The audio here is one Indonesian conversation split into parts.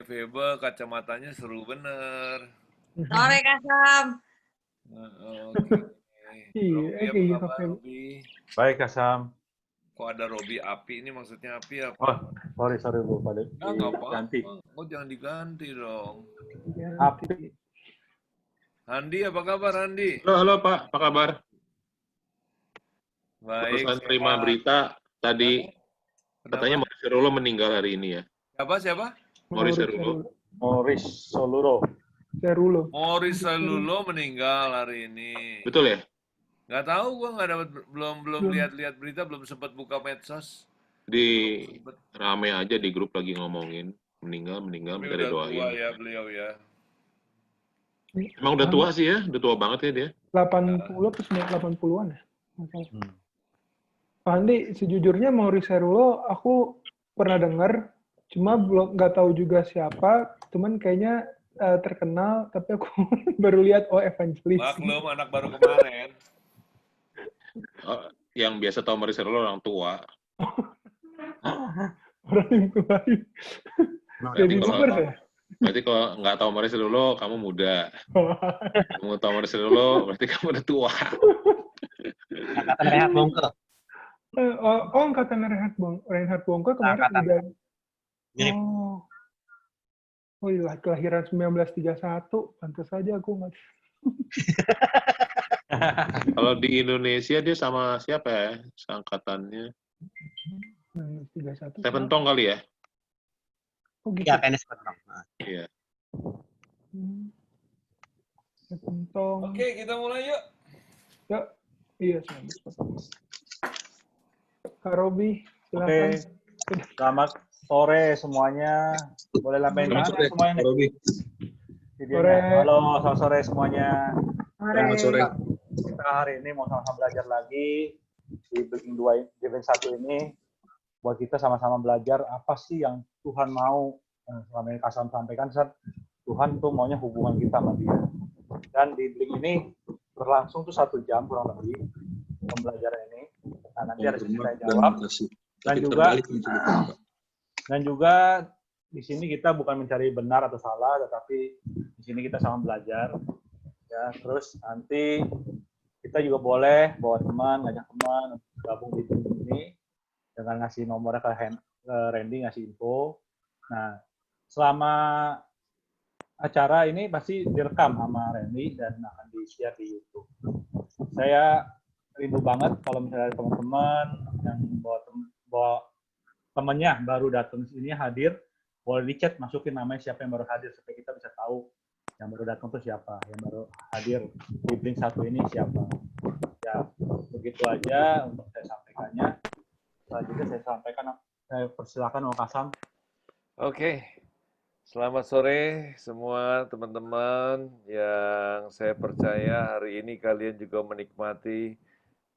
Febe, kacamatanya seru bener. Sore Kak Sam. Oke. Iya, Robi, apa kayak kabar, kafe. Robi? Baik, Kak Sam. Kok ada Robi Api? Ini maksudnya Api apa? Oh, sorry Bu, pada Nggak diganti. apa-apa. Oh, jangan diganti dong. Api. Andi, apa kabar, Andi? Halo Pak, apa kabar? Baik, Barusan terima sehat. berita tadi, katanya Kenapa? Maurice Cerullo meninggal hari ini ya. Siapa? Maurice Cerullo. Maurice Soluro. Cerulo. Maurice Salulo meninggal hari ini. Betul ya? Nggak tahu, gua nggak dapat, belum lihat berita, belum sempat buka medsos. Di rame aja di grup lagi ngomongin meninggal, Tapi minta udah tua didoain. ya beliau ya. Emang udah tua sih ya, udah tua banget ya dia. 80 atau 80-an ya? Pak Andi, sejujurnya Maurice Cerulo aku pernah dengar, cuma belum nggak tahu juga siapa, cuman kayaknya terkenal, tapi aku baru lihat evangelis. Maklum, anak baru kemarin. Yang biasa tahu Maurice Cerullo orang tua. Orang yang lain. Jadi boomer ya? Berarti kalau nggak tahu Maurice Cerullo, kamu muda. Kamu tahu Maurice Cerullo, berarti kamu udah tua. Angkatan Rehat Bongke. Angkatan Reinhard Bongke kemarin Angkatan. juga. Mirip. Oh iya, kelahiran 1931, pantas saja aku nggak. Kalau di Indonesia dia sama siapa ya? Seangkatannya. 1931. Stephen Tong kali ya? Oh gitu. Ya, tenis petang. Iya. Stephen Tong. Oke, kita mulai yuk. Ya, iya, Kak Robi, silakan. Selamat sore semuanya. Boleh lambain tangan semuanya nih. Sore. Halo, selamat sore semuanya. Sore. Kita hari ini mau sama-sama belajar lagi di Breaking 2 Event 1 ini. Buat kita sama-sama belajar apa sih yang Tuhan mau. Selama ini Kasam sampaikan, Tuhan tuh maunya hubungan kita sama dia. Dan di Breaking ini berlangsung tuh 1 jam kurang lebih pembelajaran ini. Nah, nanti ada sesi saya jawab. Dan juga di sini kita bukan mencari benar atau salah, tetapi di sini kita sama belajar. Ya, terus nanti kita juga boleh bawa teman, ngajak teman gabung di tim ini dengan ngasih nomornya ke Randy, ngasih info. Nah, selama acara ini pasti direkam sama Randy dan akan di-share di YouTube. Saya rindu banget kalau misalnya teman-teman yang bawa temannya baru datang sini hadir, boleh di chat masukin namanya siapa yang baru hadir supaya kita bisa tahu yang baru datang itu siapa, yang baru hadir di Blink 1 ini siapa. Ya, begitu aja untuk saya sampaikannya. Selanjutnya saya persilakan Om Kasam. Oke. Selamat sore semua teman-teman yang saya percaya hari ini kalian juga menikmati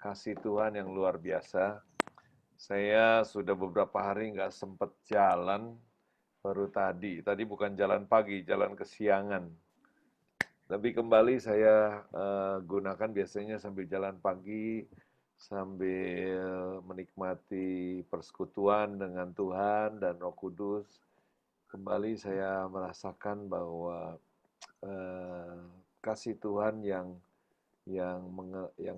kasih Tuhan yang luar biasa. Saya sudah beberapa hari nggak sempat jalan, baru tadi bukan jalan pagi, jalan kesiangan. Tapi kembali saya gunakan biasanya sambil jalan pagi, sambil menikmati persekutuan dengan Tuhan dan Roh Kudus. Kembali saya merasakan bahwa kasih Tuhan yang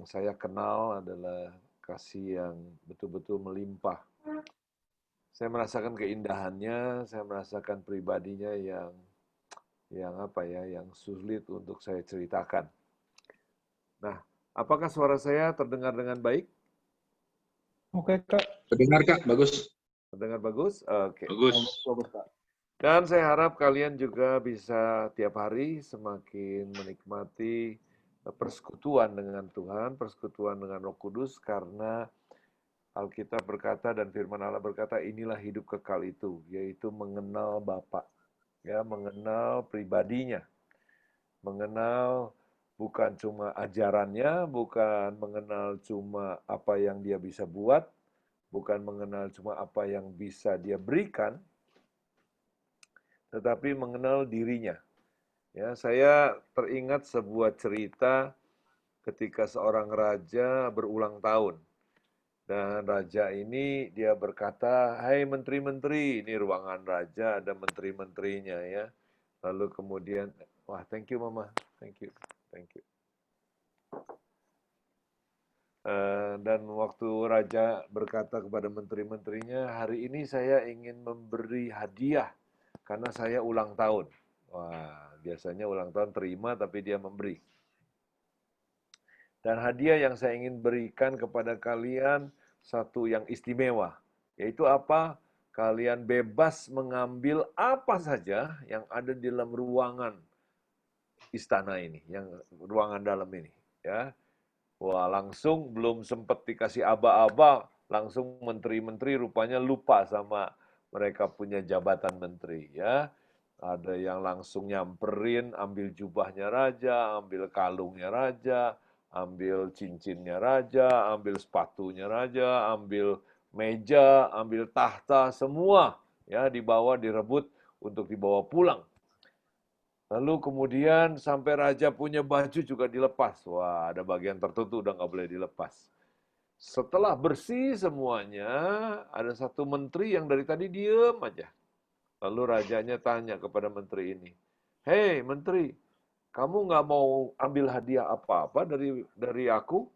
saya kenal adalah kasih yang betul-betul melimpah. Saya merasakan keindahannya, saya merasakan pribadinya yang sulit untuk saya ceritakan. Nah, apakah suara saya terdengar dengan baik? Oke, Kak. Terdengar Kak, bagus. Terdengar bagus? Oke. Bagus. Kak. Dan saya harap kalian juga bisa tiap hari semakin menikmati persekutuan dengan Tuhan, persekutuan dengan Roh Kudus, karena Alkitab berkata dan firman Allah berkata, inilah hidup kekal itu, yaitu mengenal Bapa, ya, mengenal pribadinya, mengenal bukan cuma ajarannya, bukan mengenal cuma apa yang dia bisa buat, bukan mengenal cuma apa yang bisa dia berikan, tetapi mengenal dirinya. Ya, saya teringat sebuah cerita ketika seorang raja berulang tahun. Dan raja ini dia berkata, "Hai menteri-menteri," ini ruangan raja, ada menteri-menterinya ya. Lalu kemudian, wah thank you Mama, thank you. Dan waktu raja berkata kepada menteri-menterinya, "Hari ini saya ingin memberi hadiah karena saya ulang tahun." Wah, biasanya ulang tahun terima tapi dia memberi. Dan hadiah yang saya ingin berikan kepada kalian satu yang istimewa, yaitu apa? Kalian bebas mengambil apa saja yang ada di dalam ruangan istana ini, yang ruangan dalam ini, ya. Wah, langsung belum sempat dikasih aba-aba, langsung menteri-menteri rupanya lupa sama mereka punya jabatan menteri, ya. Ada yang langsung nyamperin, ambil jubahnya raja, ambil kalungnya raja, ambil cincinnya raja, ambil sepatunya raja, ambil meja, ambil tahta, semua ya dibawa, direbut untuk dibawa pulang. Lalu kemudian sampai raja punya baju juga dilepas. Wah, ada bagian tertentu udah nggak boleh dilepas. Setelah bersih semuanya, ada satu menteri yang dari tadi diem aja. Lalu rajanya tanya kepada menteri ini, "Hei menteri, kamu nggak mau ambil hadiah apa-apa dari aku?"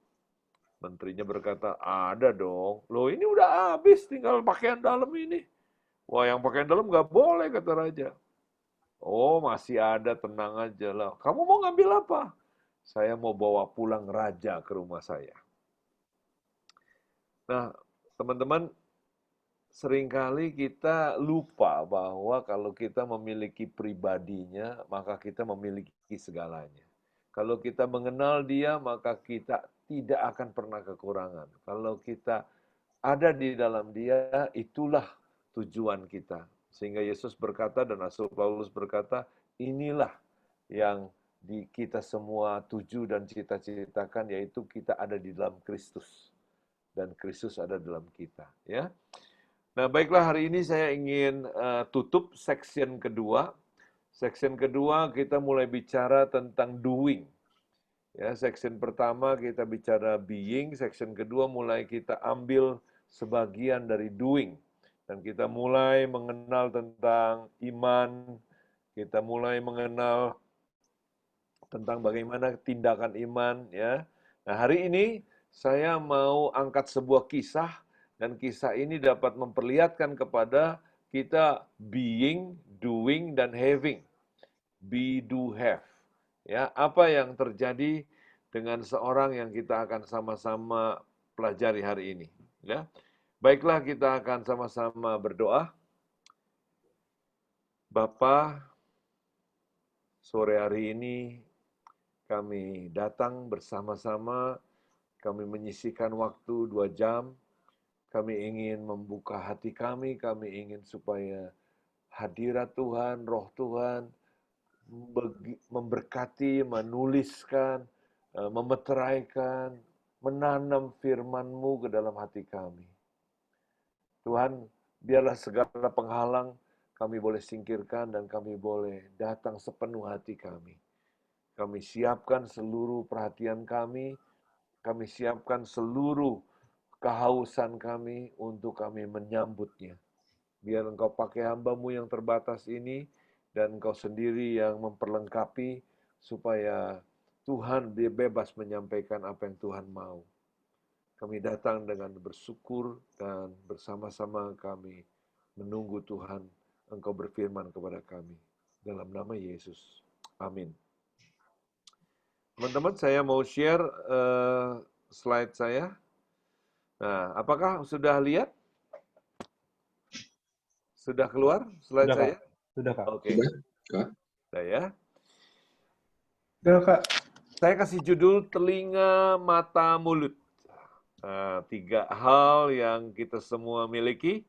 Menterinya berkata, "Ada dong. Loh ini udah habis, tinggal pakaian dalam ini." "Wah yang pakaian dalam nggak boleh," kata raja. "Oh masih ada, tenang aja lah. Kamu mau ngambil apa?" "Saya mau bawa pulang raja ke rumah saya." Nah teman-teman, seringkali kita lupa bahwa kalau kita memiliki pribadinya, maka kita memiliki segalanya. Kalau kita mengenal dia, maka kita tidak akan pernah kekurangan. Kalau kita ada di dalam dia, itulah tujuan kita. Sehingga Yesus berkata dan Rasul Paulus berkata, inilah yang kita semua tuju dan cita-citakan, yaitu kita ada di dalam Kristus. Dan Kristus ada dalam kita. Ya. Nah, baiklah hari ini saya ingin tutup section kedua. Section kedua kita mulai bicara tentang doing. Ya, section pertama kita bicara being, section kedua mulai kita ambil sebagian dari doing. Dan kita mulai mengenal tentang iman, kita mulai mengenal tentang bagaimana tindakan iman ya. Nah, hari ini saya mau angkat sebuah kisah. Dan kisah ini dapat memperlihatkan kepada kita being, doing, dan having. Be, do, have. Ya, apa yang terjadi dengan seorang yang kita akan sama-sama pelajari hari ini. Ya. Baiklah kita akan sama-sama berdoa. Bapa, sore hari ini kami datang bersama-sama, kami menyisihkan waktu 2 jam. Kami ingin membuka hati kami ingin supaya hadirat Tuhan, roh Tuhan, memberkati, menuliskan, memeteraikan, menanam firman-Mu ke dalam hati kami. Tuhan, biarlah segala penghalang kami boleh singkirkan dan kami boleh datang sepenuh hati kami. Kami siapkan seluruh perhatian kami siapkan seluruh kehausan kami untuk kami menyambutnya. Biar Engkau pakai hamba-Mu yang terbatas ini, dan Engkau sendiri yang memperlengkapi, supaya Tuhan bebas menyampaikan apa yang Tuhan mau. Kami datang dengan bersyukur, dan bersama-sama kami menunggu Tuhan, Engkau berfirman kepada kami. Dalam nama Yesus. Amin. Teman-teman, saya mau share slide saya. Nah, apakah sudah lihat? Sudah keluar slide Sudah, saya? Kak. Sudah, Kak. Oke. Sudah ya. Udah, Kak. Saya kasih judul telinga, mata, mulut. Nah, 3 hal yang kita semua miliki.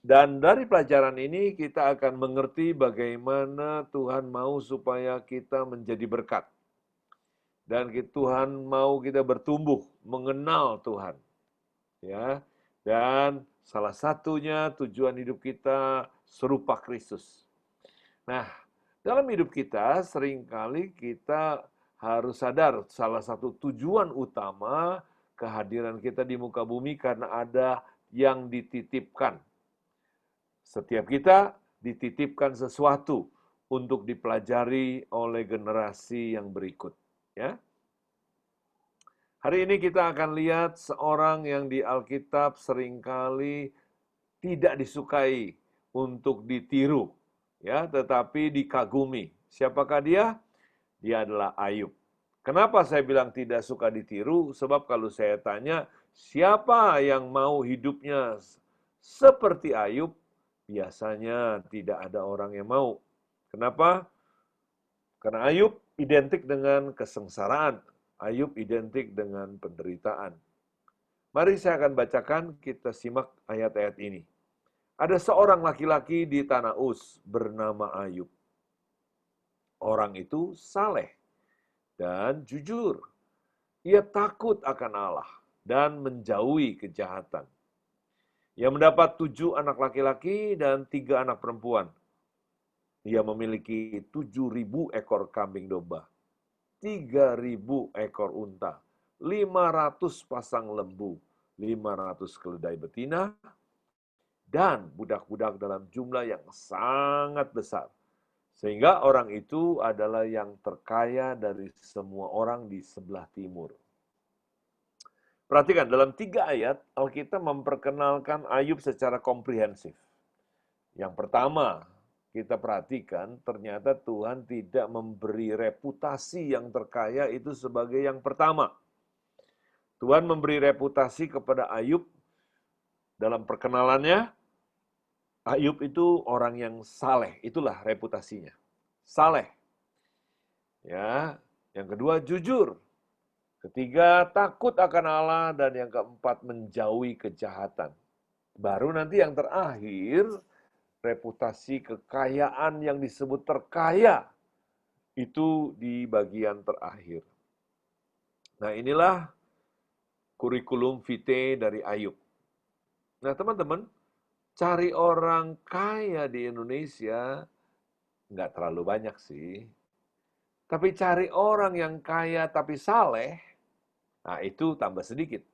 Dan dari pelajaran ini kita akan mengerti bagaimana Tuhan mau supaya kita menjadi berkat. Dan Tuhan mau kita bertumbuh, mengenal Tuhan. Ya. Dan salah satunya tujuan hidup kita serupa Kristus. Nah, dalam hidup kita seringkali kita harus sadar salah satu tujuan utama kehadiran kita di muka bumi karena ada yang dititipkan. Setiap kita dititipkan sesuatu untuk dipelajari oleh generasi yang berikut. Ya. Hari ini kita akan lihat seorang yang di Alkitab seringkali tidak disukai untuk ditiru, ya, tetapi dikagumi. Siapakah dia? Dia adalah Ayub. Kenapa saya bilang tidak suka ditiru? Sebab kalau saya tanya, siapa yang mau hidupnya seperti Ayub? Biasanya tidak ada orang yang mau. Kenapa? Karena Ayub identik dengan kesengsaraan. Ayub identik dengan penderitaan. Mari saya akan bacakan, kita simak ayat-ayat ini. Ada seorang laki-laki di tanah Uz bernama Ayub. Orang itu saleh dan jujur. Ia takut akan Allah dan menjauhi kejahatan. Ia mendapat 7 anak laki-laki dan 3 anak perempuan. Ia memiliki 7.000 ekor kambing domba, 3.000 ekor unta, 500 pasang lembu, 500 keledai betina, dan budak-budak dalam jumlah yang sangat besar. Sehingga orang itu adalah yang terkaya dari semua orang di sebelah timur. Perhatikan, dalam 3 ayat, Alkitab memperkenalkan Ayub secara komprehensif. Yang pertama, kita perhatikan, ternyata Tuhan tidak memberi reputasi yang terkaya itu sebagai yang pertama. Tuhan memberi reputasi kepada Ayub dalam perkenalannya. Ayub itu orang yang saleh, itulah reputasinya. Saleh. Ya, yang kedua jujur. Ketiga, takut akan Allah, dan yang keempat, menjauhi kejahatan. Baru nanti yang terakhir, reputasi kekayaan yang disebut terkaya, itu di bagian terakhir. Nah, inilah kurikulum vitae dari Ayub. Nah, teman-teman, cari orang kaya di Indonesia nggak terlalu banyak sih. Tapi cari orang yang kaya tapi saleh, nah itu tambah sedikit.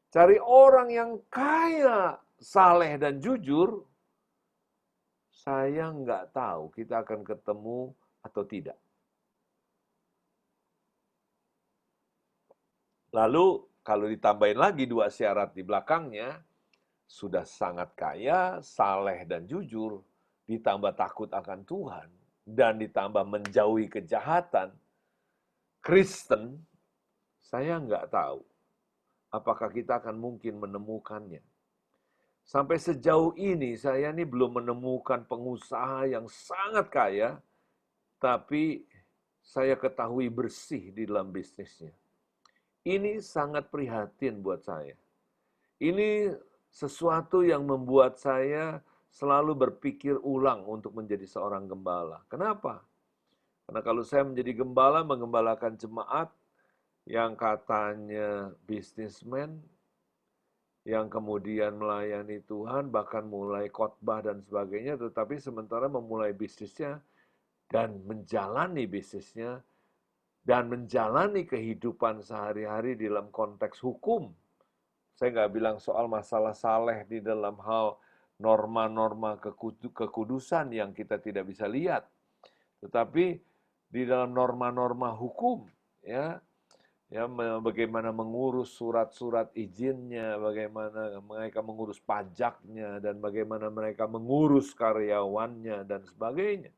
Cari orang yang kaya, saleh, dan jujur, saya nggak tahu kita akan ketemu atau tidak. Lalu kalau ditambahin lagi 2 syarat di belakangnya, sudah sangat kaya, saleh, dan jujur, ditambah takut akan Tuhan, dan ditambah menjauhi kejahatan, Kristen, saya nggak tahu apakah kita akan mungkin menemukannya. Sampai sejauh ini saya ini belum menemukan pengusaha yang sangat kaya, tapi saya ketahui bersih di dalam bisnisnya. Ini sangat prihatin buat saya. Ini sesuatu yang membuat saya selalu berpikir ulang untuk menjadi seorang gembala. Kenapa? Karena kalau saya menjadi gembala, menggembalakan jemaat yang katanya bisnismen, yang kemudian melayani Tuhan, bahkan mulai khotbah dan sebagainya, tetapi sementara memulai bisnisnya dan menjalani bisnisnya dan menjalani kehidupan sehari-hari dalam konteks hukum. Saya nggak bilang soal masalah saleh di dalam hal norma-norma kekudusan yang kita tidak bisa lihat, tetapi di dalam norma-norma hukum, ya, bagaimana mengurus surat-surat izinnya, bagaimana mereka mengurus pajaknya, dan bagaimana mereka mengurus karyawannya, dan sebagainya.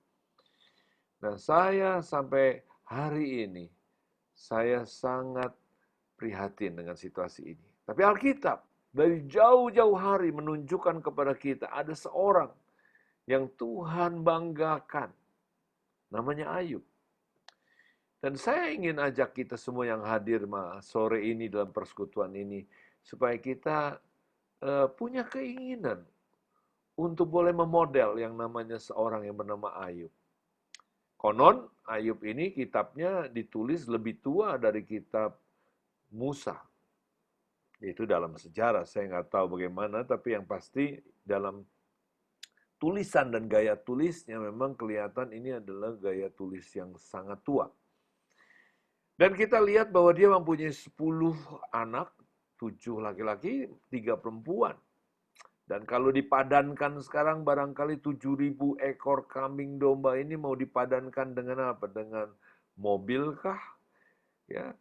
Nah, saya sampai hari ini, saya sangat prihatin dengan situasi ini. Tapi Alkitab dari jauh-jauh hari menunjukkan kepada kita ada seorang yang Tuhan banggakan. Namanya Ayub. Dan saya ingin ajak kita semua yang hadir sore ini dalam persekutuan ini, supaya kita punya keinginan untuk boleh memodel yang namanya seorang yang bernama Ayub. Konon Ayub ini kitabnya ditulis lebih tua dari kitab Musa. Itu dalam sejarah, saya nggak tahu bagaimana, tapi yang pasti dalam tulisan dan gaya tulisnya memang kelihatan ini adalah gaya tulis yang sangat tua. Dan kita lihat bahwa dia mempunyai 10 anak, 7 laki-laki, 3 perempuan. Dan kalau dipadankan sekarang barangkali 7.000 ekor kambing domba ini mau dipadankan dengan apa? Dengan mobil kah? Ya,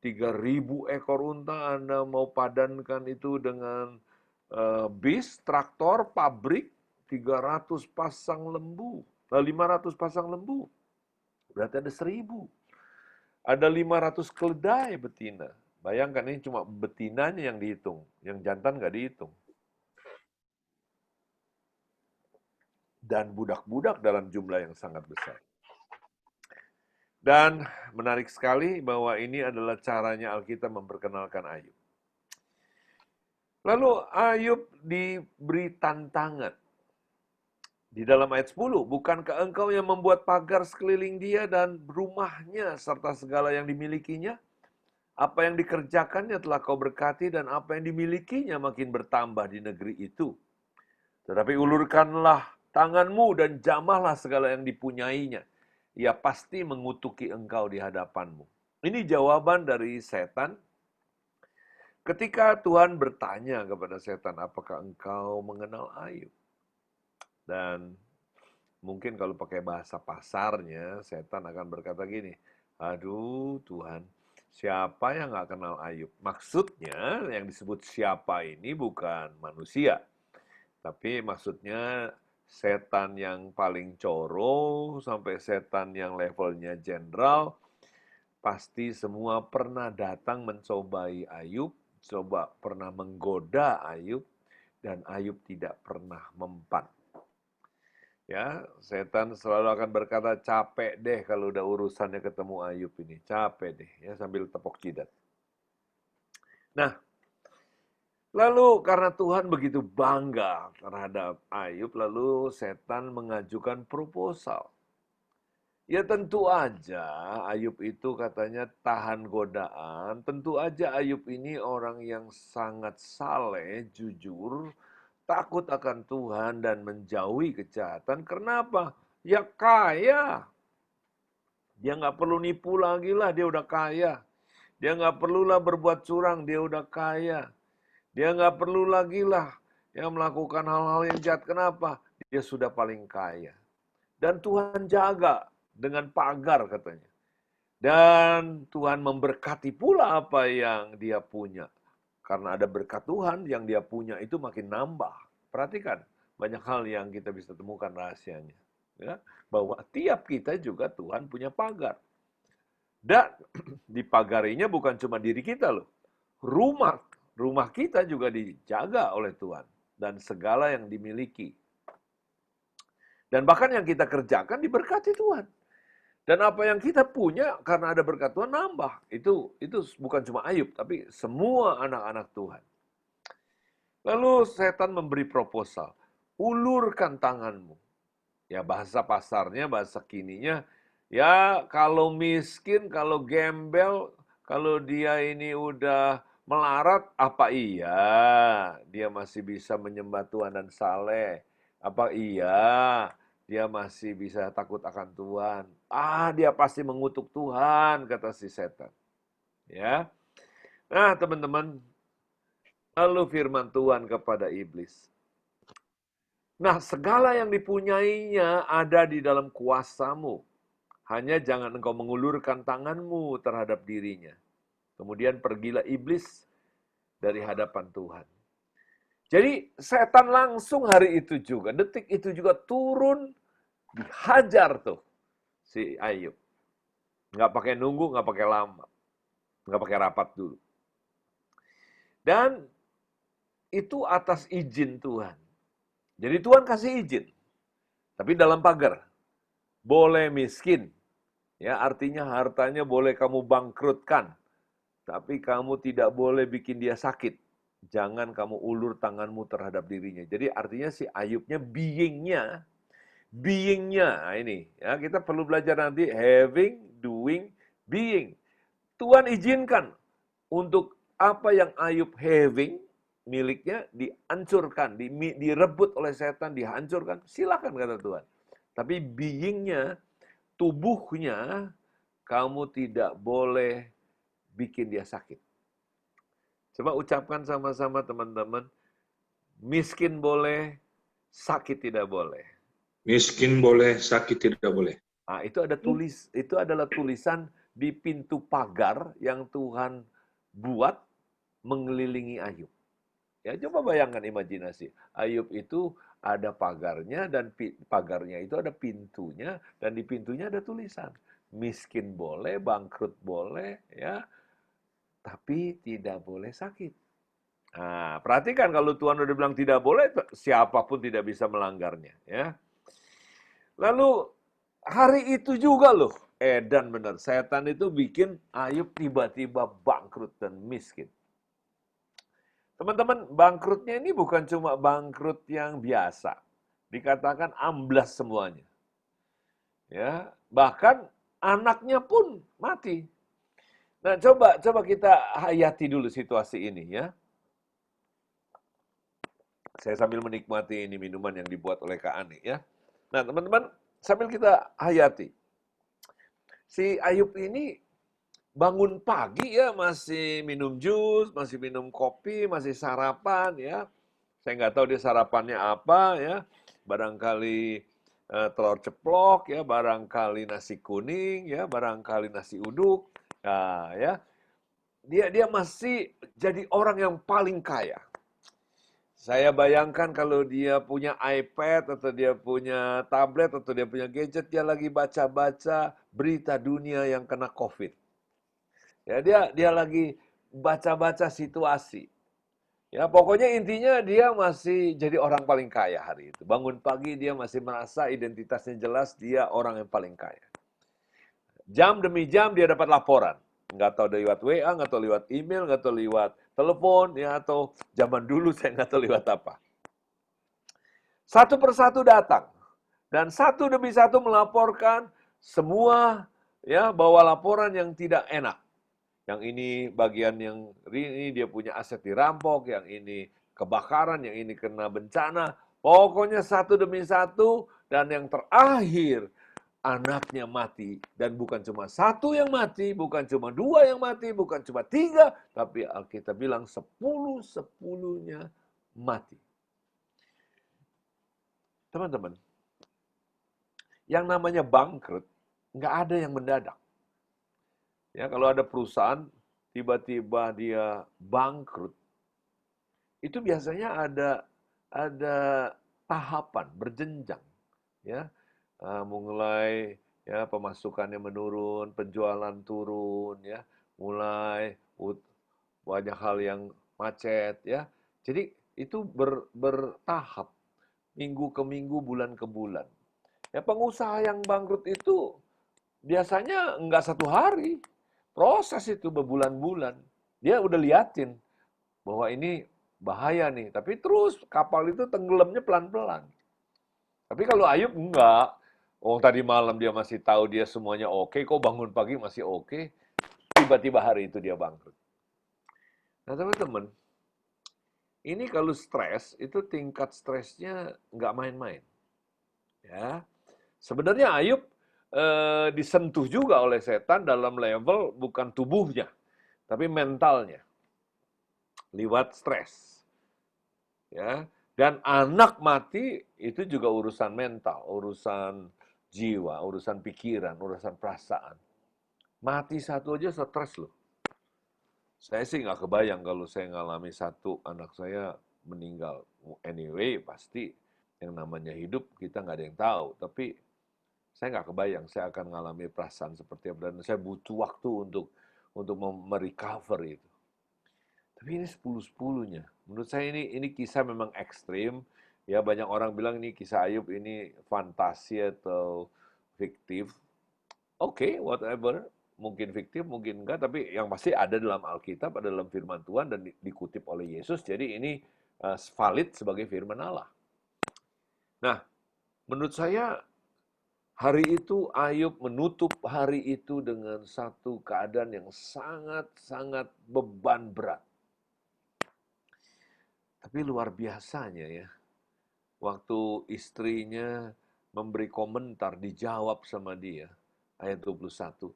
3.000 ekor unta Anda mau padankan itu dengan bis, traktor, pabrik, 300 pasang lembu, 500 pasang lembu. Berarti ada 1.000. Ada 500 keledai betina. Bayangkan ini cuma betinanya yang dihitung, yang jantan nggak dihitung. Dan budak-budak dalam jumlah yang sangat besar. Dan menarik sekali bahwa ini adalah caranya Alkitab memperkenalkan Ayub. Lalu Ayub diberi tantangan. Di dalam ayat 10, bukankah engkau yang membuat pagar sekeliling dia dan rumahnya serta segala yang dimilikinya? Apa yang dikerjakannya telah kau berkati dan apa yang dimilikinya makin bertambah di negeri itu. Tetapi ulurkanlah tanganmu dan jamahlah segala yang dipunyainya. Ia pasti mengutuki engkau di hadapanmu. Ini jawaban dari setan. Ketika Tuhan bertanya kepada setan, apakah engkau mengenal Ayub? Dan mungkin kalau pakai bahasa pasarnya, setan akan berkata gini, aduh Tuhan, siapa yang nggak kenal Ayub? Maksudnya yang disebut siapa ini bukan manusia. Tapi maksudnya setan yang paling coro sampai setan yang levelnya jenderal, pasti semua pernah datang mencobai Ayub, pernah menggoda Ayub, dan Ayub tidak pernah mempan. Ya, setan selalu akan berkata, capek deh kalau udah urusannya ketemu Ayub ini, capek deh, ya sambil tepuk jidat. Nah, lalu karena Tuhan begitu bangga terhadap Ayub, lalu setan mengajukan proposal. Ya tentu aja Ayub itu katanya tahan godaan, tentu aja Ayub ini orang yang sangat saleh, jujur, takut akan Tuhan dan menjauhi kejahatan. Kenapa? Ya kaya. Dia nggak perlu nipu lagi lah, dia udah kaya. Dia nggak perlulah berbuat curang, dia udah kaya. Dia nggak perlu lagi lah yang melakukan hal-hal yang jahat. Kenapa? Dia sudah paling kaya. Dan Tuhan jaga dengan pagar katanya. Dan Tuhan memberkati pula apa yang dia punya. Karena ada berkat Tuhan, yang dia punya itu makin nambah. Perhatikan, banyak hal yang kita bisa temukan rahasianya. Ya, bahwa tiap kita juga Tuhan punya pagar. Dan dipagarinya bukan cuma diri kita loh. Rumah kita juga dijaga oleh Tuhan. Dan segala yang dimiliki. Dan bahkan yang kita kerjakan diberkati Tuhan. Dan apa yang kita punya karena ada berkat Tuhan nambah. Itu bukan cuma Ayub, tapi semua anak-anak Tuhan. Lalu setan memberi proposal. Ulurkan tanganmu. Ya bahasa pasarnya, bahasa kininya. Ya kalau miskin, kalau gembel, kalau dia ini udah melarat, apa iya dia masih bisa menyembah Tuhan dan saleh? Apa iya dia masih bisa takut akan Tuhan? Dia pasti mengutuk Tuhan, kata si setan. Ya. Nah, teman-teman, lalu firman Tuhan kepada iblis. Nah, segala yang dipunyainya ada di dalam kuasamu. Hanya jangan engkau mengulurkan tanganmu terhadap dirinya. Kemudian pergilah iblis dari hadapan Tuhan. Jadi setan langsung hari itu juga, detik itu juga turun, dihajar tuh si Ayub. Nggak pakai nunggu, nggak pakai lama. Nggak pakai rapat dulu. Dan itu atas izin Tuhan. Jadi Tuhan kasih izin. Tapi dalam pagar. Boleh miskin. Ya, artinya hartanya boleh kamu bangkrutkan. Tapi kamu tidak boleh bikin dia sakit. Jangan kamu ulur tanganmu terhadap dirinya. Jadi artinya si Ayubnya beingnya, nah ini ya kita perlu belajar nanti having, doing, being. Tuhan izinkan untuk apa yang Ayub having miliknya dihancurkan, direbut oleh setan, dihancurkan. Silakan kata Tuhan. Tapi beingnya, tubuhnya, kamu tidak boleh bikin dia sakit. Coba ucapkan sama-sama teman-teman, miskin boleh, sakit tidak boleh. Miskin boleh, sakit tidak boleh. Nah, itu adalah tulisan di pintu pagar yang Tuhan buat mengelilingi Ayub. Ya, coba bayangkan imajinasi. Ayub itu ada pagarnya dan pagarnya itu ada pintunya dan di pintunya ada tulisan. Miskin boleh, bangkrut boleh, ya, tapi tidak boleh sakit. Nah, perhatikan kalau Tuhan udah bilang tidak boleh, siapapun tidak bisa melanggarnya, ya. Lalu hari itu juga loh, edan benar, setan itu bikin Ayub tiba-tiba bangkrut dan miskin. Teman-teman, bangkrutnya ini bukan cuma bangkrut yang biasa. Dikatakan amblas semuanya. Ya, bahkan anaknya pun mati. Nah, coba kita hayati dulu situasi ini ya. Saya sambil menikmati ini minuman yang dibuat oleh Kak Ani ya. Nah, teman-teman, sambil kita hayati. Si Ayub ini bangun pagi ya masih minum jus, masih minum kopi, masih sarapan ya. Saya nggak tahu dia sarapannya apa ya. Barangkali telur ceplok ya, barangkali nasi kuning ya, barangkali nasi uduk. Nah, ya. Dia masih jadi orang yang paling kaya. Saya bayangkan kalau dia punya iPad atau dia punya tablet atau dia punya gadget, dia lagi baca-baca berita dunia yang kena COVID. Ya, dia lagi baca-baca situasi. Ya, pokoknya intinya dia masih jadi orang paling kaya hari itu. Bangun pagi dia masih merasa identitasnya jelas, dia orang yang paling kaya. Jam demi jam dia dapat laporan. Nggak tahu lewat WA, nggak tahu lewat email, nggak tahu lewat telepon, ya atau zaman dulu saya nggak tahu lewat apa. Satu persatu datang. Dan satu demi satu melaporkan semua ya bawa laporan yang tidak enak. Yang ini bagian yang ini dia punya aset dirampok, yang ini kebakaran, yang ini kena bencana. Pokoknya satu demi satu dan yang terakhir anaknya mati. Dan bukan cuma satu yang mati, bukan cuma dua yang mati, bukan cuma tiga, tapi Alkitab bilang 10-10-nya mati. Teman-teman, yang namanya bangkrut, nggak ada yang mendadak. Ya, kalau ada perusahaan, tiba-tiba dia bangkrut, itu biasanya ada tahapan, berjenjang. Ya, mulai ya pemasukannya menurun, penjualan turun, ya, mulai banyak hal yang macet, ya. Jadi itu bertahap, minggu ke minggu, bulan ke bulan. Ya, pengusaha yang bangkrut itu biasanya nggak satu hari, proses itu berbulan-bulan. Dia udah liatin bahwa ini bahaya nih, tapi terus kapal itu tenggelamnya pelan-pelan. Tapi kalau Ayub enggak, tadi malam dia masih tahu dia semuanya oke, kok bangun pagi masih oke, tiba-tiba hari itu dia bangkrut. Nah teman-teman, ini kalau stres, itu tingkat stresnya nggak main-main. Ya, sebenarnya Ayub disentuh juga oleh setan dalam level bukan tubuhnya, tapi mentalnya, lewat stres. Ya, dan anak mati itu juga urusan mental, urusan jiwa, urusan pikiran, urusan perasaan. Mati satu aja stres loh. Saya sih nggak kebayang kalau saya ngalami satu anak saya meninggal. Anyway, pasti yang namanya hidup kita nggak ada yang tahu. Tapi saya nggak kebayang saya akan mengalami perasaan seperti apa. Dan saya butuh waktu untuk merecover itu. Tapi ini 10-10-nya. Menurut saya ini kisah memang ekstrim. Ya banyak orang bilang ini kisah Ayub ini fantasi atau fiktif. Oke, whatever. Mungkin fiktif, mungkin enggak. Tapi yang pasti ada dalam Alkitab, ada dalam firman Tuhan dan dikutip oleh Yesus. Jadi ini valid sebagai firman Allah. Nah, menurut saya hari itu Ayub menutup hari itu dengan satu keadaan yang sangat-sangat beban berat. Tapi luar biasanya ya, waktu istrinya memberi komentar, dijawab sama dia, ayat 21,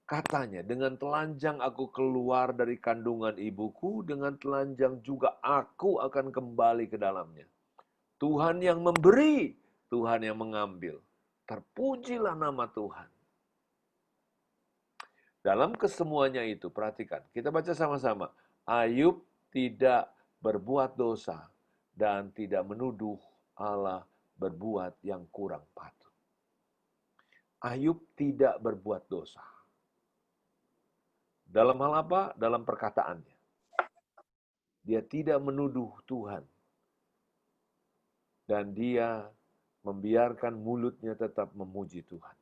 Katanya, dengan telanjang aku keluar dari kandungan ibuku, dengan telanjang juga aku akan kembali ke dalamnya. Tuhan yang memberi, Tuhan yang mengambil. Terpujilah nama Tuhan. Dalam kesemuanya itu, perhatikan, kita baca sama-sama. Ayub tidak berbuat dosa dan tidak menuduh Allah berbuat yang kurang patut. Ayub tidak berbuat dosa. Dalam hal apa? Dalam perkataannya. Dia tidak menuduh Tuhan. Dan dia membiarkan mulutnya tetap memuji Tuhan.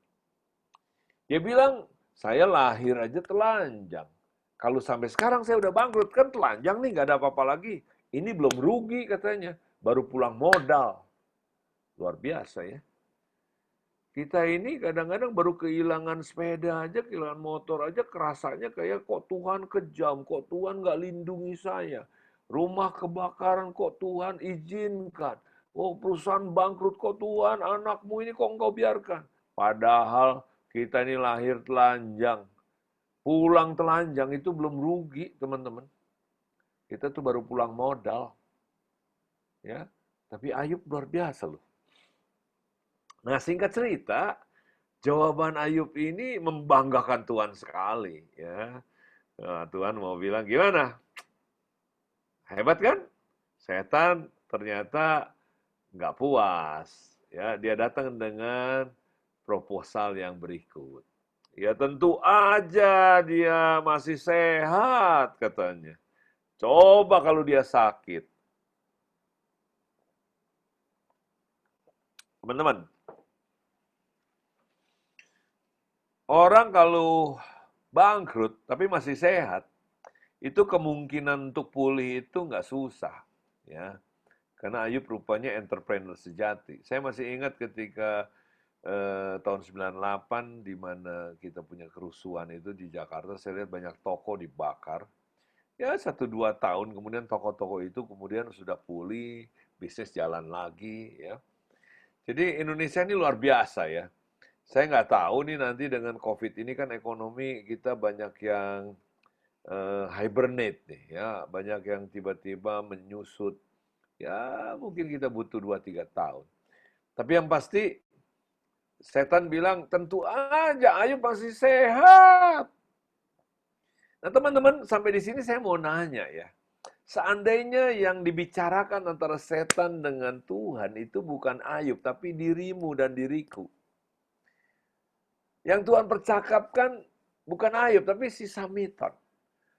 Dia bilang, saya lahir aja telanjang. Kalau sampai sekarang saya udah bangkrut, kan telanjang nih, nggak ada apa-apa lagi. Ini belum rugi katanya, baru pulang modal. Luar biasa ya. Kita ini kadang-kadang baru kehilangan sepeda aja, kehilangan motor aja, kerasanya kayak kok Tuhan kejam, kok Tuhan nggak lindungi saya. Rumah kebakaran kok Tuhan izinkan. Oh perusahaan bangkrut kok Tuhan, anakmu ini kok engkau biarkan. Padahal kita ini lahir telanjang. Pulang telanjang itu belum rugi teman-teman. Kita tuh baru pulang modal. Ya, tapi Ayub luar biasa loh. Nah, singkat cerita, jawaban Ayub ini membanggakan Tuhan sekali. Ya, nah, Tuhan mau bilang gimana? Hebat kan? Setan ternyata nggak puas. Ya, dia datang dengan proposal yang berikut. Ya tentu aja dia masih sehat katanya. Coba kalau dia sakit. Teman-teman, orang kalau bangkrut tapi masih sehat, itu kemungkinan untuk pulih itu nggak susah, ya. Karena Ayub rupanya entrepreneur sejati. Saya masih ingat ketika tahun 98 di mana kita punya kerusuhan itu di Jakarta, saya lihat banyak toko dibakar. Ya 1-2 tahun kemudian toko-toko itu kemudian sudah pulih, bisnis jalan lagi, ya. Jadi Indonesia ini luar biasa ya. Saya nggak tahu nih nanti dengan COVID ini kan ekonomi kita banyak yang hibernate nih ya, banyak yang tiba-tiba menyusut. Ya mungkin kita butuh 2-3 tahun. Tapi yang pasti setan bilang tentu aja Ayub masih sehat. Nah teman-teman sampai di sini saya mau nanya ya. Seandainya yang dibicarakan antara setan dengan Tuhan itu bukan Ayub tapi dirimu dan diriku. Yang Tuhan percakapkan bukan Ayub, tapi si Samiton.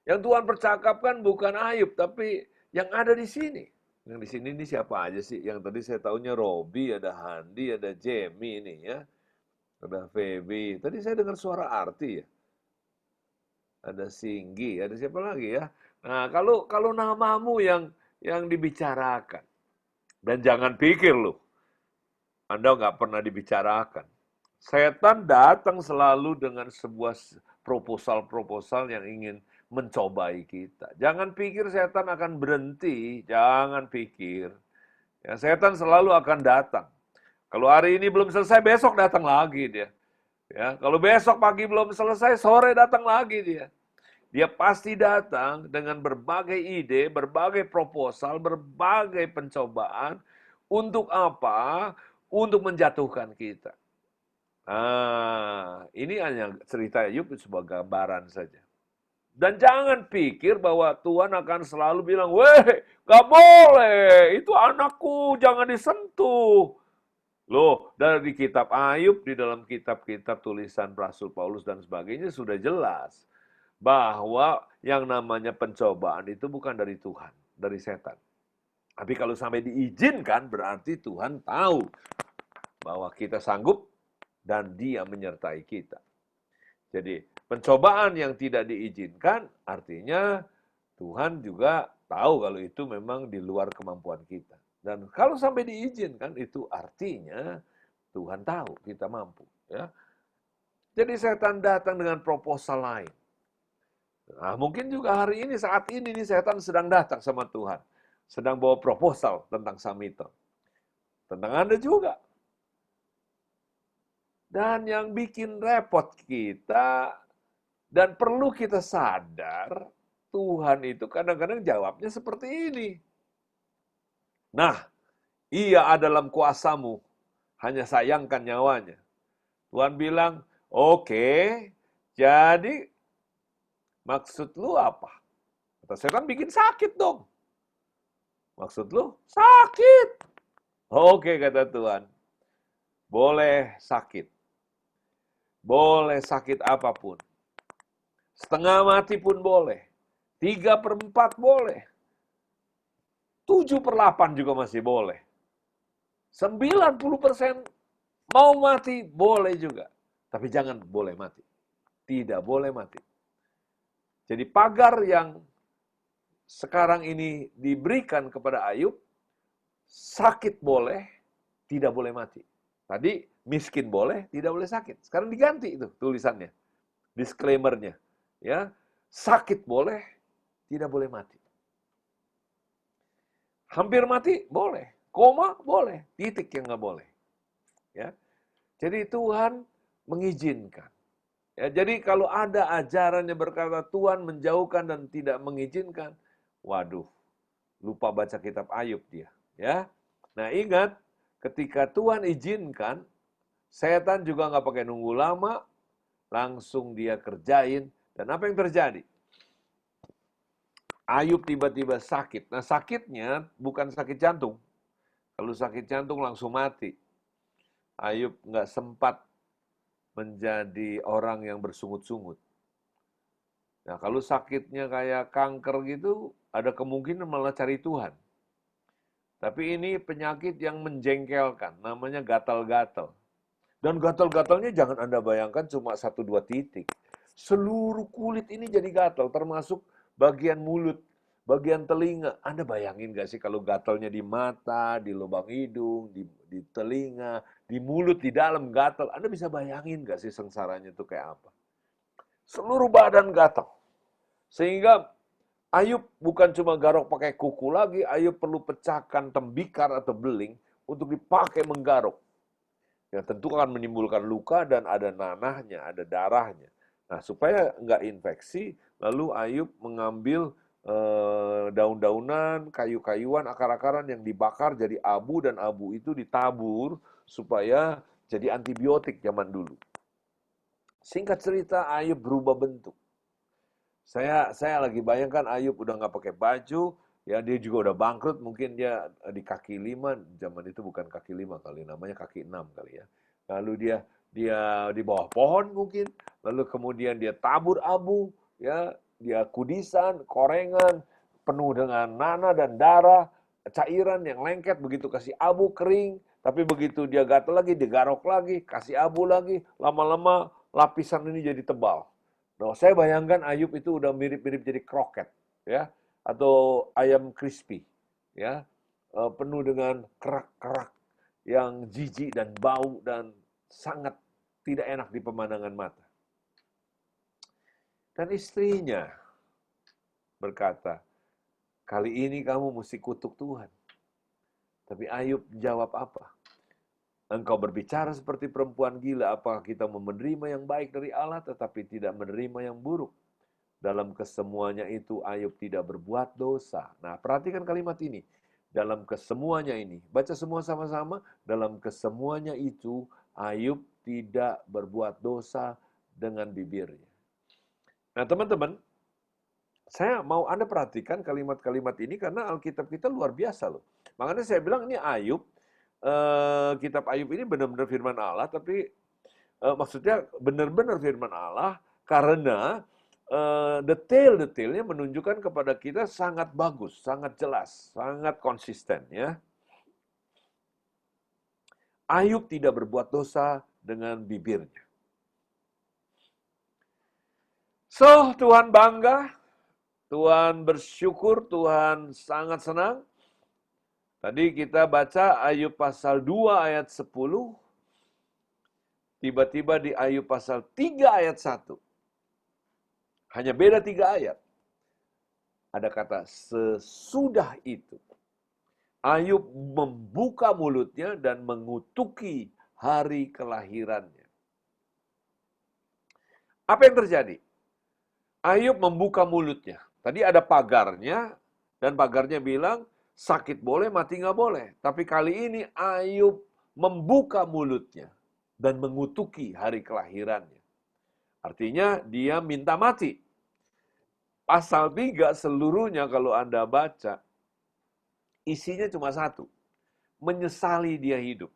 Yang Tuhan percakapkan bukan Ayub, tapi yang ada di sini. Yang di sini ini siapa aja sih? Yang tadi saya tahunya Robi, ada Handi, ada Jamie ini ya. Ada Feby. Tadi saya dengar suara Arti ya. Ada Singgi, ada siapa lagi ya? Nah, kalau namamu yang dibicarakan. Dan jangan pikir loh, Anda nggak pernah dibicarakan. Setan datang selalu dengan sebuah proposal-proposal yang ingin mencobai kita. Jangan pikir setan akan berhenti, jangan pikir. Ya, setan selalu akan datang. Kalau hari ini belum selesai, besok datang lagi dia. Ya, kalau besok pagi belum selesai, sore datang lagi dia. Dia pasti datang dengan berbagai ide, berbagai proposal, berbagai pencobaan. Untuk apa? Untuk menjatuhkan kita. Nah, ini hanya cerita Ayub sebuah gambaran saja. Dan jangan pikir bahwa Tuhan akan selalu bilang, weh, gak boleh, itu anakku, jangan disentuh. Loh, dari kitab Ayub, di dalam kitab-kitab tulisan Rasul Paulus dan sebagainya sudah jelas bahwa yang namanya pencobaan itu bukan dari Tuhan, dari setan. Tapi kalau sampai diizinkan, berarti Tuhan tahu bahwa kita sanggup dan dia menyertai kita. Jadi pencobaan yang tidak diizinkan artinya Tuhan juga tahu kalau itu memang di luar kemampuan kita. Dan kalau sampai diizinkan itu artinya Tuhan tahu kita mampu. Ya. Jadi setan datang dengan proposal lain. Nah, mungkin juga hari ini, saat ini nih setan sedang datang sama Tuhan. Sedang bawa proposal tentang Samiton. Tentang Anda juga. Dan yang bikin repot kita, Dan perlu kita sadar, Tuhan itu kadang-kadang jawabnya seperti ini. Nah, ia ada dalam kuasamu, hanya sayangkan nyawanya. Tuhan bilang, oke, jadi maksud lu apa? Kata setan, bikin sakit dong. Maksud lu? Sakit. Oke, kata Tuhan. Boleh sakit. Boleh sakit apapun. Setengah mati pun boleh. 3/4 boleh. 7/8 juga masih boleh. 90% mau mati boleh juga. Tapi jangan boleh mati. Tidak boleh mati. Jadi pagar yang sekarang ini diberikan kepada Ayub, sakit boleh, tidak boleh mati. Tadi miskin boleh, tidak boleh sakit. Sekarang diganti itu tulisannya. Disclaimer-nya. Ya, sakit boleh, tidak boleh mati. Hampir mati boleh, koma boleh, titik yang nggak boleh. Ya, jadi Tuhan mengizinkan. Ya, jadi kalau ada ajaran yang berkata Tuhan menjauhkan dan tidak mengizinkan, waduh, lupa baca kitab Ayub dia. Ya, nah ingat, ketika Tuhan izinkan, setan juga nggak pakai nunggu lama, langsung dia kerjain. Dan apa yang terjadi? Ayub tiba-tiba sakit. Nah sakitnya bukan sakit jantung. Kalau sakit jantung langsung mati. Ayub nggak sempat menjadi orang yang bersungut-sungut. Nah kalau sakitnya kayak kanker gitu, ada kemungkinan malah cari Tuhan. Tapi ini penyakit yang menjengkelkan, namanya gatal-gatal. Dan gatal-gatalnya jangan Anda bayangkan cuma 1-2 titik. Seluruh kulit ini jadi gatal, termasuk bagian mulut, bagian telinga. Anda bayangin gak sih kalau gatalnya di mata, di lubang hidung, di telinga, di mulut, di dalam gatal. Anda bisa bayangin gak sih sengsaranya itu kayak apa? Seluruh badan gatal. Sehingga Ayub bukan cuma garuk pakai kuku lagi, Ayub perlu pecahkan tembikar atau beling untuk dipakai menggaruk. Ya tentu akan menimbulkan luka dan ada nanahnya, ada darahnya. Nah supaya nggak infeksi, lalu Ayub mengambil daun-daunan, kayu-kayuan, akar-akaran yang dibakar jadi abu, dan abu itu ditabur supaya jadi antibiotik zaman dulu. Singkat cerita, Ayub berubah bentuk. Saya lagi bayangkan Ayub udah nggak pakai baju, ya dia juga udah bangkrut, mungkin dia di kaki 5, zaman itu bukan kaki 5 kali, namanya kaki 6 kali ya. Lalu dia di bawah pohon mungkin, lalu kemudian dia tabur abu, ya, dia kudisan, korengan, penuh dengan nanah dan darah, cairan yang lengket, begitu kasih abu kering, tapi begitu dia gatal lagi, digarok lagi, kasih abu lagi, lama-lama lapisan ini jadi tebal. Nah, saya bayangkan Ayub itu udah mirip-mirip jadi kroket, ya, atau ayam crispy, ya, penuh dengan kerak-kerak yang jijik dan bau dan sangat tidak enak di pemandangan mata. Dan istrinya berkata, kali ini kamu mesti kutuk Tuhan. Tapi Ayub jawab apa? Engkau berbicara seperti perempuan gila, apakah kita menerima yang baik dari Allah tetapi tidak menerima yang buruk? Dalam kesemuanya itu Ayub tidak berbuat dosa. Nah, perhatikan kalimat ini. Dalam kesemuanya ini, baca semua sama-sama. Dalam kesemuanya itu Ayub tidak berbuat dosa dengan bibirnya. Nah, teman-teman, saya mau Anda perhatikan kalimat-kalimat ini karena Alkitab kita luar biasa loh. Makanya saya bilang ini Ayub, kitab Ayub ini benar-benar firman Allah, tapi maksudnya benar-benar firman Allah karena detail-detailnya menunjukkan kepada kita sangat bagus, sangat jelas, sangat konsisten ya. Ayub tidak berbuat dosa dengan bibirnya. So, Tuhan bangga, Tuhan bersyukur, Tuhan sangat senang. Tadi kita baca Ayub pasal 2 ayat 10, tiba-tiba di Ayub pasal 3 ayat 1. Hanya beda 3 ayat. Ada kata sesudah itu. Ayub membuka mulutnya dan mengutuki hari kelahirannya. Apa yang terjadi? Ayub membuka mulutnya. Tadi ada pagarnya, dan pagarnya bilang, sakit boleh, mati nggak boleh. Tapi kali ini Ayub membuka mulutnya dan mengutuki hari kelahirannya. Artinya dia minta mati. Pasal 3 seluruhnya kalau Anda baca, isinya cuma satu. Menyesali dia hidup.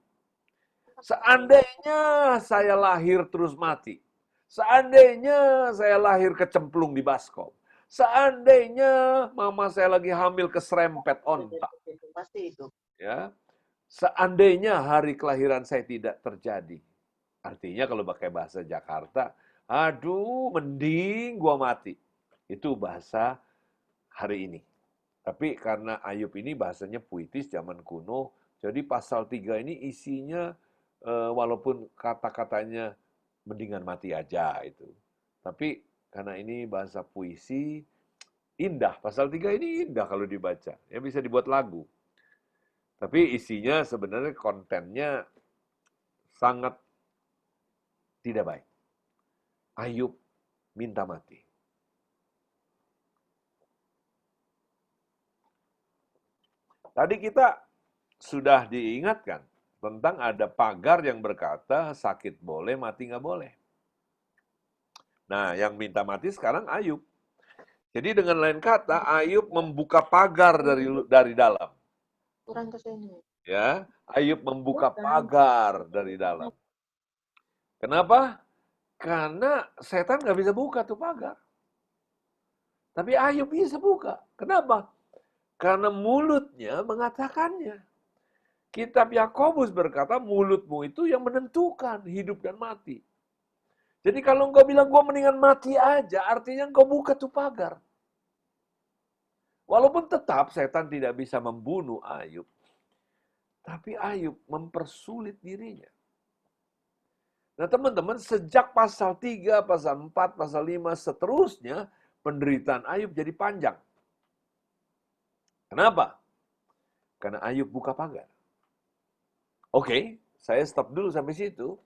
Seandainya saya lahir terus mati. Seandainya saya lahir kecemplung di baskom. Seandainya mama saya lagi hamil keserempet onta. Pasti itu. Ya. Seandainya hari kelahiran saya tidak terjadi. Artinya kalau pakai bahasa Jakarta, aduh mending gua mati. Itu bahasa hari ini. Tapi karena Ayub ini bahasanya puitis zaman kuno, jadi pasal 3 ini isinya walaupun kata-katanya mendingan mati aja itu. Tapi karena ini bahasa puisi, indah. Pasal 3 ini indah kalau dibaca. Ya bisa dibuat lagu. Tapi isinya sebenarnya kontennya sangat tidak baik. Ayub minta mati. Tadi kita sudah diingatkan tentang ada pagar yang berkata sakit boleh, mati nggak boleh. Nah, yang minta mati sekarang Ayub. Jadi dengan lain kata, Ayub membuka pagar dari dalam. Kurang ke sini. Ya, Ayub membuka pagar dari dalam. Kenapa? Karena setan nggak bisa buka tuh pagar. Tapi Ayub bisa buka. Kenapa? Karena mulutnya mengatakannya. Kitab Yakobus berkata, mulutmu itu yang menentukan hidup dan mati. Jadi kalau engkau bilang, gue mendingan mati aja, artinya engkau buka tuh pagar. Walaupun tetap setan tidak bisa membunuh Ayub, tapi Ayub mempersulit dirinya. Nah teman-teman, sejak pasal 3, pasal 4, pasal 5, seterusnya, penderitaan Ayub jadi panjang. Kenapa? Karena Ayub buka pagar. Oke, saya stop dulu sampai situ.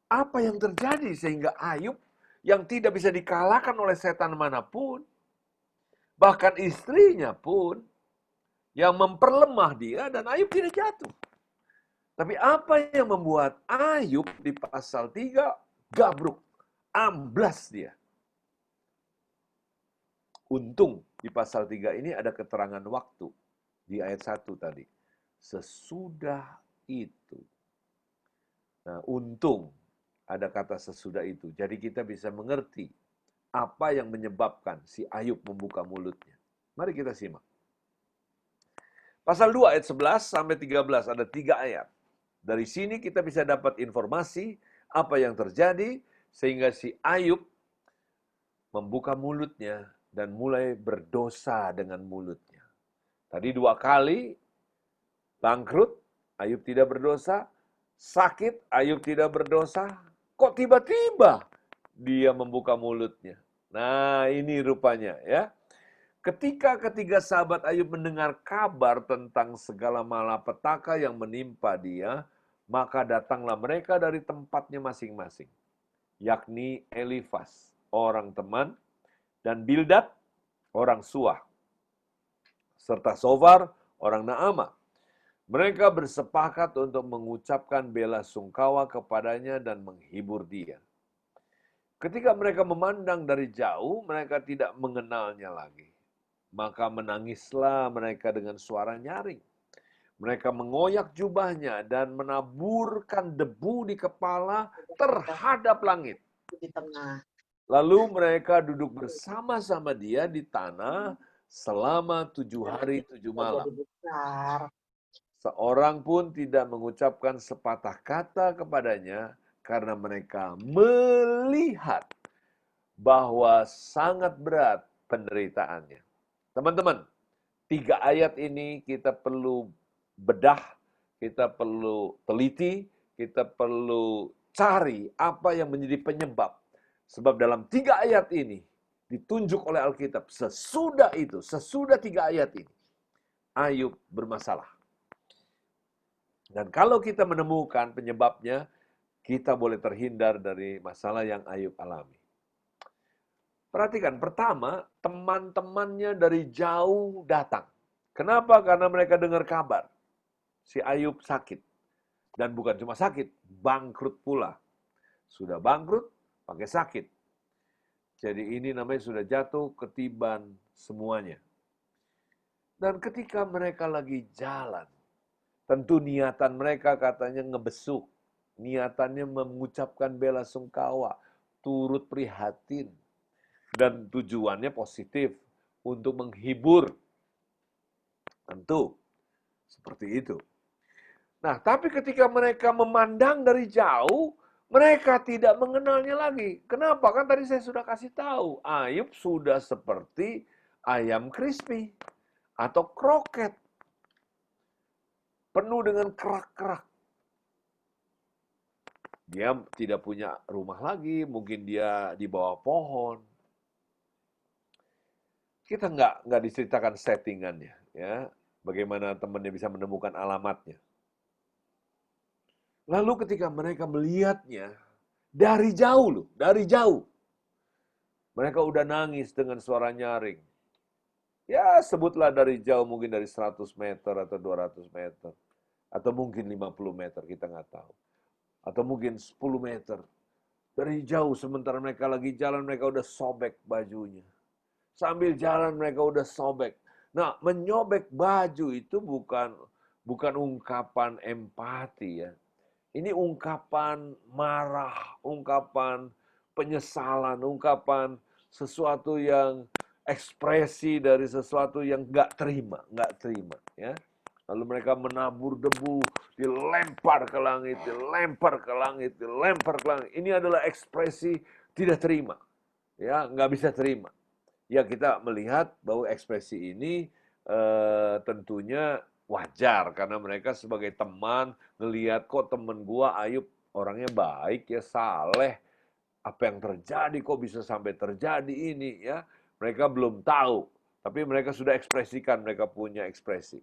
Apa yang terjadi sehingga Ayub yang tidak bisa dikalahkan oleh setan manapun, bahkan istrinya pun, yang memperlemah dia dan Ayub tidak jatuh. Tapi apa yang membuat Ayub di pasal 3 gabruk, amblas dia. Untung di pasal 3 ini ada keterangan waktu di ayat 1 tadi. Sesudah itu. Nah, untung ada kata sesudah itu. Jadi kita bisa mengerti apa yang menyebabkan si Ayub membuka mulutnya. Mari kita simak. Pasal 2 ayat 11 sampai 13 ada 3 ayat. Dari sini kita bisa dapat informasi apa yang terjadi sehingga si Ayub membuka mulutnya dan mulai berdosa dengan mulutnya. Tadi 2 kali bangkrut, Ayub tidak berdosa. Sakit, Ayub tidak berdosa. Kok tiba-tiba dia membuka mulutnya? Nah, ini rupanya ya. Ketika ketiga sahabat Ayub mendengar kabar tentang segala malapetaka yang menimpa dia, maka datanglah mereka dari tempatnya masing-masing, yakni Elifas, orang teman, dan Bildad, orang Suah, serta Sofar, orang Naamah. Mereka bersepakat untuk mengucapkan bela sungkawa kepadanya dan menghibur dia. Ketika mereka memandang dari jauh, mereka tidak mengenalnya lagi. Maka menangislah mereka dengan suara nyaring. Mereka mengoyak jubahnya dan menaburkan debu di kepala terhadap langit. Di tengah. Lalu mereka duduk bersama-sama dia di tanah selama 7 hari 7 malam. Besar. Seorang pun tidak mengucapkan sepatah kata kepadanya karena mereka melihat bahwa sangat berat penderitaannya. Teman-teman, 3 ayat ini kita perlu bedah, kita perlu teliti, kita perlu cari apa yang menjadi penyebab. Sebab dalam 3 ayat ini ditunjuk oleh Alkitab, sesudah 3 ayat ini, Ayub bermasalah. Dan kalau kita menemukan penyebabnya, kita boleh terhindar dari masalah yang Ayub alami. Perhatikan, pertama, teman-temannya dari jauh datang. Kenapa? Karena mereka dengar kabar. Si Ayub sakit. Dan bukan cuma sakit, bangkrut pula. Sudah bangkrut, pakai sakit. Jadi ini namanya sudah jatuh ketiban semuanya. Dan ketika mereka lagi jalan, tentu niatan mereka katanya ngebesuk. Niatannya mengucapkan bela sungkawa, turut prihatin. Dan tujuannya positif untuk menghibur. Tentu seperti itu. Nah, tapi ketika mereka memandang dari jauh, mereka tidak mengenalnya lagi. Kenapa? Kan tadi saya sudah kasih tahu, Ayub sudah seperti ayam crispy atau kroket. Penuh dengan kerak-kerak. Dia tidak punya rumah lagi, mungkin dia di bawah pohon. Kita nggak diceritakan settingannya, ya. Bagaimana temannya bisa menemukan alamatnya. Lalu ketika mereka melihatnya dari jauh loh, dari jauh. Mereka udah nangis dengan suara nyaring. Ya, sebutlah dari jauh, mungkin dari 100 meter atau 200 meter. Atau mungkin 50 meter, kita nggak tahu. Atau mungkin 10 meter. Dari jauh, sementara mereka lagi jalan, mereka udah sobek bajunya. Sambil jalan mereka udah sobek. Nah, menyobek baju itu bukan ungkapan empati ya. Ini ungkapan marah, ungkapan penyesalan, ungkapan sesuatu yang ekspresi dari sesuatu yang nggak terima ya. Lalu mereka menabur debu, dilempar ke langit, dilempar ke langit, dilempar ke langit. Ini adalah ekspresi tidak terima, ya, nggak bisa terima. Ya, kita melihat bahwa ekspresi ini tentunya wajar karena mereka sebagai teman ngelihat kok temen gua Ayub orangnya baik ya, saleh. Apa yang terjadi kok bisa sampai terjadi ini ya? Mereka belum tahu, tapi mereka sudah ekspresikan, mereka punya ekspresi.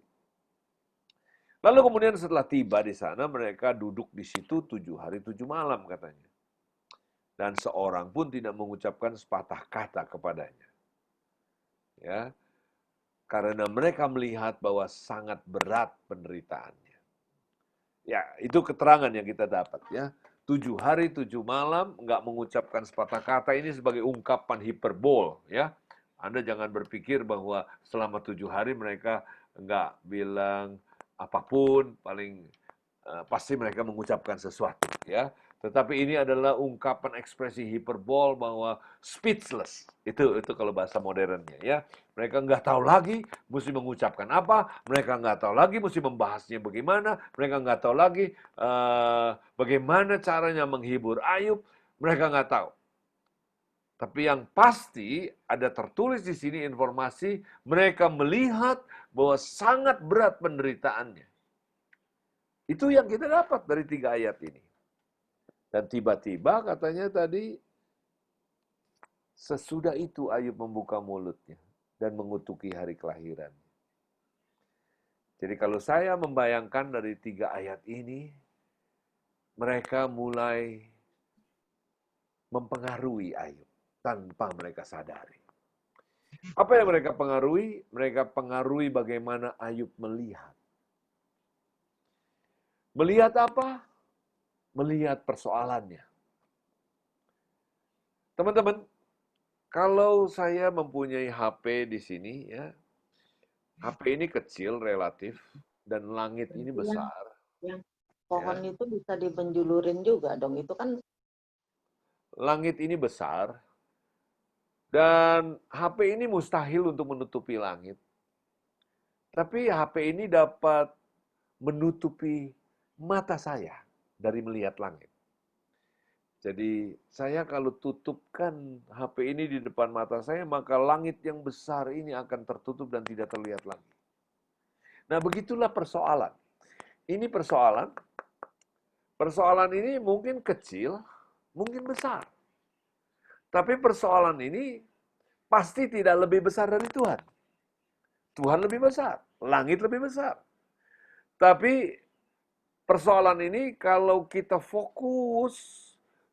Lalu kemudian setelah tiba di sana mereka duduk di situ 7 hari 7 malam katanya. Dan seorang pun tidak mengucapkan sepatah kata kepadanya. Ya, karena mereka melihat bahwa sangat berat penderitaannya. Ya, itu keterangan yang kita dapat ya. 7 hari 7 malam nggak mengucapkan sepatah kata, ini sebagai ungkapan hiperbol ya. Anda jangan berpikir bahwa selama 7 hari mereka nggak bilang apapun, paling pasti mereka mengucapkan sesuatu ya. Tetapi ini adalah ungkapan ekspresi hiperbol bahwa speechless. Itu kalau bahasa modernnya ya. Mereka nggak tahu lagi mesti mengucapkan apa, mereka nggak tahu lagi mesti membahasnya bagaimana, mereka nggak tahu lagi bagaimana caranya menghibur Ayub, mereka nggak tahu. Tapi yang pasti ada tertulis di sini informasi mereka melihat bahwa sangat berat penderitaannya. Itu yang kita dapat dari 3 ayat ini. Dan tiba-tiba katanya tadi, sesudah itu Ayub membuka mulutnya dan mengutuki hari kelahiran. Jadi kalau saya membayangkan dari 3 ayat ini, mereka mulai mempengaruhi Ayub tanpa mereka sadari. Apa yang mereka pengaruhi? Mereka pengaruhi bagaimana Ayub melihat. Melihat apa? Melihat persoalannya. Teman-teman, kalau saya mempunyai HP di sini ya, HP ini kecil relatif dan langit ini besar. Yang pohon itu bisa dipenjulurin juga dong. Itu kan Langit ini besar dan HP ini mustahil untuk menutupi langit. Tapi HP ini dapat menutupi mata saya dari melihat langit. Jadi saya kalau tutupkan HP ini di depan mata saya, maka langit yang besar ini akan tertutup dan tidak terlihat lagi. Nah, begitulah persoalan. Ini persoalan. Persoalan ini mungkin kecil, mungkin besar. Tapi persoalan ini pasti tidak lebih besar dari Tuhan. Tuhan lebih besar, langit lebih besar. Tapi persoalan ini kalau kita fokus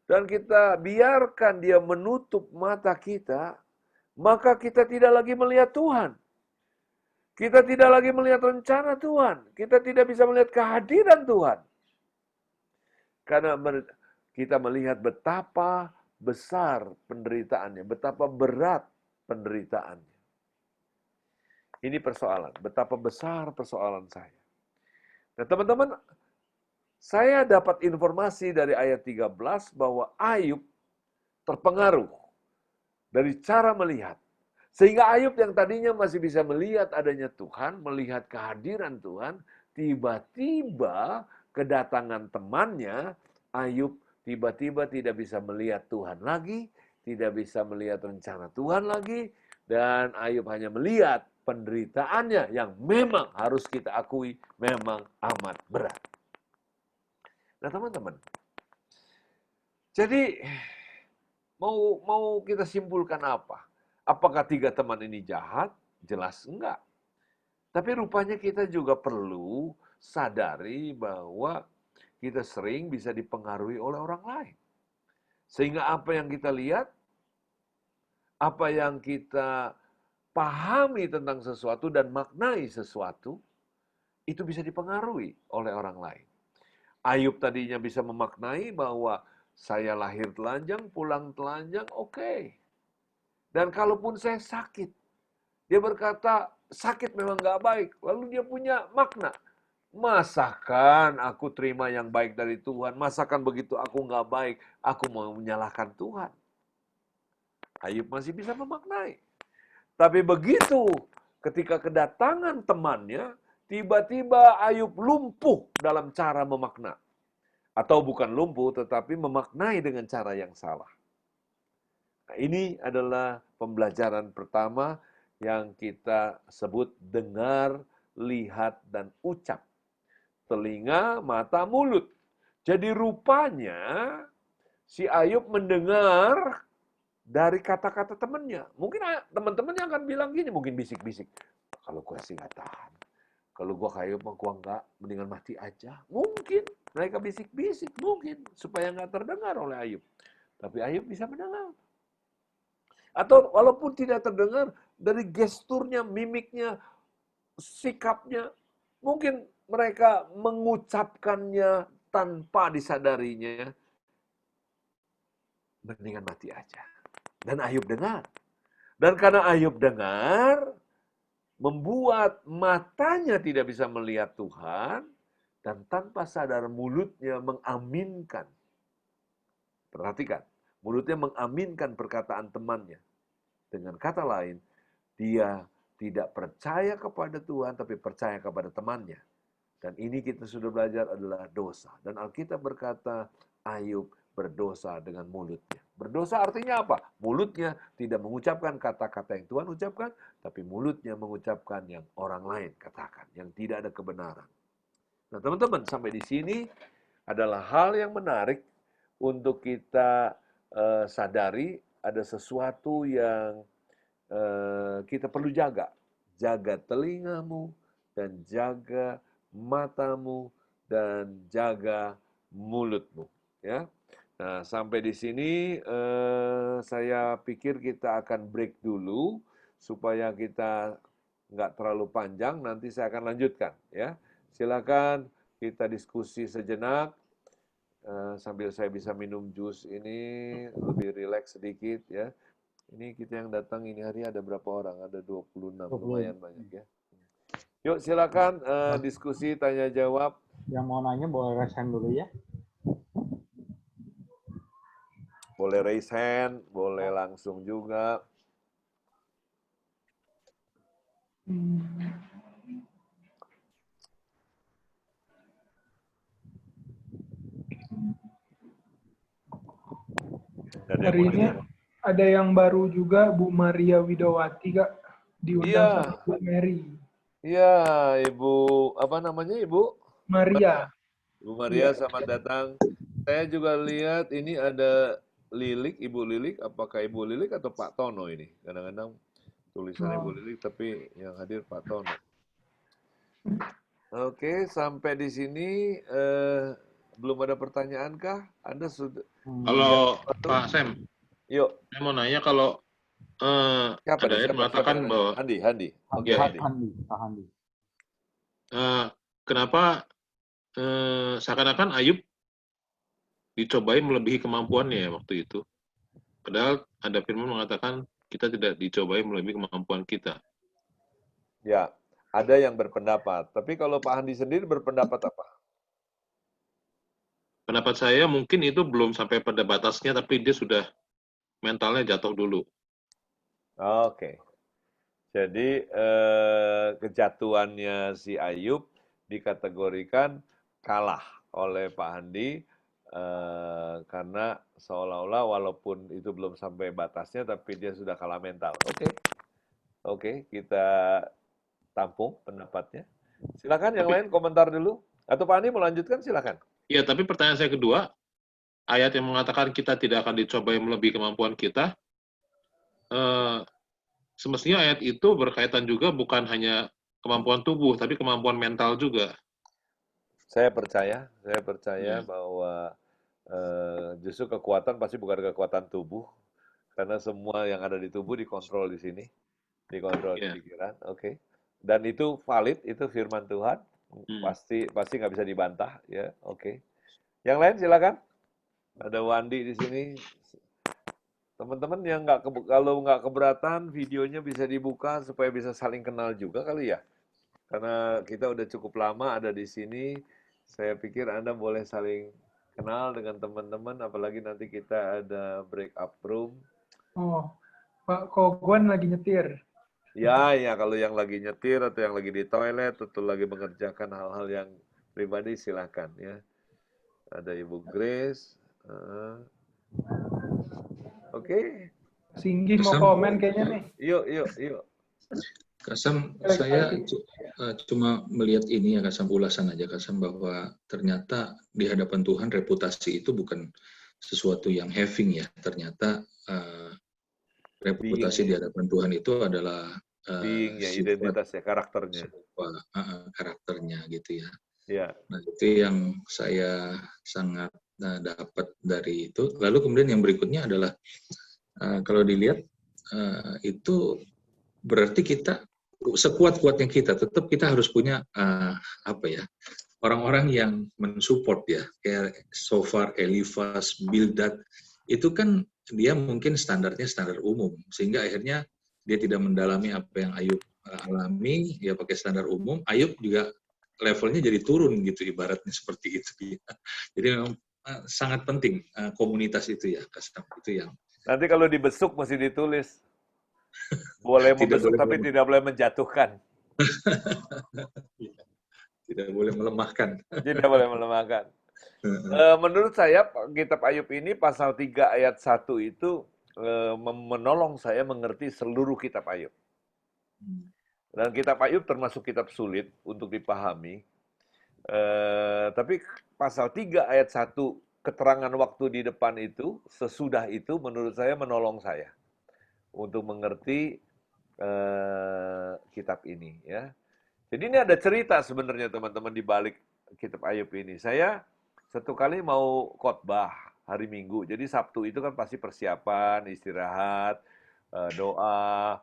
dan kita biarkan dia menutup mata kita, maka kita tidak lagi melihat Tuhan. Kita tidak lagi melihat rencana Tuhan. Kita tidak bisa melihat kehadiran Tuhan. Karena kita melihat betapa besar penderitaannya, betapa berat penderitaannya. Ini persoalan, betapa besar persoalan saya. Nah, teman-teman, saya dapat informasi dari ayat 13 bahwa Ayub terpengaruh dari cara melihat. Sehingga Ayub yang tadinya masih bisa melihat adanya Tuhan, melihat kehadiran Tuhan, tiba-tiba kedatangan temannya, Ayub tiba-tiba tidak bisa melihat Tuhan lagi, tidak bisa melihat rencana Tuhan lagi, dan Ayub hanya melihat penderitaannya yang memang harus kita akui memang amat berat. Nah, teman-teman, jadi mau kita simpulkan apa? Apakah 3 teman ini jahat? Jelas enggak. Tapi rupanya kita juga perlu sadari bahwa kita sering bisa dipengaruhi oleh orang lain. Sehingga apa yang kita lihat, apa yang kita pahami tentang sesuatu dan maknai sesuatu, itu bisa dipengaruhi oleh orang lain. Ayub tadinya bisa memaknai bahwa saya lahir telanjang, pulang telanjang, oke. Dan kalaupun saya sakit, dia berkata, sakit memang gak baik. Lalu dia punya makna. Masakan aku terima yang baik dari Tuhan, masakan begitu aku gak baik, aku mau menyalahkan Tuhan. Ayub masih bisa memaknai. Tapi begitu ketika kedatangan temannya, tiba-tiba Ayub lumpuh dalam cara memakna. Atau bukan lumpuh, tetapi memaknai dengan cara yang salah. Nah, ini adalah pembelajaran pertama yang kita sebut dengar, lihat, dan ucap. Telinga, mata, mulut. Jadi rupanya si Ayub mendengar dari kata-kata temannya. Mungkin teman-temannya akan bilang gini, mungkin bisik-bisik. Kalau gue sih nggak tahan. Kalau gue kayak Ayub, gue nggak, mendingan mati aja. Mungkin mereka bisik-bisik, mungkin supaya nggak terdengar oleh Ayub. Tapi Ayub bisa mendengar. Atau walaupun tidak terdengar, dari gesturnya, mimiknya, sikapnya, mungkin mereka mengucapkannya tanpa disadarinya, mendingan mati aja. Dan Ayub dengar. Dan karena Ayub dengar, membuat matanya tidak bisa melihat Tuhan, dan tanpa sadar mulutnya mengaminkan. Perhatikan. Mulutnya mengaminkan perkataan temannya. Dengan kata lain, dia tidak percaya kepada Tuhan, tapi percaya kepada temannya. Dan ini kita sudah belajar adalah dosa. Dan Alkitab berkata, Ayub berdosa dengan mulutnya. Berdosa artinya apa? Mulutnya tidak mengucapkan kata-kata yang Tuhan ucapkan, tapi mulutnya mengucapkan yang orang lain katakan, yang tidak ada kebenaran. Nah, teman-teman, sampai di sini adalah hal yang menarik untuk kita sadari ada sesuatu yang kita perlu jaga. Jaga telingamu dan jaga matamu dan jaga mulutmu. Ya. Nah, sampai di sini saya pikir kita akan break dulu supaya kita nggak terlalu panjang. Nanti saya akan lanjutkan. Ya, silakan kita diskusi sejenak. Sambil saya bisa minum jus ini, lebih rileks sedikit ya. Ini kita yang datang ini hari ada berapa orang? Ada 26, lumayan banyak ya. Yuk silakan diskusi, tanya jawab. Yang mau nanya boleh raise hand dulu ya. Boleh raise hand, boleh langsung juga. Hari ini ada yang baru juga, Bu Maria Widowati, Kak. Diundang sama Bu Mary. Iya, Ibu, apa namanya Ibu? Maria. Ibu Maria, selamat datang. Saya juga lihat ini ada Lilik, Ibu Lilik. Apakah Ibu Lilik atau Pak Tono ini? Kadang-kadang tulisannya Ibu Lilik, tapi yang hadir Pak Tono. Oke, sampai di sini belum ada pertanyaan kah? Anda sudah? Kalau Pak Sam, yuk. Saya mau nanya kalau Siapa ada nih? ayat Siapa mengatakan yang nanya? bahwa Handi. Oke, ya, Handi. Handi. kenapa seakan-akan Ayub dicobai melebihi kemampuannya waktu itu. Padahal ada firman mengatakan kita tidak dicobai melebihi kemampuan kita. Ya, ada yang berpendapat. Tapi kalau Pak Handi sendiri berpendapat apa? Pendapat saya mungkin itu belum sampai pada batasnya, tapi dia sudah mentalnya jatuh dulu. Oke. Jadi kejatuhannya si Ayub dikategorikan kalah oleh Pak Handi karena seolah-olah walaupun itu belum sampai batasnya tapi dia sudah kalah mental. Oke, kita tampung pendapatnya. Silakan yang lain komentar dulu. Atau Pak Handi mau lanjutkan silakan. Ya, tapi pertanyaan saya kedua, ayat yang mengatakan kita tidak akan dicobai melebihi kemampuan kita, semestinya ayat itu berkaitan juga bukan hanya kemampuan tubuh, tapi kemampuan mental juga. Saya percaya bahwa justru kekuatan pasti bukan kekuatan tubuh, karena semua yang ada di tubuh dikontrol di sini, dikontrol di pikiran. Oke. Dan itu valid, itu firman Tuhan, pasti nggak bisa dibantah, ya. Oke. Yang lain silakan. Ada Wandi di sini. Teman-teman yang kalau nggak keberatan, videonya bisa dibuka supaya bisa saling kenal juga kali ya. Karena kita udah cukup lama ada di sini, saya pikir Anda boleh saling kenal dengan teman-teman, apalagi nanti kita ada break up room. Oh, Pak Kogwan lagi nyetir. Ya, kalau yang lagi nyetir atau yang lagi di toilet atau lagi mengerjakan hal-hal yang pribadi silahkan ya. Ada Ibu Grace. Oke. Singgi mau komen kayaknya nih. Yuk. Kasam, saya cuma melihat ini ya Kasam, ulasan aja Kasam, bahwa ternyata di hadapan Tuhan reputasi itu bukan sesuatu yang having ya. Ternyata reputasi di hadapan Tuhan itu adalah identitasnya, karakternya. Karakternya gitu ya. Ya. Nah, itu yang saya sangat dapat dari itu. Lalu kemudian yang berikutnya adalah kalau dilihat itu berarti kita sekuat-kuatnya kita tetap kita harus punya orang-orang yang mensupport ya, kayak Sofar, Elifas, Bildad, itu kan dia mungkin standarnya standar umum, sehingga akhirnya dia tidak mendalami apa yang Ayub alami, dia pakai standar umum. Ayub juga levelnya jadi turun gitu, ibaratnya seperti itu. Jadi memang sangat penting komunitas itu ya, Kasam, itu yang. Nanti kalau dibesuk mesti ditulis. Boleh membesuk tapi tidak boleh menjatuhkan. Tidak boleh melemahkan. Tidak boleh melemahkan. Menurut saya kitab Ayub ini pasal 3 ayat 1 itu menolong saya mengerti seluruh kitab Ayub. Dan kitab Ayub termasuk kitab sulit untuk dipahami. Tapi pasal 3 ayat 1 keterangan waktu di depan itu, sesudah itu menurut saya menolong saya untuk mengerti kitab ini ya. Jadi ini ada cerita sebenarnya teman-teman di balik kitab Ayub ini. Saya satu kali mau khotbah hari Minggu. Jadi Sabtu itu kan pasti persiapan, istirahat, doa,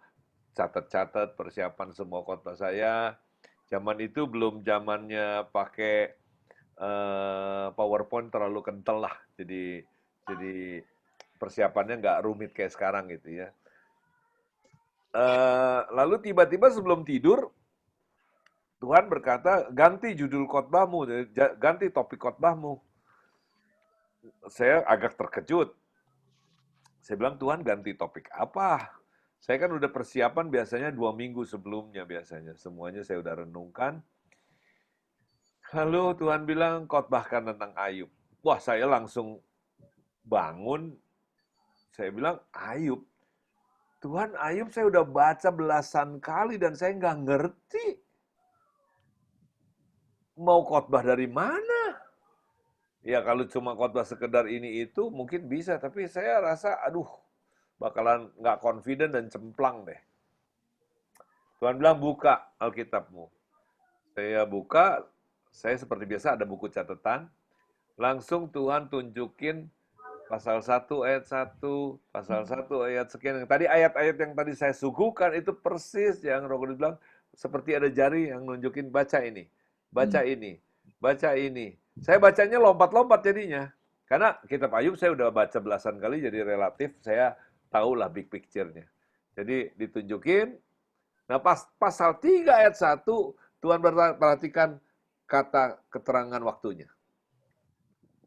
catat-catat persiapan semua khotbah saya. Zaman itu belum zamannya pakai PowerPoint terlalu kental lah. Jadi persiapannya nggak rumit kayak sekarang gitu ya. Lalu tiba-tiba sebelum tidur, Tuhan berkata, ganti judul khotbahmu, ganti topik khotbahmu. Saya agak terkejut. Saya bilang, Tuhan ganti topik apa? Saya kan udah persiapan biasanya 2 minggu sebelumnya biasanya. Semuanya saya udah renungkan. Lalu Tuhan bilang, khotbahkan tentang Ayub. Wah, saya langsung bangun. Saya bilang, Ayub. Tuhan, Ayub saya udah baca belasan kali dan saya nggak ngerti. Mau khotbah dari mana? Ya kalau cuma khotbah sekedar ini itu mungkin bisa, tapi saya rasa bakalan nggak confident dan cemplang deh. Tuhan bilang buka Alkitabmu. Saya buka, saya seperti biasa ada buku catatan. Langsung Tuhan tunjukin pasal 1 ayat 1, pasal 1 ayat sekian. Tadi ayat-ayat yang tadi saya suguhkan itu persis yang Roh Kudus bilang seperti ada jari yang nunjukin baca ini, baca ini, baca ini. Saya bacanya lompat-lompat jadinya. Karena kitab Ayub saya udah baca belasan kali jadi relatif saya tahulah big picture-nya. Jadi ditunjukin. Nah pasal 3 ayat 1 Tuhan perhatikan kata keterangan waktunya.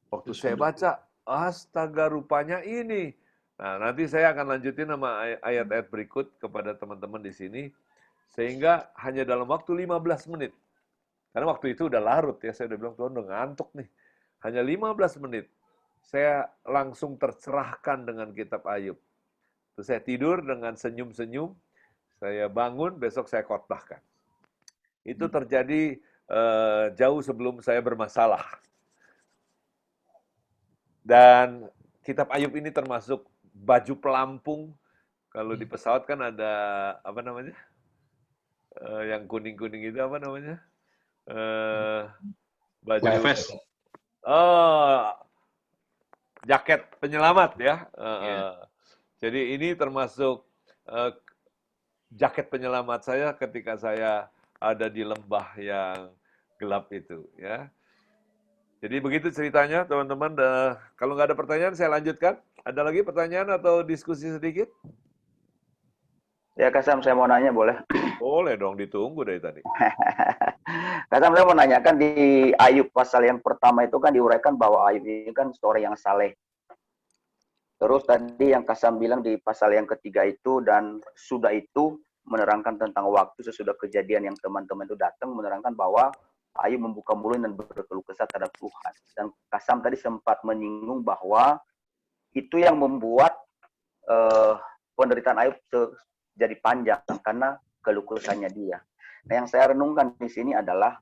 Waktu saya baca, astaga rupanya ini. Nah, nanti saya akan lanjutin sama ayat-ayat berikut kepada teman-teman di sini. Sehingga hanya dalam waktu 15 menit. Karena waktu itu udah larut ya, saya udah bilang Tuhan udah ngantuk nih. Hanya 15 menit. Saya langsung tercerahkan dengan kitab Ayub. Terus saya tidur dengan senyum-senyum. Saya bangun, besok saya khotbahkan. Itu terjadi jauh sebelum saya bermasalah. Dan kitab Ayub ini termasuk baju pelampung. Kalau di pesawat kan ada apa namanya? Yang kuning-kuning itu apa namanya? Baju Vest. jaket penyelamat ya. Jadi ini termasuk jaket penyelamat saya ketika saya ada di lembah yang gelap itu ya. Jadi begitu ceritanya teman-teman. Kalau nggak ada pertanyaan saya lanjutkan. Ada lagi pertanyaan atau diskusi sedikit? Ya Kak Sam, saya mau nanya boleh? Boleh dong, ditunggu dari tadi. Kak Sam, saya mau nanyakan di Ayub pasal yang pertama itu kan diuraikan bahwa Ayub ini kan seorang yang saleh. Terus tadi yang Kak Sam bilang di pasal yang ketiga itu dan sudah itu menerangkan tentang waktu sesudah kejadian yang teman-teman itu datang menerangkan bahwa Ayub membuka mulut dan berkeluh kesah terhadap Tuhan. Dan Kak Sam tadi sempat menyinggung bahwa itu yang membuat penderitaan Ayub jadi panjang karena keluh kesahnya dia. Nah, yang saya renungkan di sini adalah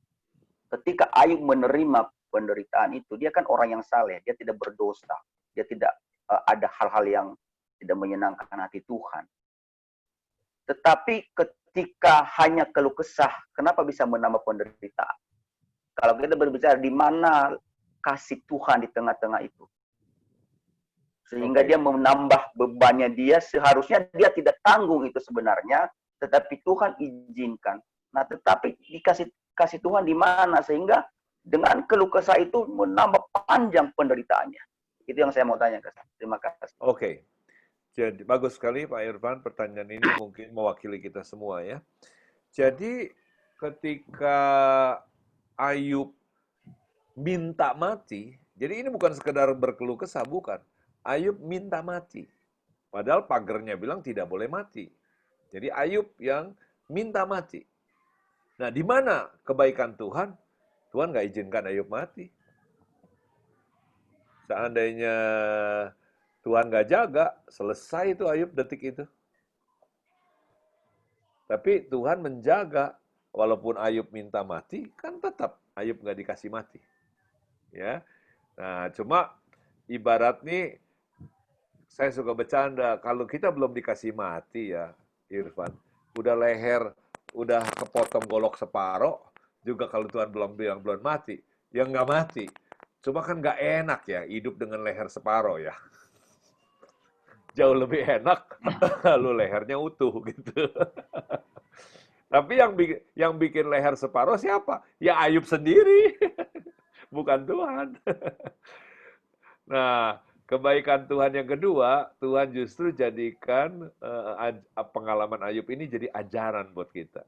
ketika Ayub menerima penderitaan itu, dia kan orang yang saleh, dia tidak berdosa, dia tidak ada hal-hal yang tidak menyenangkan hati Tuhan. Tetapi ketika hanya keluh kesah, kenapa bisa menambah penderitaan? Kalau kita berbicara di mana kasih Tuhan di tengah-tengah itu. Sehingga dia menambah bebannya dia, seharusnya dia tidak tanggung itu sebenarnya, tetapi Tuhan izinkan. Nah, tetapi kasih Tuhan di mana? Sehingga dengan keluh kesah itu menambah panjang penderitaannya. Itu yang saya mau tanya, Kak. Terima kasih. Oke. Jadi bagus sekali Pak Irfan, pertanyaan ini mungkin mewakili kita semua ya. Jadi ketika Ayub minta mati, jadi ini bukan sekedar berkeluh kesah, bukan. Ayub minta mati. Padahal pagernya bilang tidak boleh mati. Jadi Ayub yang minta mati. Nah, di mana kebaikan Tuhan? Tuhan nggak izinkan Ayub mati. Seandainya Tuhan nggak jaga, selesai itu Ayub detik itu. Tapi Tuhan menjaga, walaupun Ayub minta mati, kan tetap Ayub nggak dikasih mati. Ya, nah cuma ibarat nih, saya suka bercanda, kalau kita belum dikasih mati ya, Irfan, udah leher, udah kepotong golok separoh, juga kalau Tuhan belum bilang belum mati, ya nggak mati. Cuma kan nggak enak ya, hidup dengan leher separoh ya. Jauh lebih enak kalau lehernya utuh gitu. Tapi yang bikin leher separoh siapa? Ya Ayub sendiri, bukan Tuhan. Nah, kebaikan Tuhan yang kedua, Tuhan justru jadikan pengalaman Ayub ini jadi ajaran buat kita.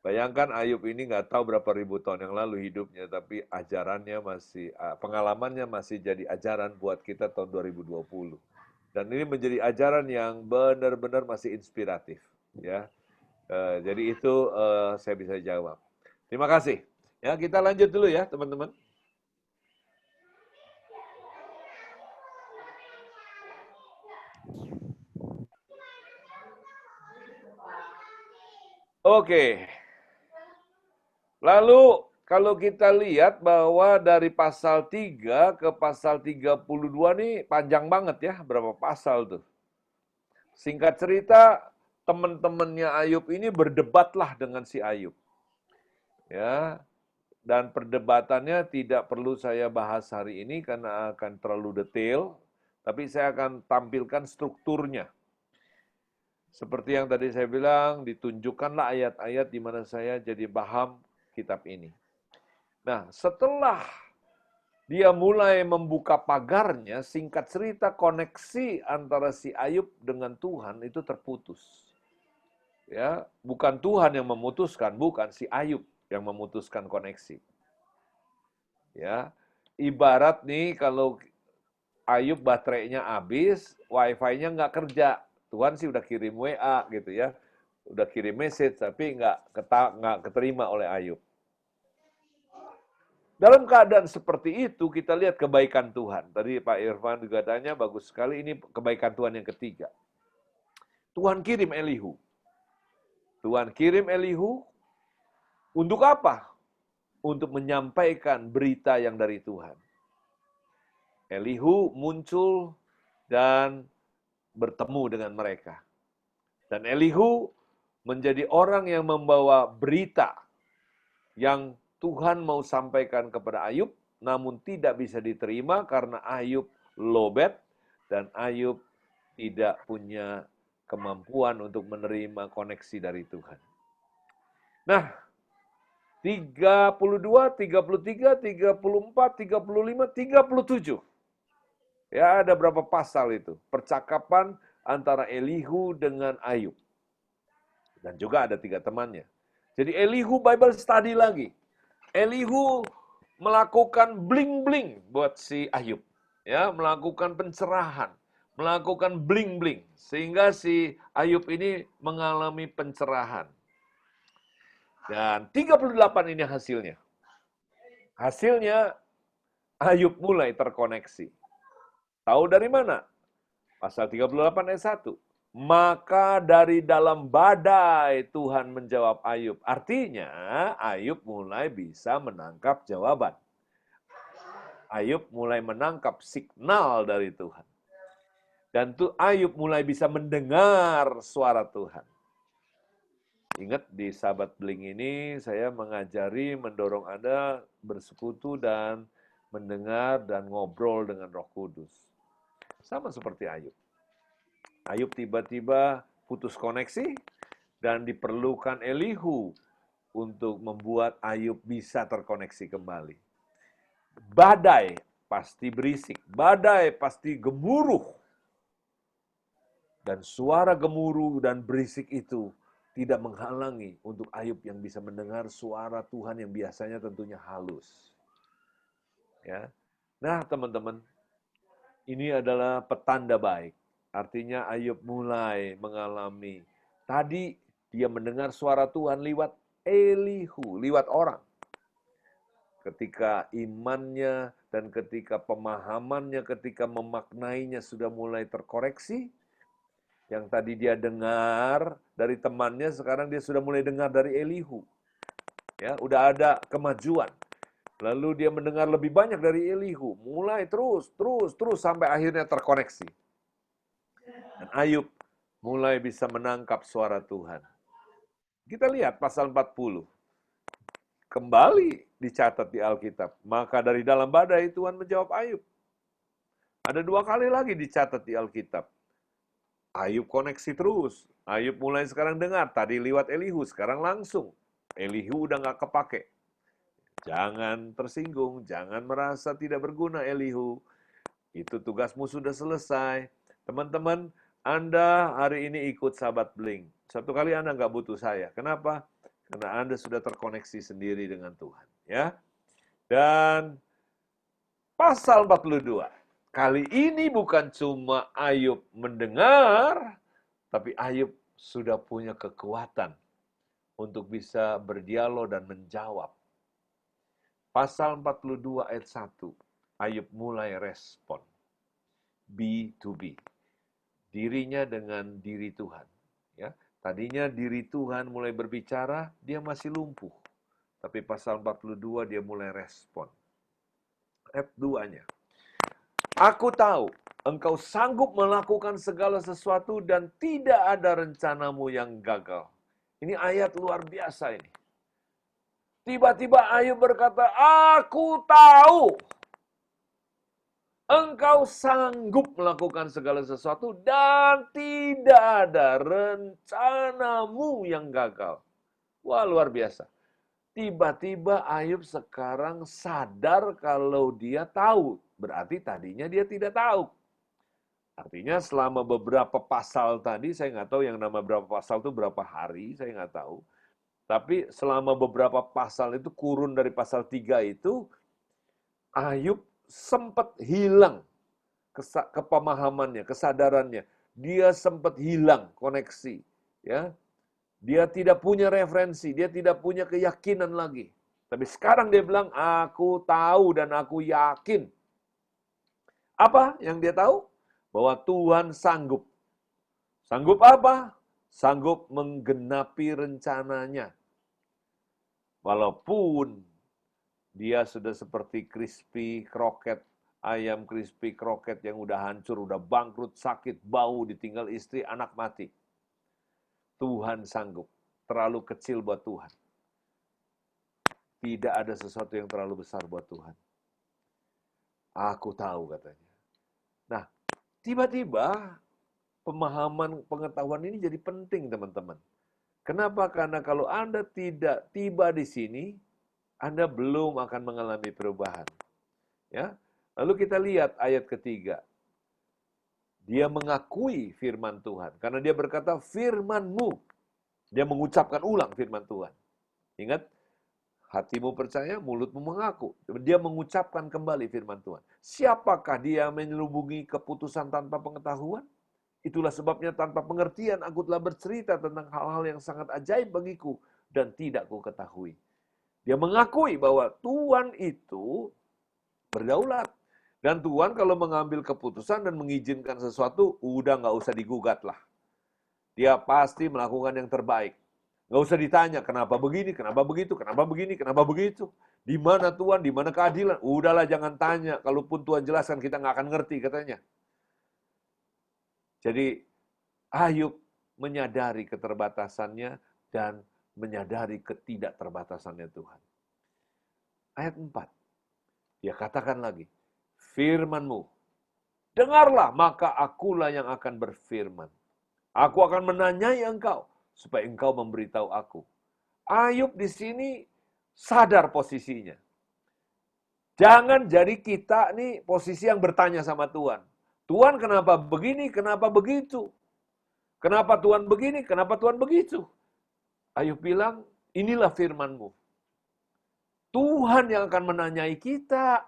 Bayangkan Ayub ini nggak tahu berapa ribu tahun yang lalu hidupnya, tapi ajarannya masih, pengalamannya masih jadi ajaran buat kita tahun 2020. Dan ini menjadi ajaran yang benar-benar masih inspiratif, ya. Jadi itu saya bisa jawab. Terima kasih. Ya, kita lanjut dulu ya, teman-teman. Oke. Lalu kalau kita lihat bahwa dari pasal 3 ke pasal 32 nih panjang banget ya, berapa pasal tuh. Singkat cerita, teman-temannya Ayub ini berdebatlah dengan si Ayub. Ya. dan perdebatannya tidak perlu saya bahas hari ini karena akan terlalu detail, tapi saya akan tampilkan strukturnya. Seperti yang tadi saya bilang, ditunjukkanlah ayat-ayat di mana saya jadi paham kitab ini. Nah, setelah dia mulai membuka pagarnya, singkat cerita koneksi antara si Ayub dengan Tuhan itu terputus. Ya, bukan Tuhan yang memutuskan, bukan si Ayub yang memutuskan koneksi. Ya, ibarat nih kalau Ayub baterainya habis, wifi-nya nggak kerja. Tuhan sih udah kirim WA gitu ya, udah kirim message tapi nggak keterima oleh Ayub. Dalam keadaan seperti itu kita lihat kebaikan Tuhan. Tadi Pak Irfan juga tanya, bagus sekali, ini kebaikan Tuhan yang ketiga. Tuhan kirim Elihu. Tuhan kirim Elihu untuk apa? Untuk menyampaikan berita yang dari Tuhan. Elihu muncul dan bertemu dengan mereka. Dan Elihu menjadi orang yang membawa berita yang Tuhan mau sampaikan kepada Ayub, namun tidak bisa diterima karena Ayub lowbat dan Ayub tidak punya kemampuan untuk menerima koneksi dari Tuhan. Nah, 32, 33, 34, 35, 37. Ya, ada berapa pasal itu? Percakapan antara Elihu dengan Ayub. Dan juga ada 3 temannya. Jadi Elihu Bible study lagi. Elihu melakukan bling-bling buat si Ayub. Ya, melakukan pencerahan. Melakukan bling-bling. Sehingga si Ayub ini mengalami pencerahan. Dan 38 ini hasilnya. Hasilnya Ayub mulai terkoneksi. Tahu dari mana? Pasal 38 ayat 1. Maka dari dalam badai Tuhan menjawab Ayub. Artinya Ayub mulai bisa menangkap jawaban. Ayub mulai menangkap signal dari Tuhan. Dan Ayub mulai bisa mendengar suara Tuhan. Ingat di Sahabat Bling ini saya mengajari, mendorong Anda bersekutu dan mendengar dan ngobrol dengan Roh Kudus. Sama seperti Ayub. Ayub tiba-tiba putus koneksi dan diperlukan Elihu untuk membuat Ayub bisa terkoneksi kembali. Badai pasti berisik, badai pasti gemuruh. Dan suara gemuruh dan berisik itu tidak menghalangi untuk Ayub yang bisa mendengar suara Tuhan yang biasanya tentunya halus. Ya. Nah, teman-teman, ini adalah petanda baik. Artinya Ayub mulai mengalami, tadi dia mendengar suara Tuhan lewat Elihu, lewat orang. Ketika imannya dan ketika pemahamannya, ketika memaknainya sudah mulai terkoreksi, yang tadi dia dengar dari temannya, sekarang dia sudah mulai dengar dari Elihu. Ya, udah ada kemajuan. Lalu dia mendengar lebih banyak dari Elihu. Mulai terus sampai akhirnya terkoneksi. Dan Ayub mulai bisa menangkap suara Tuhan. Kita lihat pasal 40. Kembali dicatat di Alkitab. Maka dari dalam badai Tuhan menjawab Ayub. Ada 2 kali lagi dicatat di Alkitab. Ayub koneksi terus. Ayub mulai sekarang dengar. Tadi lewat Elihu, sekarang langsung. Elihu udah nggak kepake. Jangan tersinggung, jangan merasa tidak berguna Elihu. Itu tugasmu sudah selesai. Teman-teman, Anda hari ini ikut Sahabat Bling. Satu kali Anda nggak butuh saya. Kenapa? Karena Anda sudah terkoneksi sendiri dengan Tuhan. Ya. Dan pasal 42. Kali ini bukan cuma Ayub mendengar, tapi Ayub sudah punya kekuatan untuk bisa berdialog dan menjawab. Pasal 42 ayat 1, Ayub mulai respon. B to B. Dirinya dengan diri Tuhan. Ya, tadinya diri Tuhan mulai berbicara, dia masih lumpuh. Tapi pasal 42 dia mulai respon. Ayat 2-nya. Aku tahu engkau sanggup melakukan segala sesuatu dan tidak ada rencanamu yang gagal. Ini ayat luar biasa ini. Tiba-tiba Ayub berkata, aku tahu engkau sanggup melakukan segala sesuatu dan tidak ada rencanamu yang gagal. Wah, luar biasa. Tiba-tiba Ayub sekarang sadar kalau dia tahu. Berarti tadinya dia tidak tahu. Artinya selama beberapa pasal tadi, saya nggak tahu yang nama berapa pasal itu berapa hari, saya nggak tahu. Tapi selama beberapa pasal itu, kurun dari pasal 3 itu, Ayub sempat hilang kepemahamannya, kesadarannya. Dia sempat hilang koneksi. Ya, dia tidak punya referensi, dia tidak punya keyakinan lagi. Tapi sekarang dia bilang, aku tahu dan aku yakin. Apa yang dia tahu? Bahwa Tuhan sanggup. Sanggup apa? Sanggup menggenapi rencananya. Walaupun dia sudah seperti crispy kroket, ayam crispy kroket yang udah hancur, udah bangkrut, sakit, bau, ditinggal istri, anak mati. Tuhan sanggup. Terlalu kecil buat Tuhan. Tidak ada sesuatu yang terlalu besar buat Tuhan. Aku tahu katanya. Nah, tiba-tiba pemahaman pengetahuan ini jadi penting, teman-teman. Kenapa? Karena kalau Anda tidak tiba di sini, Anda belum akan mengalami perubahan. Ya. Lalu kita lihat ayat ketiga. Dia mengakui firman Tuhan. Karena dia berkata, firman-Mu. Dia mengucapkan ulang firman Tuhan. Ingat, hatimu percaya, mulutmu mengaku. Dia mengucapkan kembali firman Tuhan. Siapakah dia menyelubungi keputusan tanpa pengetahuan? Itulah sebabnya tanpa pengertian aku telah bercerita tentang hal-hal yang sangat ajaib bagiku dan tidak ku ketahui. Dia mengakui bahwa Tuhan itu berdaulat. Dan Tuhan kalau mengambil keputusan dan mengizinkan sesuatu, udah nggak usah digugat lah. Dia pasti melakukan yang terbaik. Nggak usah ditanya, kenapa begini, kenapa begitu, kenapa begini, kenapa begitu. Di mana Tuhan, di mana keadilan. Udahlah jangan tanya, kalaupun Tuhan jelaskan kita nggak akan ngerti katanya. Jadi Ayub menyadari keterbatasannya dan menyadari ketidakterbatasannya Tuhan. Ayat 4. Dia katakan lagi, firman-Mu, dengarlah maka akulah yang akan berfirman. Aku akan menanyai engkau supaya engkau memberitahu aku. Ayub di sini sadar posisinya. Jangan jadi kita nih posisi yang bertanya sama Tuhan. Tuhan kenapa begini, kenapa begitu? Kenapa Tuhan begini, kenapa Tuhan begitu? Ayub bilang, inilah firman-Mu. Tuhan yang akan menanyai kita.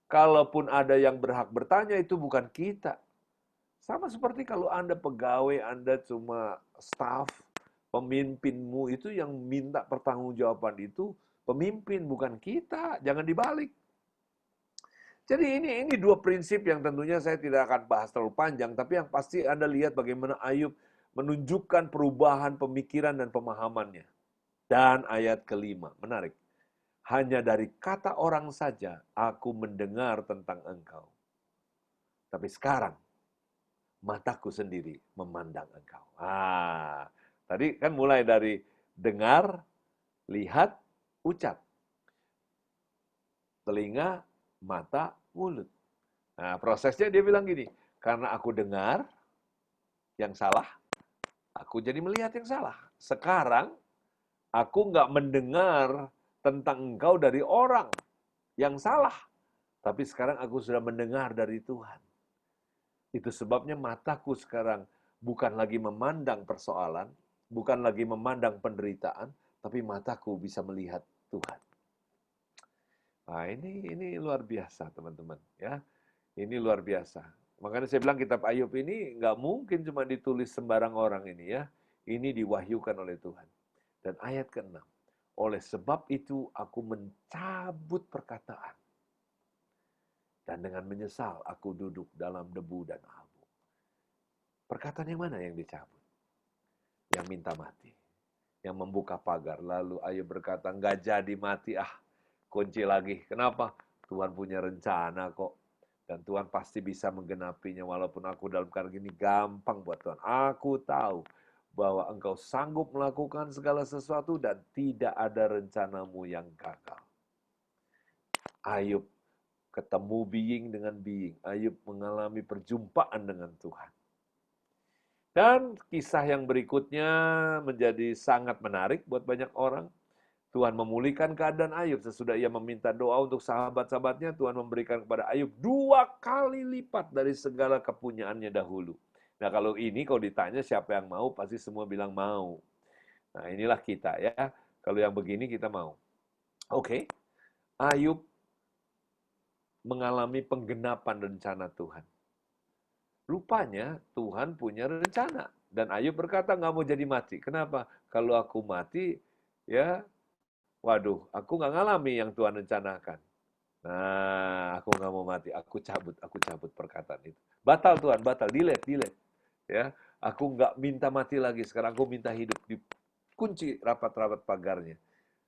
Kalaupun ada yang berhak bertanya, itu bukan kita. Sama seperti kalau Anda pegawai, Anda cuma staff, pemimpinmu itu yang minta pertanggungjawaban itu pemimpin, bukan kita. Jangan dibalik. Jadi ini dua prinsip yang tentunya saya tidak akan bahas terlalu panjang, tapi yang pasti Anda lihat bagaimana Ayub menunjukkan perubahan pemikiran dan pemahamannya. Dan ayat kelima, menarik. Hanya dari kata orang saja aku mendengar tentang engkau. Tapi sekarang, mataku sendiri memandang engkau. Tadi kan mulai dari dengar, lihat, ucap. Telinga, mata, mulut. Nah, prosesnya dia bilang gini, karena aku dengar yang salah, aku jadi melihat yang salah. Sekarang, aku nggak mendengar tentang engkau dari orang yang salah. Tapi sekarang aku sudah mendengar dari Tuhan. Itu sebabnya mataku sekarang bukan lagi memandang persoalan, bukan lagi memandang penderitaan, tapi mataku bisa melihat Tuhan. Nah, ini luar biasa, teman-teman, ya. Ini luar biasa. Makanya saya bilang kitab Ayub ini nggak mungkin cuma ditulis sembarang orang ini, ya. Ini diwahyukan oleh Tuhan. Dan ayat ke-6. Oleh sebab itu aku mencabut perkataan. Dan dengan menyesal aku duduk dalam debu dan abu. Perkataan yang mana yang dicabut? Yang minta mati. Yang membuka pagar. Lalu Ayub berkata, nggak jadi mati, kunci lagi. Kenapa? Tuhan punya rencana kok. Dan Tuhan pasti bisa menggenapinya. Walaupun aku dalam keadaan gini gampang buat Tuhan. Aku tahu bahwa engkau sanggup melakukan segala sesuatu dan tidak ada rencanamu yang gagal. Ayub ketemu being dengan being. Ayub mengalami perjumpaan dengan Tuhan. Dan kisah yang berikutnya menjadi sangat menarik buat banyak orang. Tuhan memulihkan keadaan Ayub sesudah ia meminta doa untuk sahabat-sahabatnya. Tuhan memberikan kepada Ayub 2 kali lipat dari segala kepunyaannya dahulu. Nah kalau ini kalau ditanya siapa yang mau, pasti semua bilang mau. Nah inilah kita ya. Kalau yang begini kita mau. Oke. Ayub mengalami penggenapan rencana Tuhan. Rupanya Tuhan punya rencana. Dan Ayub berkata nggak mau jadi mati. Kenapa? Kalau aku mati, ya waduh, aku nggak ngalami yang Tuhan rencanakan. Nah, aku nggak mau mati. Aku cabut perkataan itu. Batal Tuhan, batal. Delete. Ya, aku nggak minta mati lagi. Sekarang aku minta hidup. Dikunci rapat-rapat pagarnya.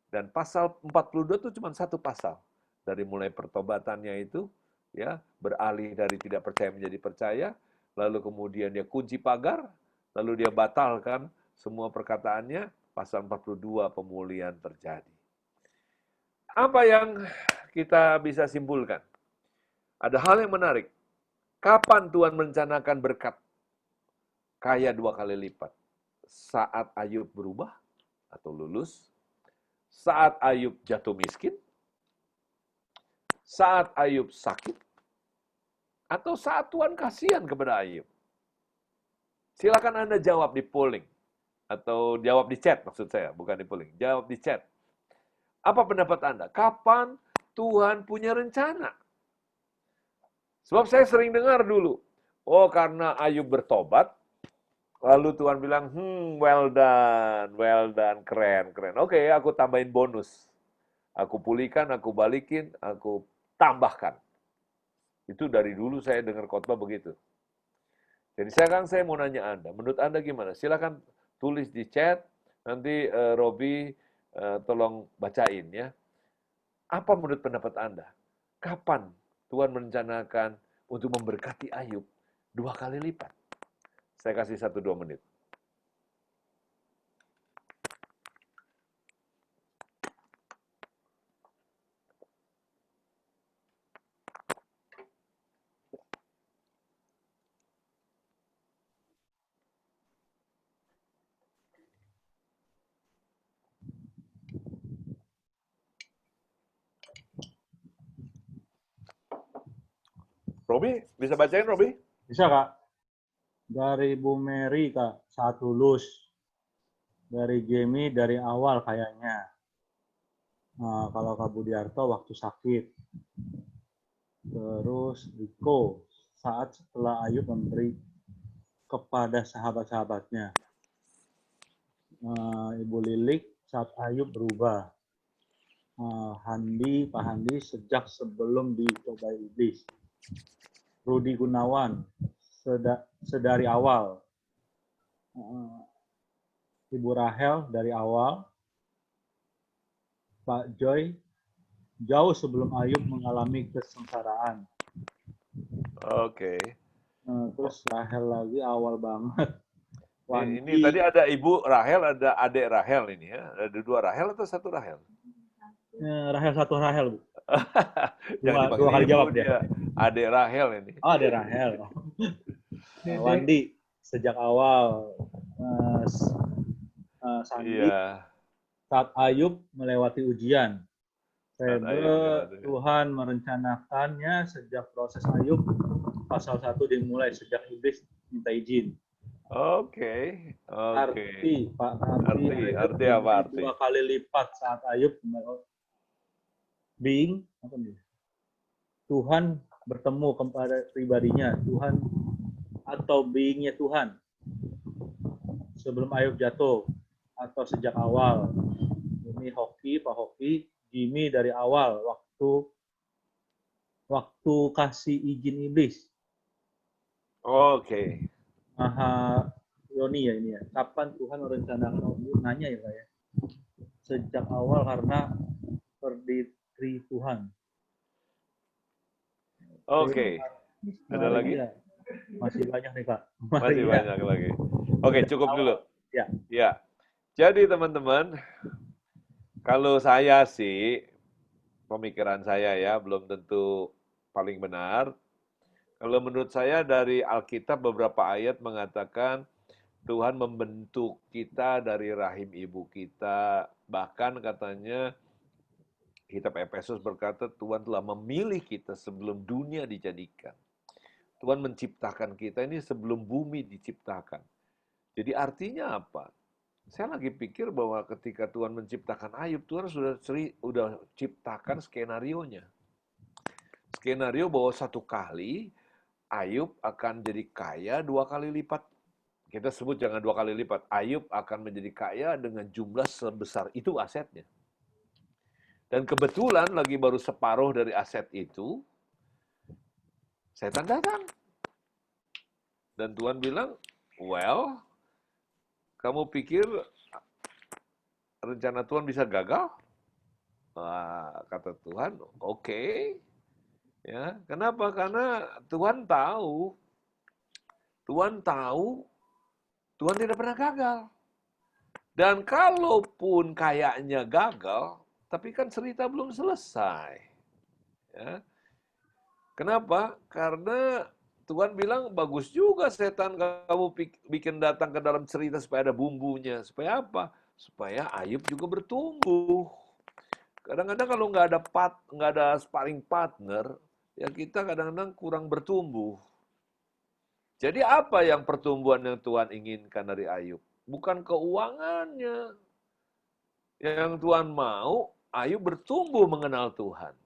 Dan pasal 42 itu cuma satu pasal. Dari mulai pertobatannya itu, ya beralih dari tidak percaya menjadi percaya, lalu kemudian dia kunci pagar, lalu dia batalkan semua perkataannya, pasal 42 pemulihan terjadi. Apa yang kita bisa simpulkan? Ada hal yang menarik. Kapan Tuhan merencanakan berkat kaya 2 kali lipat? Saat Ayub berubah atau lulus, saat Ayub jatuh miskin, saat Ayub sakit, atau saat Tuhan kasihan kepada Ayub? Silakan Anda jawab di polling. Atau jawab di chat maksud saya, bukan di polling. Jawab di chat. Apa pendapat Anda? Kapan Tuhan punya rencana? Sebab saya sering dengar dulu, oh karena Ayub bertobat, lalu Tuhan bilang, well done, keren. Oke, aku tambahin bonus. Aku pulihkan, aku balikin, aku tambahkan. Itu dari dulu saya dengar khotbah begitu. Jadi sekarang saya mau nanya Anda, menurut Anda gimana? Silakan tulis di chat, nanti Robi tolong bacain ya. Apa menurut pendapat Anda? Kapan Tuhan merencanakan untuk memberkati Ayub 2 kali lipat? Saya kasih 1-2 menit. Robi, bisa bacain Robi? Bisa Kak. Dari Bu Mary Kak, saat lulus. Dari Jamie dari awal kayaknya. Nah, kalau Kak Budiarto waktu sakit. Terus Riko saat setelah Ayub memberi kepada sahabat-sahabatnya. Ibu Lilik saat Ayub berubah. Pak Handi sejak sebelum dicobai iblis. Rudi Gunawan sedari awal. Ibu Rahel dari awal. Pak Joy jauh sebelum Ayub mengalami kesengsaraan. Oke. Terus Rahel lagi awal banget. Ini tadi ada Ibu Rahel, ada adik Rahel ini ya. Ada 2 Rahel atau 1 Rahel? Rahel 1 Rahel, Bu. Jangan dua kali jawab dia. Adik Rahel ini. Oh, adik Rahel. Wandi sejak awal. Sandi saat Ayub melewati ujian. Tuhan merencanakannya sejak proses Ayub. Pasal 1 dimulai sejak iblis minta izin. Oke. Arti apa arti? 2 kali lipat saat Ayub being Tuhan bertemu kepada pribadinya, Tuhan atau beingnya Tuhan sebelum Ayub jatuh atau sejak awal. Ini Pak Hoki, Jimmy dari awal waktu kasih izin iblis. Oke. Yoni ya ini ya. Kapan Tuhan merencanakan nanya ya Pak ya? Sejak awal karena berdiri Tuhan. Oke. Ada lagi? Masih banyak nih Kak. Masih banyak lagi. Oke, cukup dulu. Ya. Ya. Jadi teman-teman, kalau saya sih, pemikiran saya ya, belum tentu paling benar. Kalau menurut saya dari Alkitab beberapa ayat mengatakan Tuhan membentuk kita dari rahim ibu kita. Bahkan katanya kitab Efesus berkata Tuhan telah memilih kita sebelum dunia dijadikan. Tuhan menciptakan kita ini sebelum bumi diciptakan. Jadi artinya apa? Saya lagi pikir bahwa ketika Tuhan menciptakan Ayub, Tuhan sudah ciptakan skenarionya. Skenario bahwa satu kali Ayub akan jadi kaya 2 kali lipat. Kita sebut jangan 2 kali lipat. Ayub akan menjadi kaya dengan jumlah sebesar itu asetnya. Dan kebetulan lagi baru separuh dari aset itu, setan datang. Dan Tuhan bilang, well, kamu pikir rencana Tuhan bisa gagal? Kata Tuhan, oke. Ya, kenapa? Karena Tuhan tahu, Tuhan tidak pernah gagal. Dan kalaupun kayaknya gagal, tapi kan cerita belum selesai. Ya. Kenapa? Karena Tuhan bilang, bagus juga setan kamu bikin datang ke dalam cerita supaya ada bumbunya. Supaya apa? Supaya Ayub juga bertumbuh. Kadang-kadang kalau nggak ada sparring partner, ya kita kadang-kadang kurang bertumbuh. Jadi apa yang pertumbuhan yang Tuhan inginkan dari Ayub? Bukan keuangannya. Yang Tuhan mau, Ayub bertumbuh mengenal Tuhan.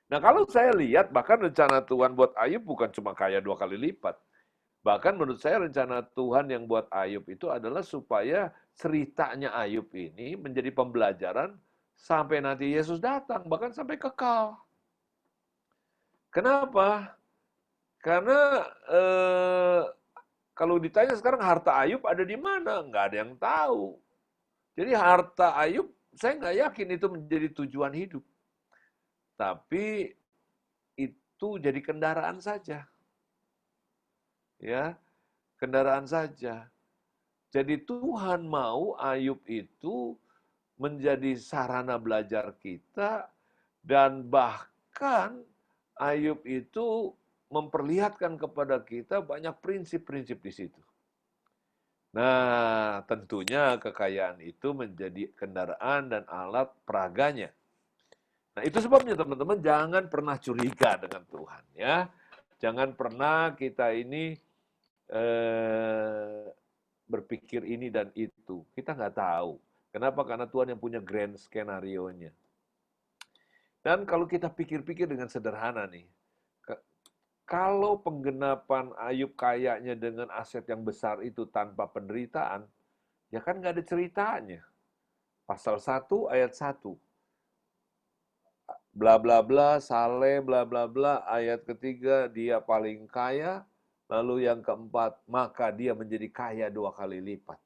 Nah kalau saya lihat, bahkan rencana Tuhan buat Ayub bukan cuma kaya 2 kali lipat. Bahkan menurut saya rencana Tuhan yang buat Ayub itu adalah supaya ceritanya Ayub ini menjadi pembelajaran sampai nanti Yesus datang, bahkan sampai kekal. Kenapa? Karena kalau ditanya sekarang harta Ayub ada di mana? Nggak ada yang tahu. Jadi harta Ayub, saya nggak yakin itu menjadi tujuan hidup. Tapi itu jadi kendaraan saja. Ya, kendaraan saja. Jadi Tuhan mau Ayub itu menjadi sarana belajar kita dan bahkan Ayub itu memperlihatkan kepada kita banyak prinsip-prinsip di situ. Nah, tentunya kekayaan itu menjadi kendaraan dan alat peraganya. Nah, itu sebabnya teman-teman jangan pernah curiga dengan Tuhan ya. Jangan pernah kita ini berpikir ini dan itu. Kita nggak tahu. Kenapa? Karena Tuhan yang punya grand skenario-nya. Dan kalau kita pikir-pikir dengan sederhana nih, kalau penggenapan Ayub kayaknya dengan aset yang besar itu tanpa penderitaan, ya kan nggak ada ceritanya. Pasal 1 ayat 1. Bla bla bla, Saleh, bla bla bla, ayat ketiga, dia paling kaya, lalu yang keempat, maka dia menjadi kaya 2 kali lipat.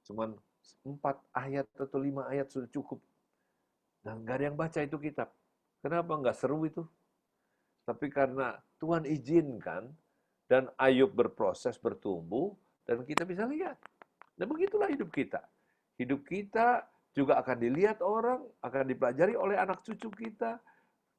Cuman 4 ayat atau 5 ayat sudah cukup. Dan nggak ada yang baca itu kitab. Kenapa? Nggak seru itu. Tapi karena Tuhan izinkan, dan Ayub berproses bertumbuh, dan kita bisa lihat. Dan begitulah hidup kita. Hidup kita juga akan dilihat orang, akan dipelajari oleh anak cucu kita.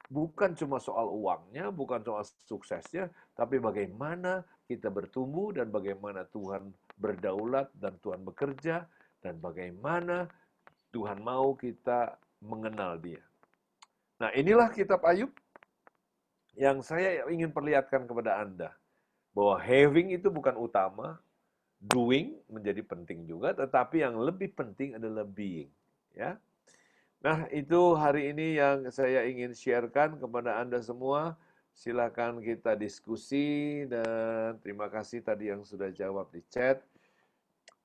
Bukan cuma soal uangnya, bukan soal suksesnya, tapi bagaimana kita bertumbuh, dan bagaimana Tuhan berdaulat, dan Tuhan bekerja, dan bagaimana Tuhan mau kita mengenal Dia. Nah, inilah kitab Ayub yang saya ingin perlihatkan kepada Anda. Bahwa having itu bukan utama, doing menjadi penting juga, tetapi yang lebih penting adalah being. Ya. Nah, itu hari ini yang saya ingin sharekan kepada Anda semua. Silakan kita diskusi, dan terima kasih tadi yang sudah jawab di chat.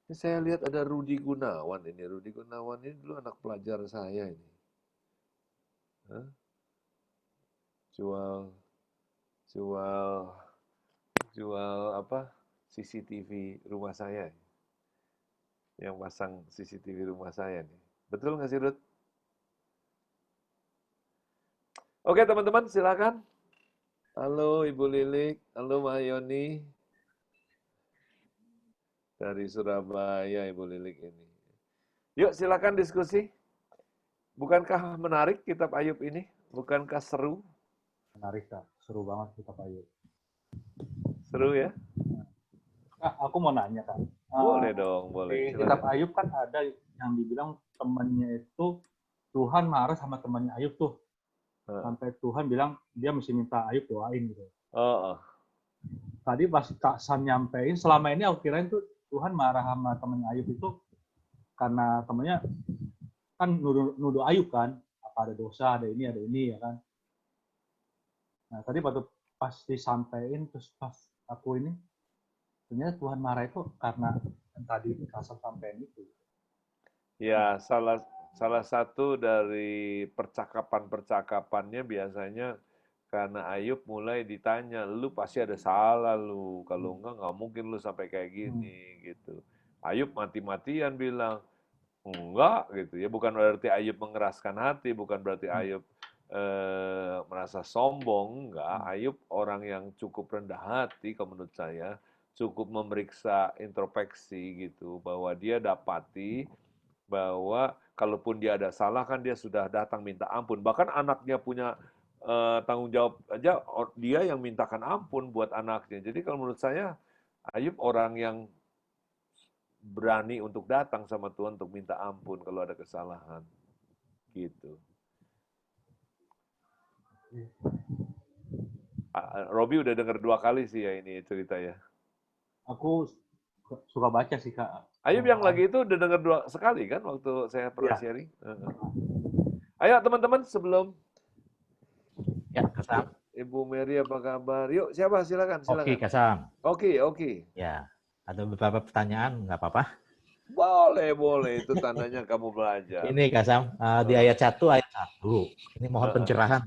Ini saya lihat ada Rudi Gunawan ini. Rudi Gunawan ini dulu anak pelajar saya ini. Hah? Jual apa? CCTV rumah saya. Yang pasang CCTV rumah saya nih. Betul nggak sih, Ruth? Oke, teman-teman, silakan. Halo, Ibu Lilik. Halo, Mayoni. dari Surabaya, Ibu Lilik ini. Yuk, silakan diskusi. Bukankah menarik kitab Ayub ini? Bukankah seru? Menarik, Kak. Seru banget kitab Ayub. Seru ya? Kak, aku mau nanya, Kak. Boleh dong, Di boleh. kitab Silakan. Ayub kan ada yang dibilang temannya itu Tuhan marah sama temannya Ayub tuh. Sampai Tuhan bilang dia mesti minta Ayub doain gitu. Oh. Tadi pas Kak Sam nyampein, selama ini aku kirain tuh Tuhan marah sama temannya Ayub itu karena temannya kan nuduh Ayub kan, apa ada dosa, ada ini ya kan. Nah tadi waktu pas disampaikan terus pas aku ini, ternyata Tuhan marah itu karena yang tadi Kak Sam sampaikan itu. Ya, salah satu dari percakapan-percakapannya biasanya karena Ayub mulai ditanya, lu pasti ada salah lu, kalau enggak mungkin lu sampai kayak gini gitu. Ayub mati-matian bilang, enggak gitu ya, bukan berarti Ayub mengeraskan hati, bukan berarti Ayub merasa sombong, enggak. Ayub orang yang cukup rendah hati kalau menurut saya, cukup memeriksa introspeksi gitu, bahwa dia dapati bahwa kalaupun dia ada salah kan dia sudah datang minta ampun. Bahkan anaknya punya tanggung jawab aja, dia yang mintakan ampun buat anaknya. Jadi kalau menurut saya Ayub orang yang berani untuk datang sama Tuhan untuk minta ampun kalau ada kesalahan. Gitu. Robi udah dengar 2 kali sih ya ini cerita ya. Aku suka baca sih, Kak. Ayub yang lagi itu udah dengar 2 sekali kan waktu saya pernah sharing. Ayo teman-teman sebelum Ya, Kasam. Ibu Mary apa kabar? Yuk, siapa? Silakan. Oke, Kasam. Oke. Ya, ada beberapa pertanyaan, nggak apa-apa? Boleh. Itu tandanya kamu belajar. Ini, Kasam, di ayat 1, ini mohon pencerahan.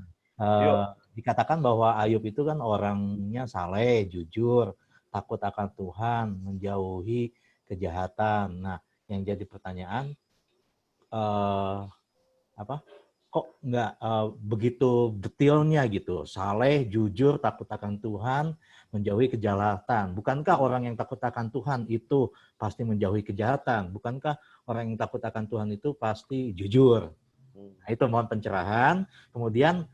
Dikatakan bahwa Ayub itu kan orangnya saleh, jujur, takut akan Tuhan, menjauhi kejahatan. Nah, yang jadi pertanyaan, kok nggak begitu detailnya gitu, saleh, jujur, takut akan Tuhan, menjauhi kejahatan. Bukankah orang yang takut akan Tuhan itu pasti menjauhi kejahatan? Bukankah orang yang takut akan Tuhan itu pasti jujur? Nah, itu mohon pencerahan. Kemudian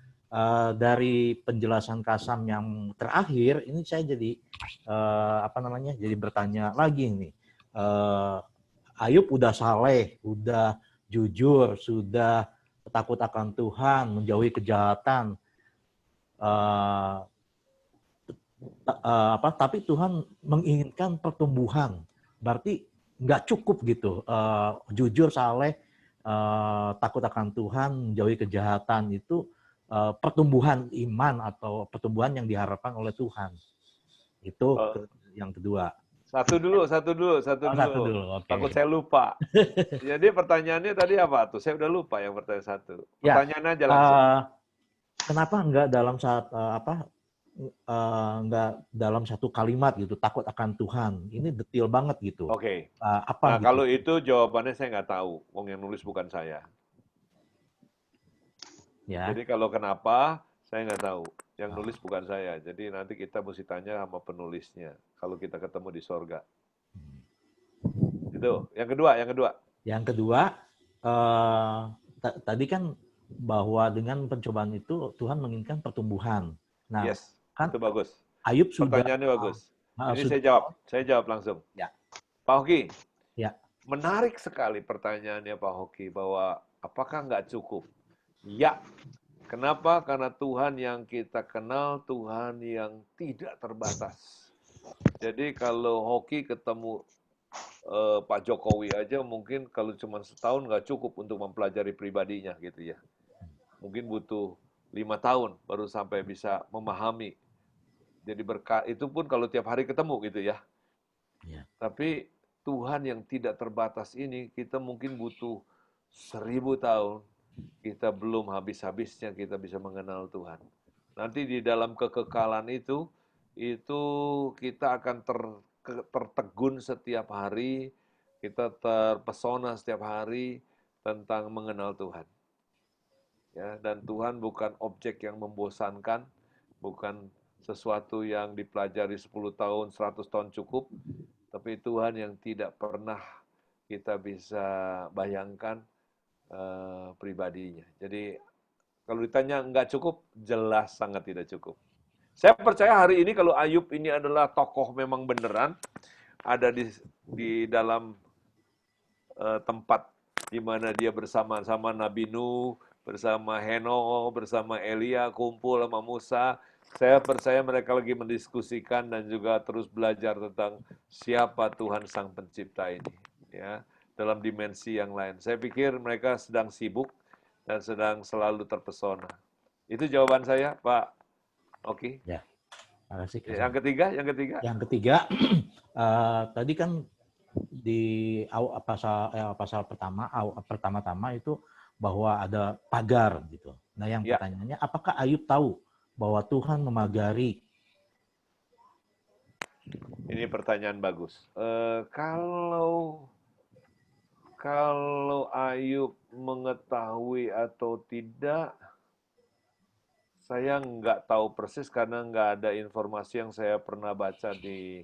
dari penjelasan Kasam yang terakhir, ini saya jadi jadi bertanya lagi nih. Ayub udah saleh, udah jujur, sudah takut akan Tuhan, menjauhi kejahatan. Tapi Tuhan menginginkan pertumbuhan. Berarti nggak cukup gitu. Jujur, saleh, takut akan Tuhan, menjauhi kejahatan itu pertumbuhan iman atau pertumbuhan yang diharapkan oleh Tuhan. Itu yang kedua. Satu dulu. Okay. Takut saya lupa. Jadi pertanyaannya tadi apa tuh? Saya udah lupa yang pertanyaan 1. Pertanyaan aja langsung. Kenapa enggak dalam enggak dalam satu kalimat gitu, takut akan Tuhan? Ini detail banget gitu. Oke. Apa gitu? Kalau itu jawabannya saya nggak tahu. Wong yang nulis bukan saya. Ya. Jadi kalau kenapa, saya nggak tahu. Yang nulis bukan saya. Jadi nanti kita mesti tanya sama penulisnya. Kalau kita ketemu di sorga. Itu. Yang kedua. Yang kedua, tadi kan bahwa dengan pencobaan itu Tuhan menginginkan pertumbuhan. Nah, yes, kan itu bagus. Ayub sudah. Pertanyaannya bagus. Ini saya jawab langsung. Ya. Pak Hoki. Ya. Menarik sekali pertanyaannya Pak Hoki bahwa apakah nggak cukup? Ya. Kenapa? Karena Tuhan yang kita kenal, Tuhan yang tidak terbatas. Jadi kalau Hoki ketemu Pak Jokowi aja mungkin kalau cuma setahun nggak cukup untuk mempelajari pribadinya gitu ya. Mungkin butuh 5 tahun baru sampai bisa memahami. Jadi berkat itu pun kalau tiap hari ketemu gitu ya. Tapi Tuhan yang tidak terbatas ini kita mungkin butuh 1000 tahun. Kita belum habis-habisnya kita bisa mengenal Tuhan. Nanti di dalam kekekalan itu kita akan tertegun setiap hari, kita terpesona setiap hari tentang mengenal Tuhan. Ya, dan Tuhan bukan objek yang membosankan, bukan sesuatu yang dipelajari 10 tahun, 100 tahun cukup, tapi Tuhan yang tidak pernah kita bisa bayangkan pribadinya. Jadi kalau ditanya nggak cukup, jelas sangat tidak cukup. Saya percaya hari ini kalau Ayub ini adalah tokoh memang beneran, ada di dalam tempat di mana dia bersama-sama Nabi Nuh, bersama Heno, bersama Elia, kumpul sama Musa. Saya percaya mereka lagi mendiskusikan dan juga terus belajar tentang siapa Tuhan Sang Pencipta ini, ya, dalam dimensi yang lain. Saya pikir mereka sedang sibuk dan sedang selalu terpesona. Itu jawaban saya, Pak Oki. Ya, makasih. Yang ketiga. Yang ketiga, tadi kan di pasal pertama-tama itu bahwa ada pagar gitu. Nah, yang pertanyaannya, apakah Ayub tahu bahwa Tuhan memagari? Ini pertanyaan bagus. Kalau Ayub mengetahui atau tidak, saya nggak tahu persis karena nggak ada informasi yang saya pernah baca di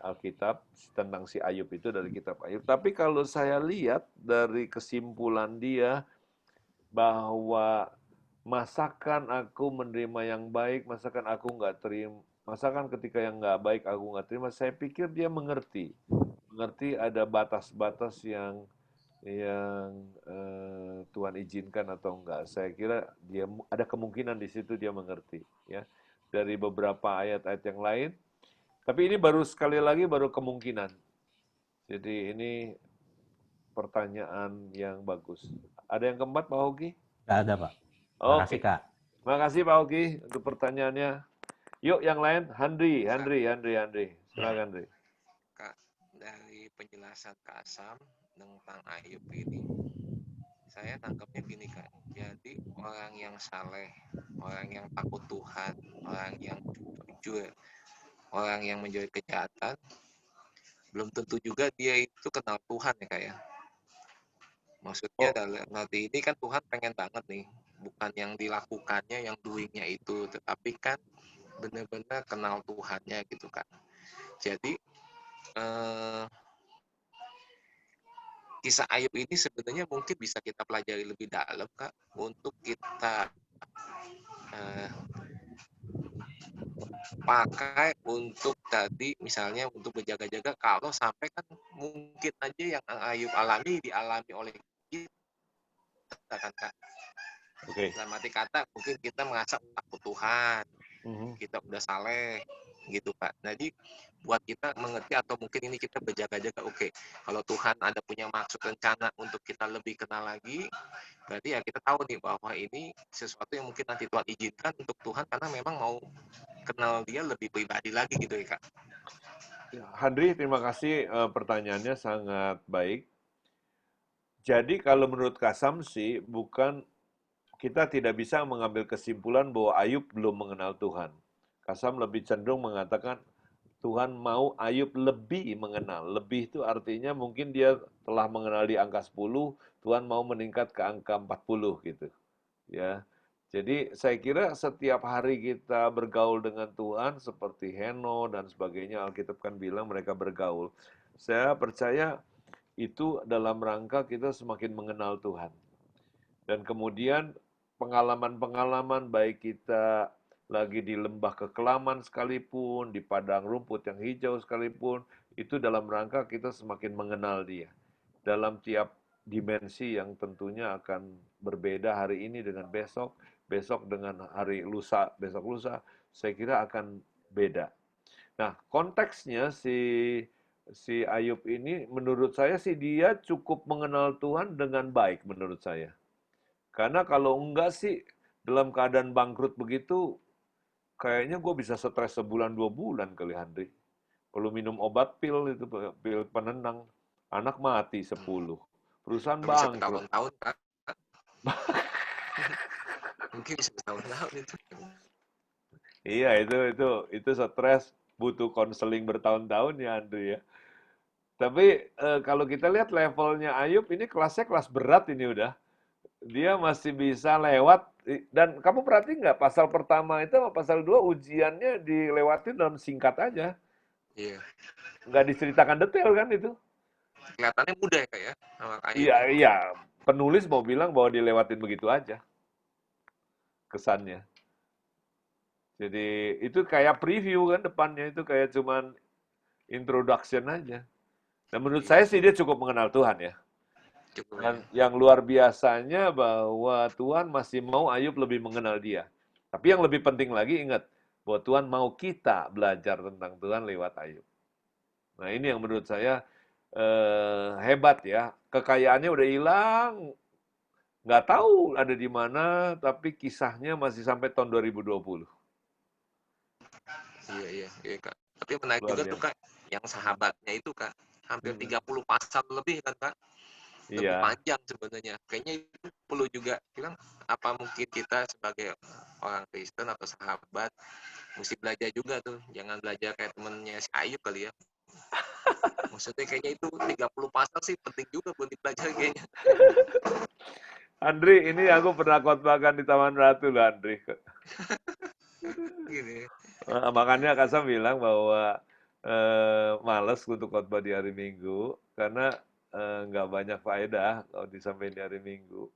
Alkitab tentang si Ayub itu dari kitab Ayub. Tapi kalau saya lihat dari kesimpulan dia bahwa masakan aku menerima yang baik, masakan aku nggak terima, masakan ketika yang nggak baik aku nggak terima, saya pikir dia mengerti ada batas-batas yang Tuhan izinkan atau enggak. Saya kira dia ada kemungkinan di situ dia mengerti, ya, dari beberapa ayat-ayat yang lain. Tapi ini baru sekali lagi baru kemungkinan. Jadi ini pertanyaan yang bagus. Ada yang keempat, Pak Hoki? Nggak ada, Pak. Terima kasih, Kak. Terima kasih, Pak Hoki, untuk pertanyaannya. Yuk, yang lain. Handri. Silakan, Handri. Kak, dari penjelasan Kak Asam tentang Ayub ini, saya tangkapnya gini, Kak. Jadi orang yang saleh, orang yang takut Tuhan, orang yang jujur, orang yang menjauhi kejahatan, belum tentu juga dia itu kenal Tuhan ya, Kak ya. Maksudnya dalam arti ini kan Tuhan pengen banget nih, bukan yang dilakukannya, yang doingnya itu, tetapi kan benar-benar kenal Tuhannya gitu, Kak. Jadi kisah Ayub ini sebenarnya mungkin bisa kita pelajari lebih dalam, Kak, untuk kita pakai untuk tadi misalnya untuk berjaga-jaga kalau sampai kan mungkin aja yang Ayub alami dialami oleh kita kan, Kak. Oke. Dalam arti kata mungkin kita merasa takut Tuhan, kita udah saleh gitu, Pak. Jadi buat kita mengerti atau mungkin ini kita berjaga-jaga, oke, kalau Tuhan ada punya maksud rencana untuk kita lebih kenal lagi, berarti ya kita tahu nih bahwa ini sesuatu yang mungkin nanti Tuhan izinkan untuk Tuhan karena memang mau kenal dia lebih pribadi lagi gitu ya, Kak. Handri, terima kasih, pertanyaannya sangat baik. Jadi kalau menurut Kasam sih, kita tidak bisa mengambil kesimpulan bahwa Ayub belum mengenal Tuhan. Kasam lebih cenderung mengatakan Tuhan mau Ayub lebih mengenal. Lebih itu artinya mungkin dia telah mengenal di angka 10, Tuhan mau meningkat ke angka 40 gitu. Ya. Jadi saya kira setiap hari kita bergaul dengan Tuhan seperti Heno dan sebagainya, Alkitab kan bilang mereka bergaul. Saya percaya itu dalam rangka kita semakin mengenal Tuhan. Dan kemudian pengalaman-pengalaman baik kita lagi di lembah kekelaman sekalipun, di padang rumput yang hijau sekalipun, itu dalam rangka kita semakin mengenal dia. Dalam tiap dimensi yang tentunya akan berbeda hari ini dengan besok, besok dengan hari lusa, besok lusa, saya kira akan beda. Nah, konteksnya si Ayub ini menurut saya sih dia cukup mengenal Tuhan dengan baik menurut saya. Karena kalau enggak sih dalam keadaan bangkrut begitu, kayaknya gue bisa stres sebulan 2 bulan kali, Handri. Perlu minum obat pil itu, pil penenang. Anak mati 10. Perusahaan bisa bangkrut. Bertahun-tahun, Kak. Mungkin bisa bertahun-tahun itu. Iya, itu stres, butuh konseling bertahun-tahun ya, Andri ya. Tapi kalau kita lihat levelnya Ayub ini kelasnya kelas berat ini udah. Dia masih bisa lewat, dan kamu perhatiin nggak pasal pertama itu sama pasal 2 ujiannya dilewatin dalam singkat aja. Iya. Nggak diceritakan detail kan itu. Kelihatannya mudah ya, Kak ya, sama Ayub Iya, ya. iya. Penulis mau bilang bahwa dilewatin begitu aja kesannya. Jadi itu kayak preview kan depannya itu kayak cuman introduction aja. Dan menurut Iya, saya sih dia cukup mengenal Tuhan ya. cukup Dan ya. yang luar biasanya bahwa Tuhan masih mau Ayub lebih mengenal dia. Tapi yang lebih penting lagi ingat bahwa Tuhan mau kita belajar tentang Tuhan lewat Ayub. Nah ini yang menurut saya hebat ya. Kekayaannya udah hilang, nggak tahu ada di mana, tapi kisahnya masih sampai tahun 2020. Iya, Kak. Tapi menarik Luar juga tuh, biasa. Kak, yang sahabatnya itu, Kak, hampir 30 pasal lebih kan, Kak. Lebih Iya. panjang sebenarnya. Kayaknya itu perlu juga bilang apa mungkin kita sebagai orang Kristen atau sahabat mesti belajar juga tuh. Jangan belajar kayak temennya si Ayub kali ya. Maksudnya kayaknya itu 30 pasal sih penting juga buat dipelajari kayaknya. Andri, ini aku pernah khotbahkan di Taman Ratu loh, Andri. Gini. Makanya Kak Sam bilang bahwa males untuk khotbah di hari Minggu karena nggak banyak faedah kalau disampaikan di hari Minggu.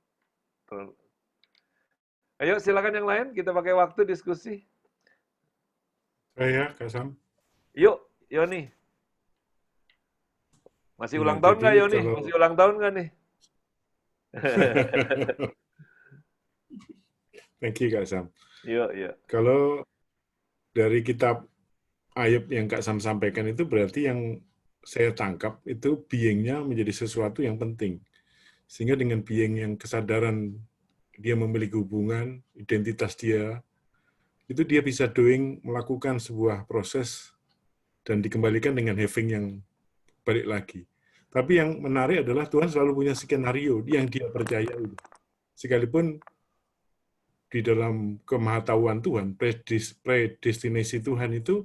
Ayo silakan yang lain, kita pakai waktu diskusi. Saya, Kak Sam. Yuk, Yoni. Masih Ya, ulang tahun nggak jadi Yoni? kalau Masih ulang tahun nggak nih? thank you Kak Sam. Yuk. Kalau dari kitab Ayub yang Kak Sam sampaikan itu berarti yang saya tangkap itu being-nya menjadi sesuatu yang penting. Sehingga dengan being yang kesadaran dia memiliki hubungan, identitas dia, itu dia bisa melakukan sebuah proses dan dikembalikan dengan having yang balik lagi. Tapi yang menarik adalah Tuhan selalu punya skenario yang dia percaya itu. Sekalipun di dalam kemahatauan Tuhan, predestinasi Tuhan itu,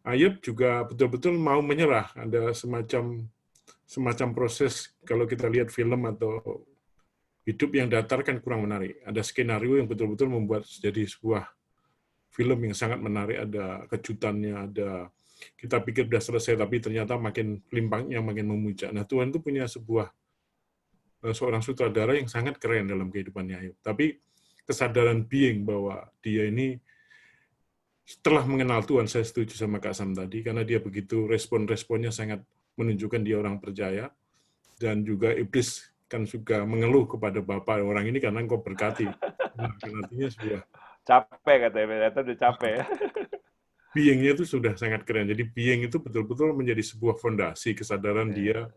Ayub juga betul-betul mau menyerah. Ada semacam proses, kalau kita lihat film atau hidup yang datar kan kurang menarik. Ada skenario yang betul-betul membuat jadi sebuah film yang sangat menarik, ada kejutannya, ada kita pikir sudah selesai, tapi ternyata makin limpahnya, makin memuja. Nah, Tuhan itu punya seorang sutradara yang sangat keren dalam kehidupannya Ayub. Tapi kesadaran being bahwa dia ini setelah mengenal Tuhan, saya setuju sama Kak Sam tadi, karena dia begitu respon-responnya sangat menunjukkan dia orang percaya, dan juga iblis kan juga mengeluh kepada Bapa orang ini karena engkau berkati. Nah, artinya sebuah capek katanya, udah capek ya. being-nya itu sudah sangat keren. Jadi being itu betul-betul menjadi sebuah fondasi kesadaran dia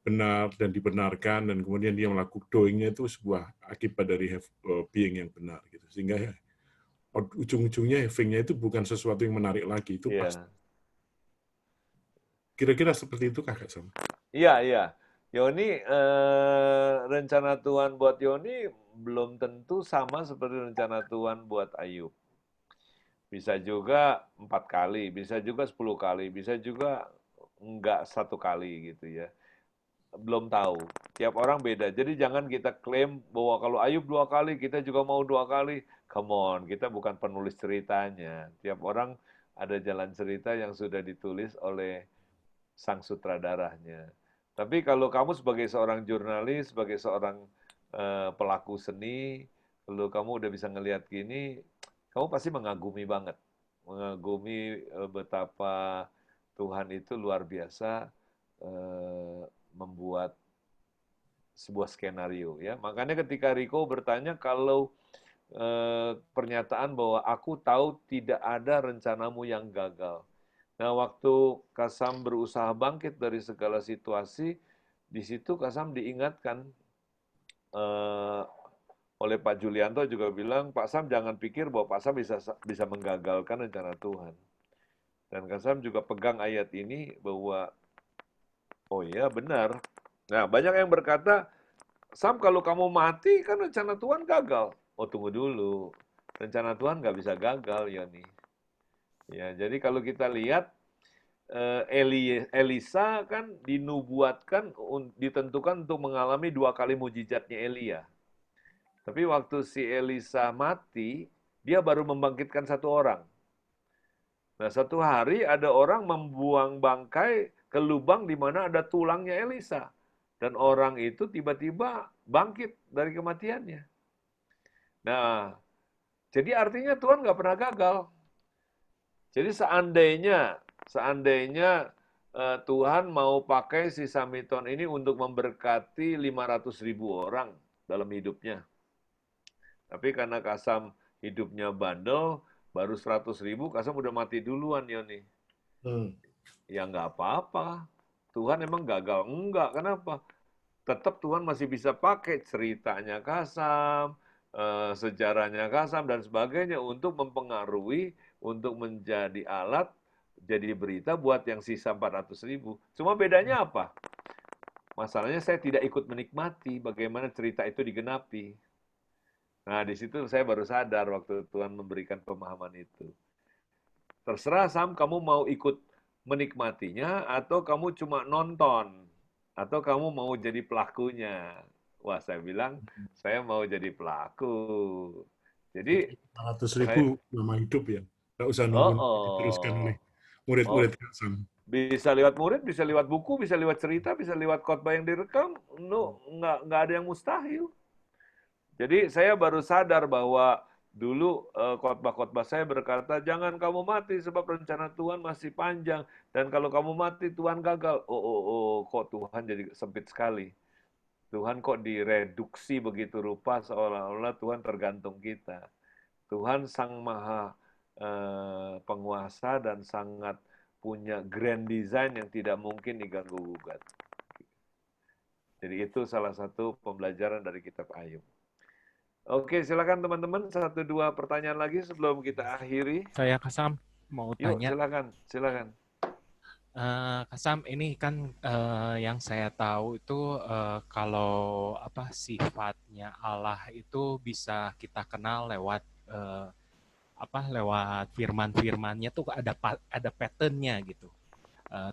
benar dan dibenarkan, dan kemudian dia melakukan doing-nya itu sebuah akibat dari being yang benar gitu. Sehingga ujung-ujungnya having-nya itu bukan sesuatu yang menarik lagi, itu pasti. Kira-kira seperti itu Kak Sam? Iya. Yoni, rencana Tuhan buat Yoni belum tentu sama seperti rencana Tuhan buat Ayub. Bisa juga 4 kali, bisa juga 10 kali, bisa juga enggak 1 kali gitu ya. Belum tahu. Tiap orang beda. Jadi jangan kita klaim bahwa kalau Ayub 2 kali, kita juga mau 2 kali. Come on, kita bukan penulis ceritanya. Tiap orang ada jalan cerita yang sudah ditulis oleh sang sutradaranya. Tapi kalau kamu sebagai seorang jurnalis, sebagai seorang pelaku seni, kalau kamu udah bisa ngelihat gini, kamu pasti mengagumi banget. Mengagumi betapa Tuhan itu luar biasa membuat sebuah skenario ya. Makanya ketika Riko bertanya kalau pernyataan bahwa aku tahu tidak ada rencanamu yang gagal. Nah, waktu Kasam berusaha bangkit dari segala situasi, di situ Kasam diingatkan oleh Pak Julianto juga bilang, Pak Sam jangan pikir bahwa Pak Sam bisa menggagalkan rencana Tuhan. Dan Kasam juga pegang ayat ini bahwa, oh iya benar. Nah, banyak yang berkata, Sam kalau kamu mati kan rencana Tuhan gagal. Oh tunggu dulu, rencana Tuhan nggak bisa gagal, Yoni. Ya, jadi kalau kita lihat, Elisa kan dinubuatkan, ditentukan untuk mengalami 2 kali mujizatnya Elia. Tapi waktu si Elisa mati, dia baru membangkitkan 1 orang. Nah, satu hari ada orang membuang bangkai ke lubang di mana ada tulangnya Elisa. Dan orang itu tiba-tiba bangkit dari kematiannya. Nah, jadi artinya Tuhan nggak pernah gagal. Jadi seandainya Tuhan mau pakai si Samhiton ini untuk memberkati 500.000 orang dalam hidupnya. Tapi karena Kasam hidupnya bandel, baru 100.000, Kasam udah mati duluan, Yoni. Ya nggak apa-apa. Tuhan emang gagal? Enggak. Kenapa? Tetap Tuhan masih bisa pakai ceritanya Kasam, sejarahnya Kasam, dan sebagainya untuk mempengaruhi, untuk menjadi alat, jadi berita buat yang sisa 400.000. Cuma bedanya apa? Masalahnya saya tidak ikut menikmati bagaimana cerita itu digenapi. Nah, di situ saya baru sadar waktu Tuhan memberikan pemahaman itu. Terserah, Sam, kamu mau ikut menikmatinya, atau kamu cuma nonton, atau kamu mau jadi pelakunya. Wah, saya bilang, saya mau jadi pelaku. Jadi, 400.000 nama hidup ya. Nggak usah nunggu diteruskan oleh murid-murid Kasam. Bisa lewat murid, bisa lewat buku, bisa lewat cerita, bisa lewat khotbah yang direkam. Nggak ada yang mustahil. Jadi saya baru sadar bahwa dulu khotbah-khotbah saya berkata, jangan kamu mati sebab rencana Tuhan masih panjang. Dan kalau kamu mati, Tuhan gagal. Kok Tuhan jadi sempit sekali. Tuhan kok direduksi begitu rupa seolah-olah Tuhan tergantung kita. Tuhan sang maha penguasa dan sangat punya grand design yang tidak mungkin diganggu-gugat. Jadi itu salah satu pembelajaran dari kitab Ayub. Oke, silakan teman-teman, 1-2 pertanyaan lagi sebelum kita akhiri. Saya Kasam mau tanya. Yuk, silakan. Kasam, ini kan yang saya tahu itu kalau sifatnya Allah itu bisa kita kenal lewat lewat firman-firmannya tuh ada pattern-nya gitu.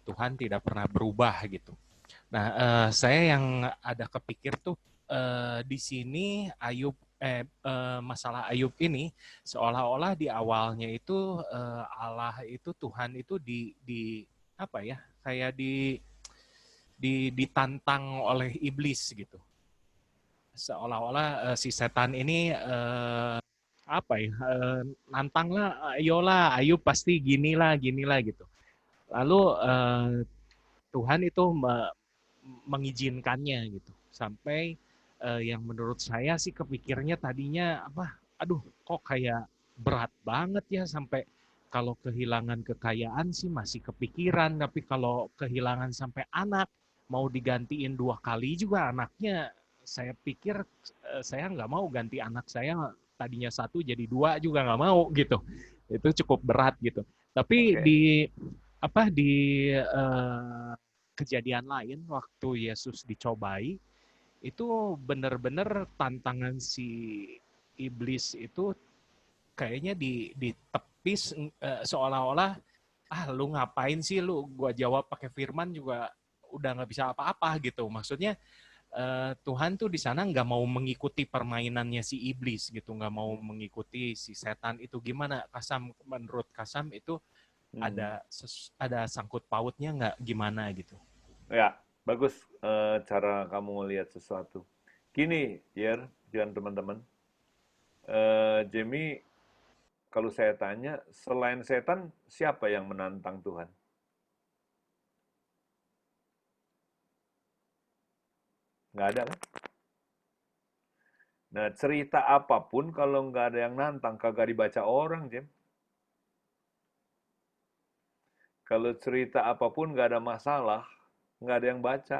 Tuhan tidak pernah berubah gitu. Nah, saya yang ada kepikir tuh di sini masalah Ayub ini seolah-olah di awalnya itu Allah itu Tuhan itu ditantang oleh iblis gitu. Seolah-olah si setan ini nantanglah, ayolah Ayub pasti ginilah gitu. Lalu Tuhan itu mengizinkannya gitu. Sampai yang menurut saya sih kepikirnya tadinya kok kayak berat banget ya, sampai kalau kehilangan kekayaan sih masih kepikiran, tapi kalau kehilangan sampai anak mau digantiin 2 kali juga anaknya, saya pikir saya nggak mau ganti anak saya tadinya 1 jadi 2 juga nggak mau gitu. Itu cukup berat gitu. Tapi di kejadian lain waktu Yesus dicobai itu benar-benar tantangan si iblis itu kayaknya ditepis seolah-olah lu ngapain sih, lu gua jawab pakai firman juga udah nggak bisa apa-apa gitu. Maksudnya Tuhan tuh di sana nggak mau mengikuti permainannya si iblis gitu, nggak mau mengikuti si setan itu. Gimana Kasam, menurut Kasam itu ada sangkut pautnya nggak, gimana gitu? Ya, bagus cara kamu melihat sesuatu. Gini, Yer, dan teman-teman, Jamie, kalau saya tanya, selain setan, siapa yang menantang Tuhan? Nggak ada kan? Nah, cerita apapun kalau nggak ada yang nantang, kagak dibaca orang, Jam. Kalau cerita apapun nggak ada masalah, nggak ada yang baca.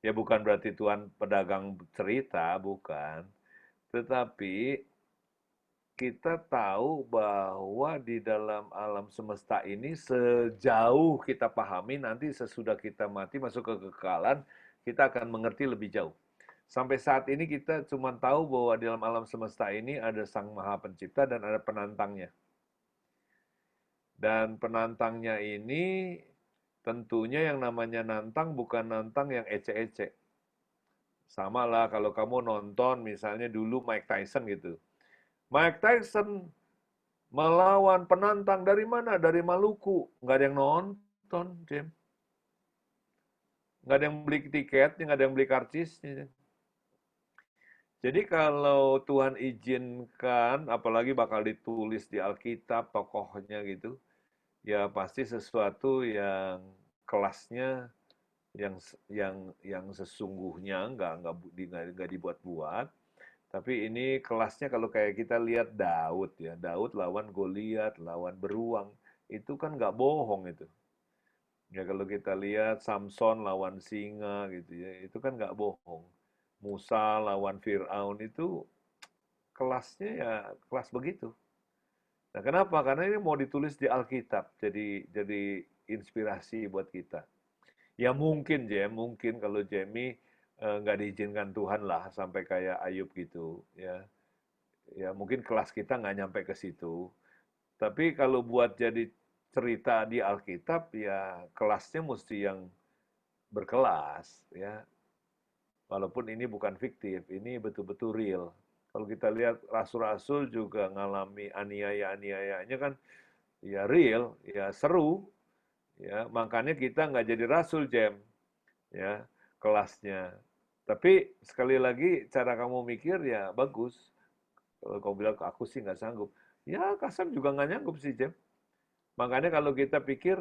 Ya bukan berarti Tuhan pedagang cerita, bukan. Tetapi kita tahu bahwa di dalam alam semesta ini sejauh kita pahami, nanti sesudah kita mati masuk ke kekekalan, kita akan mengerti lebih jauh. Sampai saat ini kita cuma tahu bahwa di dalam alam semesta ini ada Sang Maha Pencipta dan ada penantangnya. Dan penantangnya ini tentunya yang namanya nantang bukan nantang yang ece-ece. Sama lah kalau kamu nonton misalnya dulu Mike Tyson gitu. Mike Tyson melawan penantang dari mana? Dari Maluku. Nggak ada yang nonton, James. Nggak ada yang beli tiketnya, nggak ada yang beli karcisnya. Jadi kalau Tuhan izinkan, apalagi bakal ditulis di Alkitab, tokohnya gitu, ya pasti sesuatu yang kelasnya yang sesungguhnya nggak dibuat-buat. Tapi ini kelasnya kalau kayak kita lihat Daud ya, Daud lawan Goliat, lawan beruang, itu kan nggak bohong itu. Ya kalau kita lihat Samson lawan singa gitu ya, itu kan nggak bohong. Musa lawan Fir'aun itu kelasnya ya kelas begitu. Nah kenapa? Karena ini mau ditulis di Alkitab, jadi inspirasi buat kita. Ya mungkin mungkin kalau Jamie nggak diizinkan Tuhan lah sampai kayak Ayub gitu ya. Ya mungkin kelas kita nggak nyampe ke situ. Tapi kalau buat jadi cerita di Alkitab ya kelasnya mesti yang berkelas ya. Walaupun ini bukan fiktif, ini betul-betul real. Kalau kita lihat rasul-rasul juga ngalami aniaya-aniayanya kan ya real, ya seru. Ya, makanya kita nggak jadi rasul, Jem. Ya, kelasnya. Tapi sekali lagi cara kamu mikir ya bagus. Kalau kamu bilang aku sih nggak sanggup, ya Kasam juga nggak nyanggup sih, Jem. Makanya kalau kita pikir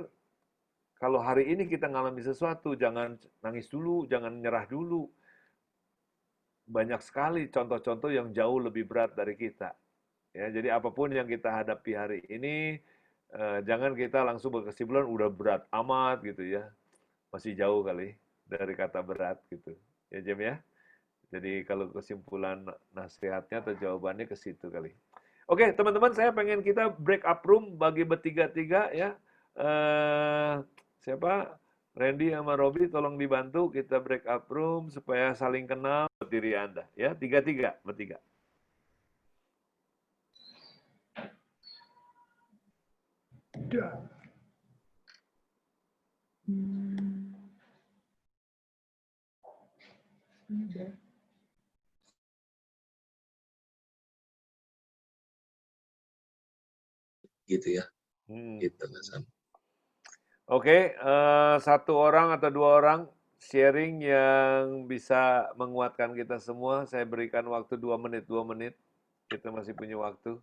kalau hari ini kita ngalami sesuatu, jangan nangis dulu, jangan nyerah dulu. Banyak sekali contoh-contoh yang jauh lebih berat dari kita. Ya, jadi apapun yang kita hadapi hari ini, jangan kita langsung berkesimpulan udah berat amat gitu ya. Masih jauh kali dari kata berat gitu. Ya Jem ya. Jadi kalau kesimpulan nasihatnya atau jawabannya ke situ kali. Oke teman-teman, saya pengen kita break up room bagi bertiga-tiga ya. Siapa? Randy sama Robi tolong dibantu kita break up room supaya saling kenal diri Anda ya. Tiga-tiga, bertiga. Gitu ya. Gitu, Kasam. Oke, satu orang atau dua orang sharing yang bisa menguatkan kita semua. Saya berikan waktu 2 menit. Kita masih punya waktu.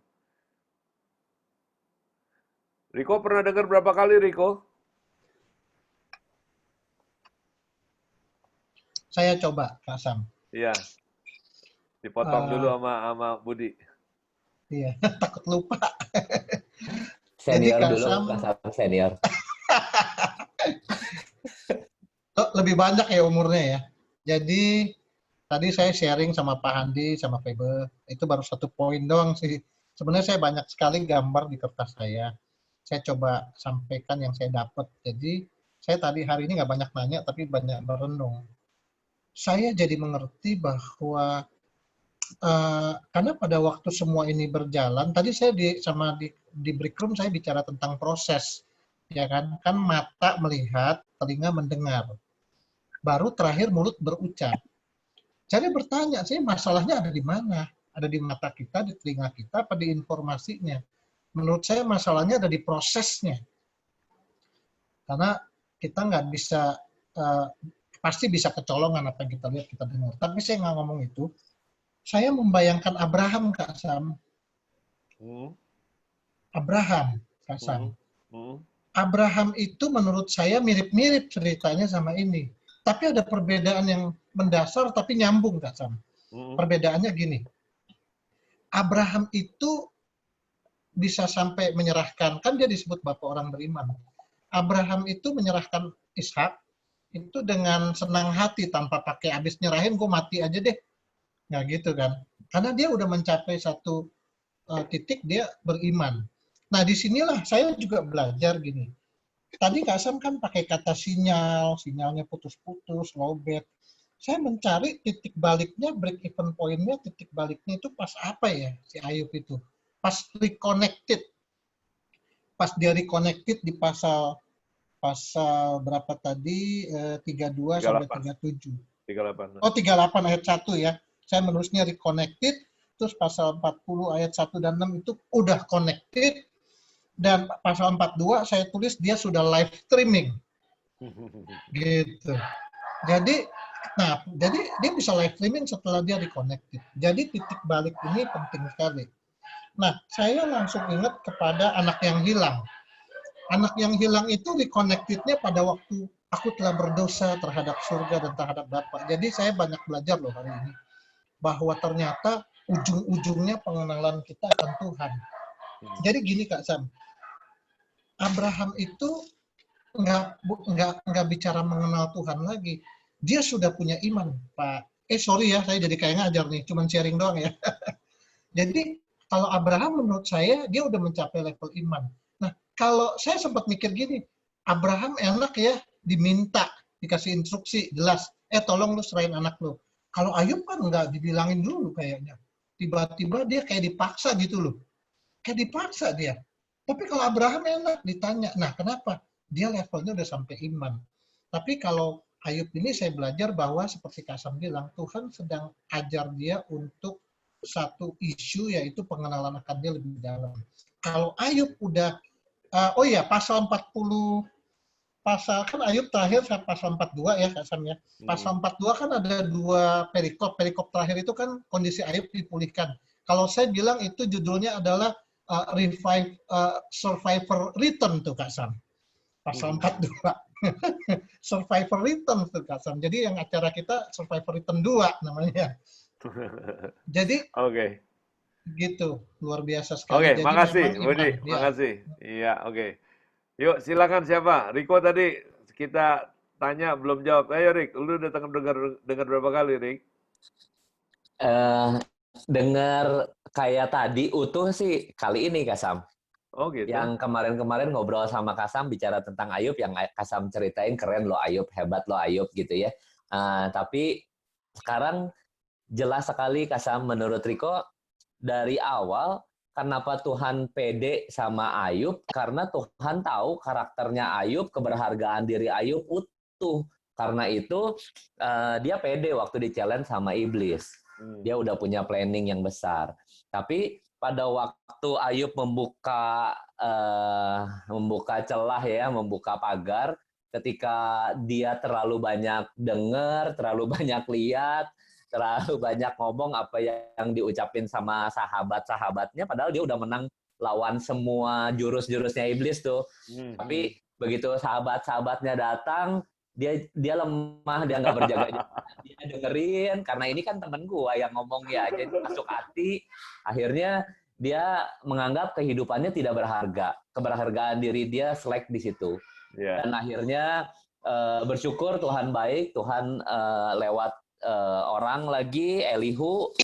Riko pernah dengar berapa kali, Riko? Saya coba, Kak Sam. Iya. Dipotong dulu sama Budi. Iya, takut lupa. Senior Jadi, dulu, Kak Sam senior. Lebih banyak ya umurnya ya. Jadi tadi saya sharing sama Pak Handi, sama Febe, itu baru 1 poin doang sih. Sebenarnya saya banyak sekali gambar di kertas saya. Saya coba sampaikan yang saya dapat. Jadi saya tadi hari ini nggak banyak nanya, tapi banyak merenung. Saya jadi mengerti bahwa karena pada waktu semua ini berjalan, tadi saya di break room saya bicara tentang proses, ya kan? Kan mata melihat, telinga mendengar, baru terakhir mulut berucap. Saya bertanya, saya masalahnya ada di mana? Ada di mata kita, di telinga kita, apa di informasinya? Menurut saya masalahnya ada di prosesnya. Karena kita nggak bisa, pasti bisa kecolongan apa yang kita lihat, kita dengar. Tapi saya nggak ngomong itu. Saya membayangkan Abraham, Kak Sam. Abraham, Kak Sam. Abraham itu menurut saya mirip-mirip ceritanya sama ini. Tapi ada perbedaan yang mendasar tapi nyambung, Kak Sam. Perbedaannya gini. Abraham itu bisa sampai menyerahkan, kan dia disebut bapak orang beriman. Abraham itu menyerahkan Ishak itu dengan senang hati tanpa pakai habis nyerahin gue mati aja deh. Nggak gitu kan. Karena dia udah mencapai satu titik dia beriman. Nah disinilah saya juga belajar gini. Tadi Kak Sam kan pakai kata sinyal, sinyalnya putus-putus, lowbat. Saya mencari titik baliknya, break even point-nya, titik baliknya itu pas apa ya si Ayub itu? Pas reconnected. Pas dia reconnected di pasal berapa tadi? 32 sampai 37. 38. Oh 38 ayat 1 ya. Saya menulisnya reconnected, terus pasal 40 ayat 1 dan 6 itu udah connected, dan pasal 42 saya tulis dia sudah live streaming. Gitu. Jadi dia bisa live streaming setelah dia di-connected. Jadi titik balik ini penting sekali. Nah, saya langsung ingat kepada anak yang hilang. Anak yang hilang itu di-connected-nya pada waktu aku telah berdosa terhadap surga dan terhadap Bapa. Jadi saya banyak belajar loh hari ini. Bahwa ternyata ujung-ujungnya pengenalan kita akan Tuhan. Jadi gini Kak Sam, Abraham itu nggak bicara mengenal Tuhan lagi. Dia sudah punya iman, Pak. Sorry ya, saya jadi kayak ngajar nih, cuman sharing doang ya. Jadi kalau Abraham menurut saya dia udah mencapai level iman. Nah, kalau saya sempat mikir gini, Abraham enak ya diminta, dikasih instruksi jelas, tolong lu serahin anak lu. Kalau Ayub kan nggak dibilangin dulu kayaknya. Tiba-tiba dia kayak dipaksa gitu loh. Kayak dipaksa dia. Tapi kalau Abraham enak ditanya. Nah, kenapa? Dia levelnya udah sampai iman. Tapi kalau Ayub ini saya belajar bahwa seperti Kasam bilang, Tuhan sedang ajar dia untuk satu isu yaitu pengenalan akan dia lebih dalam. Kalau Ayub udah, pasal 40, pasal kan Ayub terakhir pasal 42 ya Kasam ya. Pasal 42 kan ada 2 perikop. Perikop terakhir itu kan kondisi Ayub dipulihkan. Kalau saya bilang itu judulnya adalah Survivor Return tuh Kak Sam. Pasal 42. Survivor Return tuh Kak Sam. Jadi yang acara kita Survivor Return 2 namanya. Jadi gitu, luar biasa sekali. Oke, makasih Budi, makasih. Iya, oke. Yuk, silakan siapa? Riko tadi kita tanya belum jawab. Ayo Rik, lu udah dengar berapa kali, Rik? Dengar kayak tadi utuh sih kali ini Kasam. Oh gitu. Yang kemarin-kemarin ngobrol sama Kasam bicara tentang Ayub, yang Kasam ceritain keren lo Ayub, hebat lo Ayub gitu ya. Tapi sekarang jelas sekali Kasam menurut Riko dari awal kenapa Tuhan pede sama Ayub, karena Tuhan tahu karakternya Ayub, keberhargaan diri Ayub utuh. Karena itu dia pede waktu di-challenge sama iblis. Dia udah punya planning yang besar. Tapi pada waktu Ayub membuka celah ya, membuka pagar, ketika dia terlalu banyak dengar, terlalu banyak lihat, terlalu banyak ngomong apa yang diucapin sama sahabat-sahabatnya, padahal dia udah menang lawan semua jurus-jurusnya iblis tuh. Tapi begitu sahabat-sahabatnya datang, dia lemah, dia nggak berjaga-jaga, dia dengerin, karena ini kan temen gua yang ngomong ya, jadi masuk hati, akhirnya dia menganggap kehidupannya tidak berharga, keberhargaan diri dia selek di situ. Dan akhirnya bersyukur Tuhan baik, Tuhan lewat orang lagi, Elihu,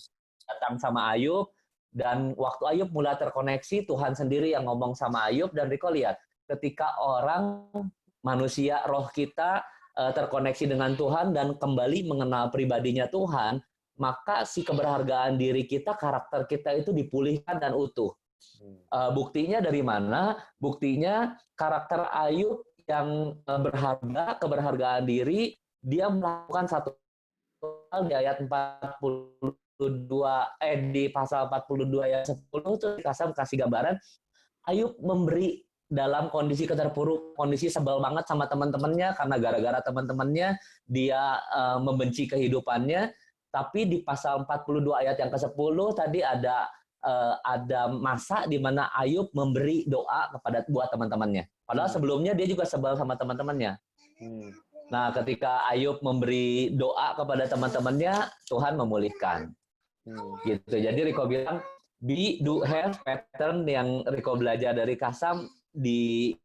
datang sama Ayub, dan waktu Ayub mulai terkoneksi, Tuhan sendiri yang ngomong sama Ayub, dan Riko lihat, ketika orang, manusia, roh kita, terkoneksi dengan Tuhan dan kembali mengenal pribadinya Tuhan, maka si keberhargaan diri kita, karakter kita itu dipulihkan dan utuh. Buktinya dari mana? Buktinya karakter Ayub yang berharga, keberhargaan diri, dia melakukan satu hal di ayat 42, di pasal 42 ayat 10 itu Kasam kasih gambaran, Ayub memberi dalam kondisi keterpuruk, kondisi sebel banget sama teman-temannya, karena gara-gara teman-temannya dia membenci kehidupannya. Tapi di pasal 42 ayat yang ke-10 tadi ada masa di mana Ayub memberi doa buat teman-temannya. Padahal sebelumnya dia juga sebel sama teman-temannya. Nah, ketika Ayub memberi doa kepada teman-temannya, Tuhan memulihkan. Gitu. Jadi Riko bilang, have pattern yang Riko belajar dari Kasam di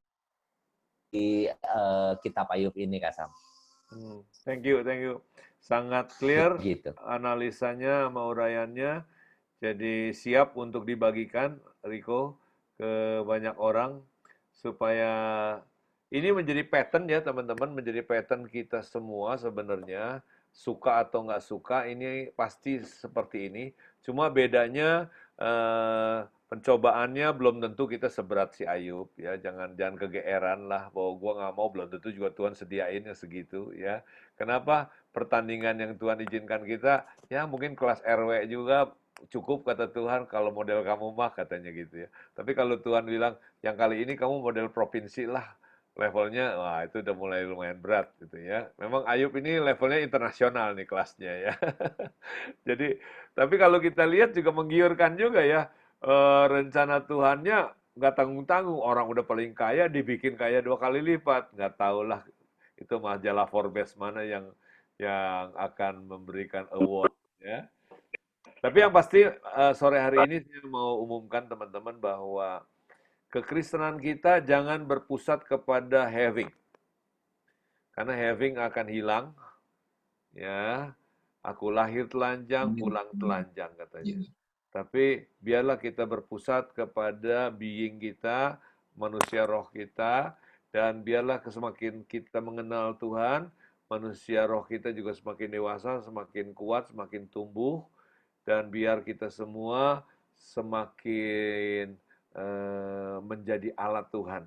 kitab Ayub ini, Kasam. Thank you. Sangat clear gitu. Analisanya, mauraiannya. Jadi siap untuk dibagikan, Riko, ke banyak orang supaya ini menjadi pattern ya teman-teman, menjadi pattern kita semua sebenarnya, suka atau nggak suka, ini pasti seperti ini. Cuma bedanya pencobaannya belum tentu kita seberat si Ayub ya, jangan kegeeran lah bahwa gua nggak mau, belum tentu juga Tuhan sediain yang segitu ya. Kenapa? Pertandingan yang Tuhan izinkan kita ya mungkin kelas RW juga cukup kata Tuhan kalau model kamu mah katanya gitu ya. Tapi kalau Tuhan bilang yang kali ini kamu model provinsi lah levelnya, wah itu udah mulai lumayan berat gitu ya. Memang Ayub ini levelnya internasional nih kelasnya ya. Jadi tapi kalau kita lihat juga menggiurkan juga ya. Rencana Tuhannya nggak tanggung-tanggung, orang udah paling kaya dibikin kaya 2 kali lipat, nggak tahulah itu majalah Forbes mana yang akan memberikan award ya. Tapi yang pasti sore hari ini saya mau umumkan teman-teman bahwa kekristenan kita jangan berpusat kepada having. Karena having akan hilang. Ya, aku lahir telanjang, pulang telanjang katanya. Tapi biarlah kita berpusat kepada being kita, manusia roh kita, dan biarlah semakin kita mengenal Tuhan, manusia roh kita juga semakin dewasa, semakin kuat, semakin tumbuh, dan biar kita semua semakin menjadi alat Tuhan.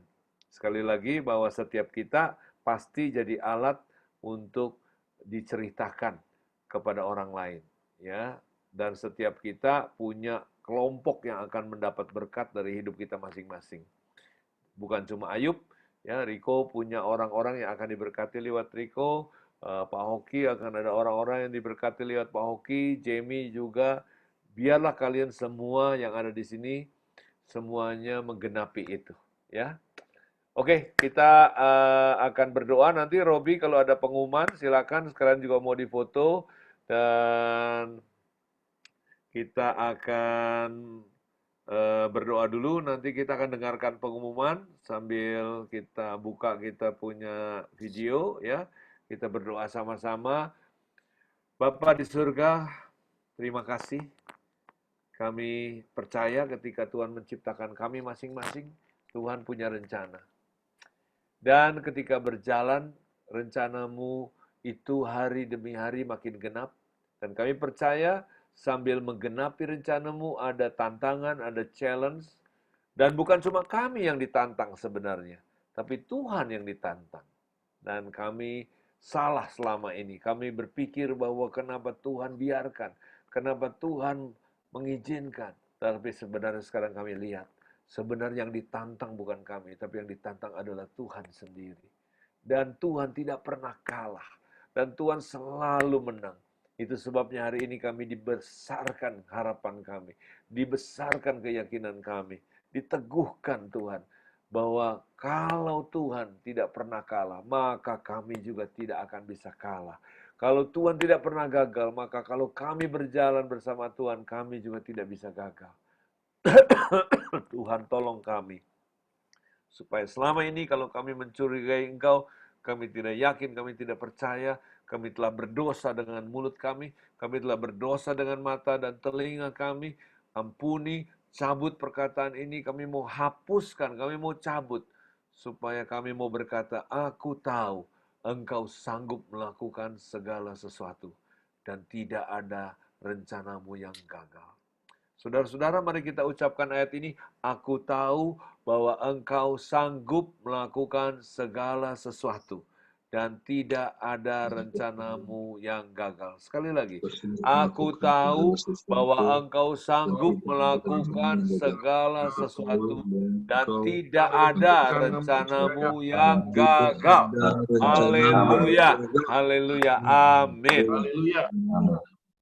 Sekali lagi bahwa setiap kita pasti jadi alat untuk diceritakan kepada orang lain, ya. Dan setiap kita punya kelompok yang akan mendapat berkat dari hidup kita masing-masing. Bukan cuma Ayub, ya, Riko punya orang-orang yang akan diberkati lewat Riko, Pak Hoki akan ada orang-orang yang diberkati lewat Pak Hoki, Jamie juga. Biarlah kalian semua yang ada di sini semuanya menggenapi itu, ya. Oke, kita akan berdoa nanti. Robi kalau ada pengumuman silakan. Sekarang juga mau difoto dan kita akan berdoa dulu. Nanti kita akan dengarkan pengumuman sambil kita buka kita punya video, ya. Kita berdoa sama-sama. Bapa di surga, terima kasih. Kami percaya ketika Tuhan menciptakan kami masing-masing, Tuhan punya rencana. Dan ketika berjalan, rencanamu itu hari demi hari makin genap. Dan kami percaya sambil menggenapi rencanamu ada tantangan, ada challenge. Dan bukan cuma kami yang ditantang sebenarnya, tapi Tuhan yang ditantang. Dan kami salah selama ini. Kami berpikir bahwa kenapa Tuhan biarkan, kenapa Tuhan mengizinkan. Tapi sebenarnya sekarang kami lihat, sebenarnya yang ditantang bukan kami, tapi yang ditantang adalah Tuhan sendiri. Dan Tuhan tidak pernah kalah. Dan Tuhan selalu menang. Itu sebabnya hari ini kami dibesarkan harapan kami. Dibesarkan keyakinan kami. Diteguhkan Tuhan. Bahwa kalau Tuhan tidak pernah kalah, maka kami juga tidak akan bisa kalah. Kalau Tuhan tidak pernah gagal, maka kalau kami berjalan bersama Tuhan, kami juga tidak bisa gagal. Tuhan tolong kami. Supaya selama ini kalau kami mencurigai Engkau, kami tidak yakin, kami tidak percaya, kami telah berdosa dengan mulut kami telah berdosa dengan mata dan telinga kami. Ampuni, cabut perkataan ini, kami mau hapuskan, kami mau cabut. Supaya kami mau berkata, aku tahu Engkau sanggup melakukan segala sesuatu. Dan tidak ada rencanamu yang gagal. Saudara-saudara, mari kita ucapkan ayat ini. Aku tahu bahwa Engkau sanggup melakukan segala sesuatu. Dan tidak ada rencanamu yang gagal. Sekali lagi. Aku tahu bahwa Engkau sanggup melakukan segala sesuatu. Dan tidak ada rencanamu yang gagal. Haleluya. Haleluya. Amin. Haleluya.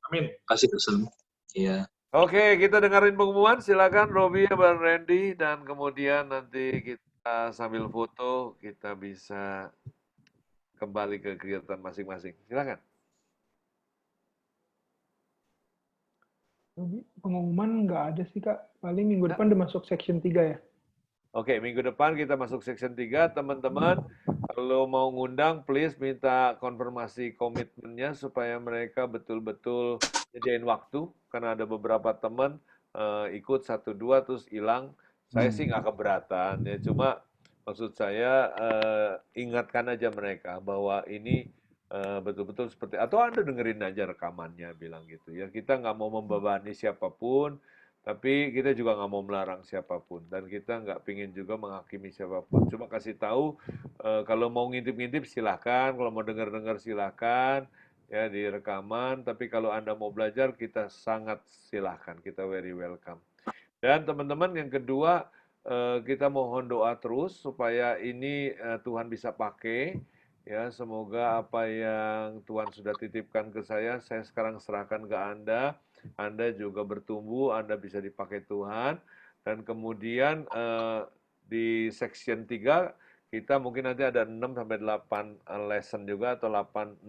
Amin. Kasih kesan. Iya. Oke, kita dengerin pengumuman. Silakan Robi, Bang Randy, dan kemudian nanti kita sambil foto kita bisa kembali ke kegiatan masing-masing. Silakan. Pengumuman nggak ada sih, Kak. Paling minggu depan udah masuk section 3 ya. Oke, minggu depan kita masuk section 3. Teman-teman, kalau mau ngundang, please minta konfirmasi komitmennya supaya mereka betul-betul nyediain waktu. Karena ada beberapa teman ikut 1-2 terus hilang. Saya sih nggak keberatan. Ya, cuma maksud saya ingatkan aja mereka bahwa ini betul-betul seperti, atau Anda dengerin aja rekamannya bilang gitu ya. Kita nggak mau membebani siapapun, tapi kita juga nggak mau melarang siapapun, dan kita nggak pingin juga menghakimi siapapun. Cuma kasih tahu kalau mau ngintip-ngintip silahkan, kalau mau dengar-dengar silahkan, ya di rekaman. Tapi kalau Anda mau belajar, kita sangat silahkan, kita very welcome. Dan teman-teman, yang kedua, kita mohon doa terus supaya ini Tuhan bisa pakai. Ya, semoga apa yang Tuhan sudah titipkan ke saya sekarang serahkan ke Anda. Anda juga bertumbuh, Anda bisa dipakai Tuhan. Dan kemudian di section 3, kita mungkin nanti ada 6-8 lesson juga, atau 6-8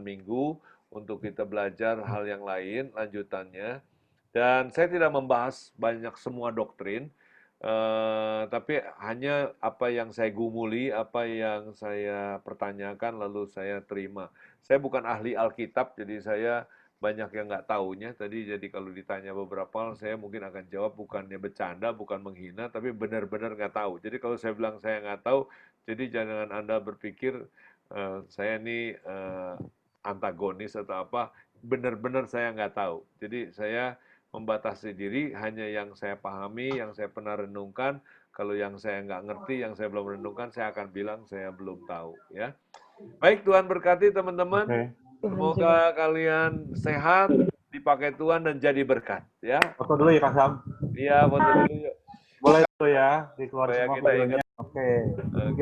minggu untuk kita belajar hal yang lain, lanjutannya. Dan saya tidak membahas banyak semua doktrin, tapi hanya apa yang saya gumuli, apa yang saya pertanyakan, lalu saya terima. Saya bukan ahli Alkitab, jadi saya banyak yang nggak taunya. Jadi kalau ditanya beberapa hal, saya mungkin akan jawab bukannya bercanda, bukan menghina, tapi benar-benar nggak tahu. Jadi kalau saya bilang saya nggak tahu, jadi jangan Anda berpikir saya ini antagonis atau apa. Benar-benar saya nggak tahu. Jadi saya membatasi diri hanya yang saya pahami, yang saya pernah renungkan. Kalau yang saya nggak ngerti, yang saya belum renungkan, saya akan bilang saya belum tahu. Ya, baik, Tuhan berkati teman-teman. Semoga kalian sehat, dipakai Tuhan dan jadi berkat. Ya. Foto dulu ya Kak Sam. Iya, foto dulu yuk. Boleh tuh ya, dikeluarin Supaya semua kita videonya. ingat. Oke. 3,